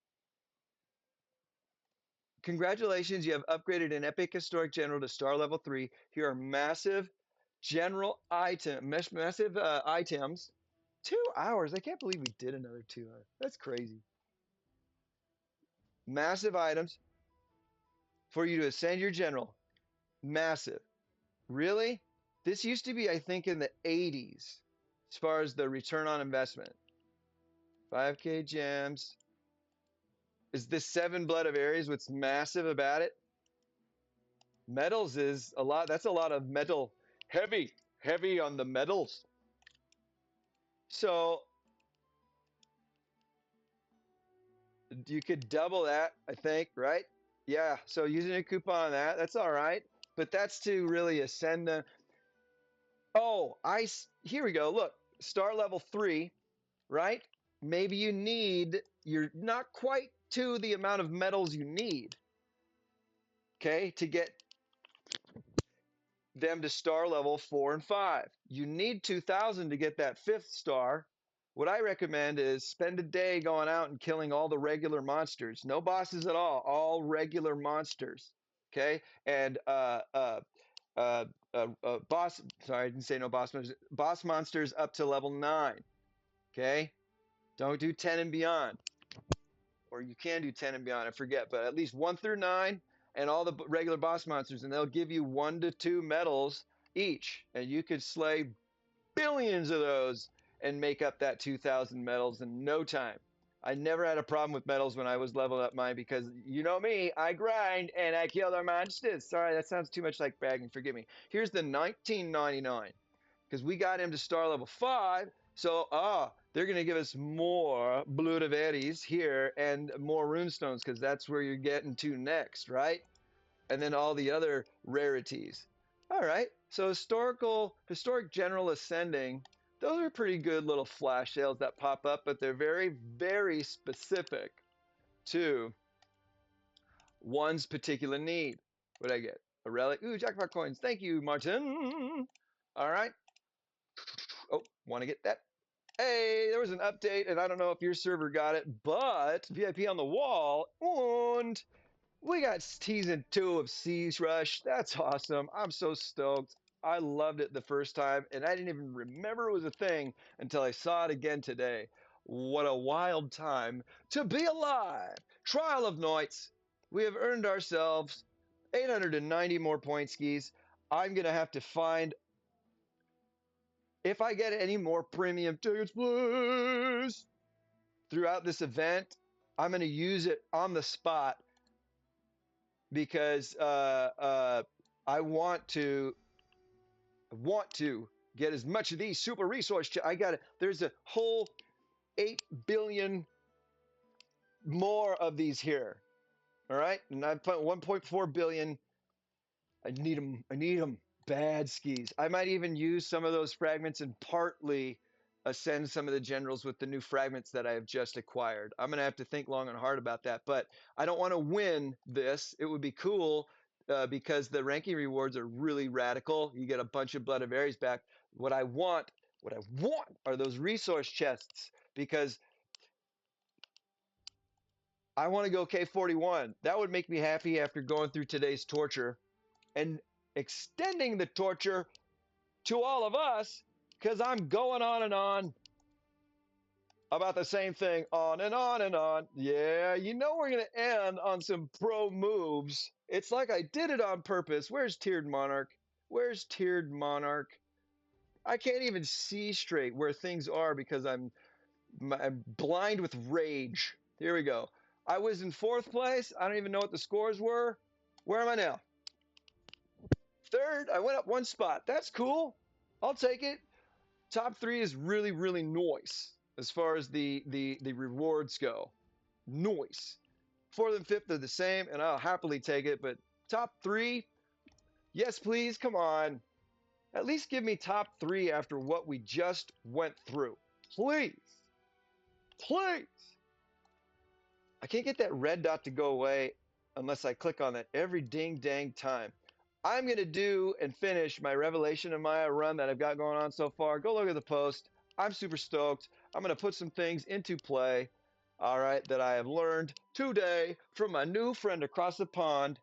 Speaker 1: Congratulations, you have upgraded an epic historic general to star level 3. Here are massive general massive items. 2 hours. I can't believe we did another 2 hours. That's crazy. Massive items for you to ascend your general. Massive. Really? This used to be, I think, in the 80s as far as the return on investment. 5k gems. Is this 7 blood of Ares? What's massive about it? Metals is a lot. That's a lot of metal. Heavy on the metals. So you could double that, I think, right? Yeah. So using a coupon on that, that's all right. But that's to really ascend the. Oh, here we go. Look, star level 3, right? Maybe you're not quite to the amount of metals you need, okay, to get them to star level 4 and 5. You need 2,000 to get that 5th star. What I recommend is spend a day going out and killing all the regular monsters. No bosses at all regular monsters. Okay? And boss, sorry, I didn't say no boss monsters. Boss monsters up to level 9. Okay? Don't do 10 and beyond. Or you can do 10 and beyond, I forget, but at least 1 through 9 and all the regular boss monsters, and they'll give you 1 to 2 medals each, and you could slay billions of those and make up that 2,000 medals in no time. I never had a problem with medals when I was leveling up mine because you know me, I grind and I kill their monsters. Sorry, that sounds too much like bragging. Forgive me. Here's the 1999 because we got him to star level 5 So, they're going to give us more Bludaveris here and more runestones because that's where you're getting to next, right? And then all the other rarities. All right. So historic general ascending. Those are pretty good little flash sales that pop up, but they're very, very specific to one's particular need. What did I get? A relic. Ooh, jackpot coins. Thank you, Martin. All right. Oh, want to get that? Hey, there was an update, and I don't know if your server got it, but VIP on the wall, and we got season 2 of Siege Rush. That's awesome. I'm so stoked. I loved it the first time, and I didn't even remember it was a thing until I saw it again today. What a wild time to be alive! Trial of Knights. We have earned ourselves 890 more point skis. I'm going to have to find, if I get any more premium tickets, please, throughout this event, I'm going to use it on the spot because I want to get as much of these super resource. I got it. There's a whole 8 billion more of these here. All right, and I've put 1.4 billion. I need them. I need them. Bad skis. I might even use some of those fragments and partly ascend some of the generals with the new fragments that I have just acquired. I'm going to have to think long and hard about that, but I don't want to win this. It would be cool because the ranking rewards are really radical. You get a bunch of Blood of Ares back. What I want are those resource chests because I want to go K41. That would make me happy after going through today's torture and extending the torture to all of us because I'm going on and on about the same thing, on and on and on. Yeah, you know we're going to end on some pro moves. It's like I did it on purpose. Where's Tiered Monarch? Where's Tiered Monarch? I can't even see straight where things are because I'm blind with rage. Here we go. I was in 4th place. I don't even know what the scores were. Where am I now? 3rd. I went up 1 spot. That's cool. I'll take it. Top 3 is really, really nice as far as the rewards go. Nice. 4th and 5th are the same, and I'll happily take it. But top 3, yes, please. Come on. At least give me top 3 after what we just went through. Please. Please. I can't get that red dot to go away unless I click on it every ding dang time. I'm going to do and finish my Revelation of Maya run that I've got going on so far. Go look at the post. I'm super stoked. I'm going to put some things into play, all right, that I have learned today from my new friend across the pond,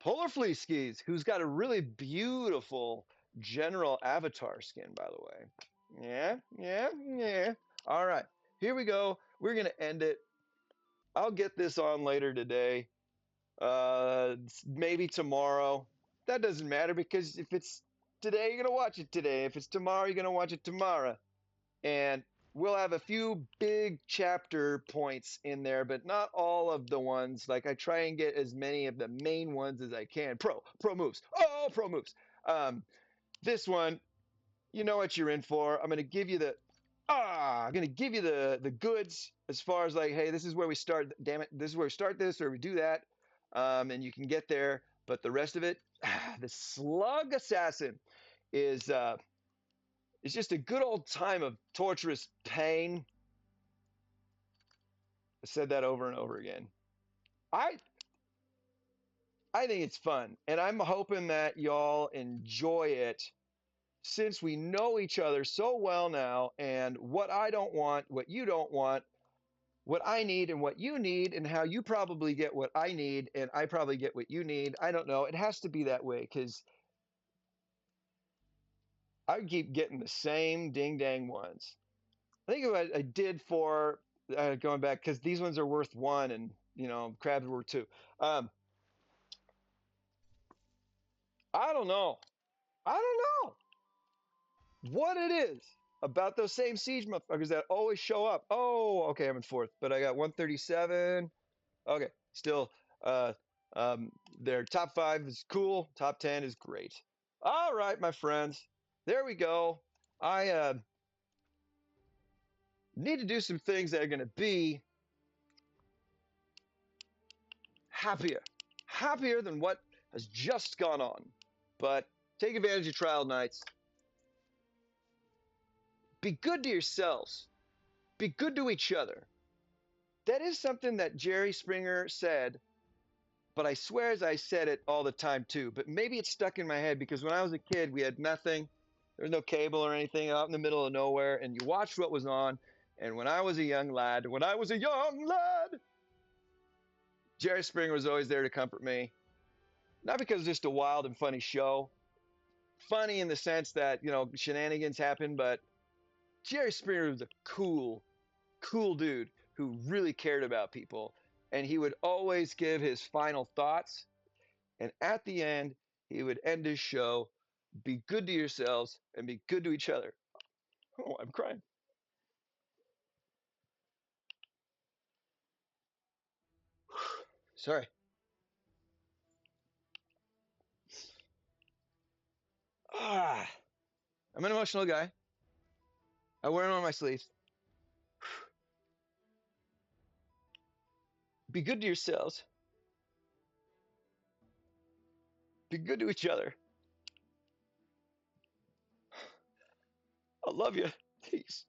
Speaker 1: Polar Flea Skis, who's got a really beautiful general avatar skin, by the way. Yeah, yeah, yeah. All right, here we go. We're going to end it. I'll get this on later today. Maybe tomorrow. That doesn't matter because if it's today, you're gonna watch it today. If it's tomorrow, you're gonna watch it tomorrow. And we'll have a few big chapter points in there, but not all of the ones. Like I try and get as many of the main ones as I can. Pro moves. Oh, pro moves. This one, you know what you're in for. I'm gonna give you the goods as far as like, hey, this is where we start. Damn it, this is where we start this, or we do that, and you can get there. But the rest of it, the Slug Assassin is just a good old time of torturous pain. I said that over and over again. I I think it's fun, and I'm hoping that y'all enjoy it since we know each other so well now, and what I don't want, what you don't want, what I need and what you need, and how you probably get what I need and I probably get what you need. I don't know. It has to be that way because I keep getting the same ding dang ones. I think what I did for going back because these ones are worth 1 and crabs were 2. Um, I don't know. I don't know what it is about those same siege motherfuckers that always show up. Oh, okay, I'm in 4th, but I got 137. Okay, still, uh, their top 5 is cool. Top 10 is great. All right, my friends, there we go. I need to do some things that are going to be happier than what has just gone on. But take advantage of trial nights. Be good to yourselves. Be good to each other. That is something that Jerry Springer said, but I swear as I said it all the time too. But maybe it's stuck in my head because when I was a kid, we had nothing. There was no cable or anything, out in the middle of nowhere, and you watched what was on. And when I was a young lad, Jerry Springer was always there to comfort me. Not because it's just a wild and funny show. Funny in the sense that, shenanigans happen, but Jerry Springer was a cool dude who really cared about people. And he would always give his final thoughts. And at the end, he would end his show, be good to yourselves and be good to each other. Oh, I'm crying. Sorry. Ah, I'm an emotional guy. I wear them on my sleeves. Be good to yourselves. Be good to each other. I love you. Peace.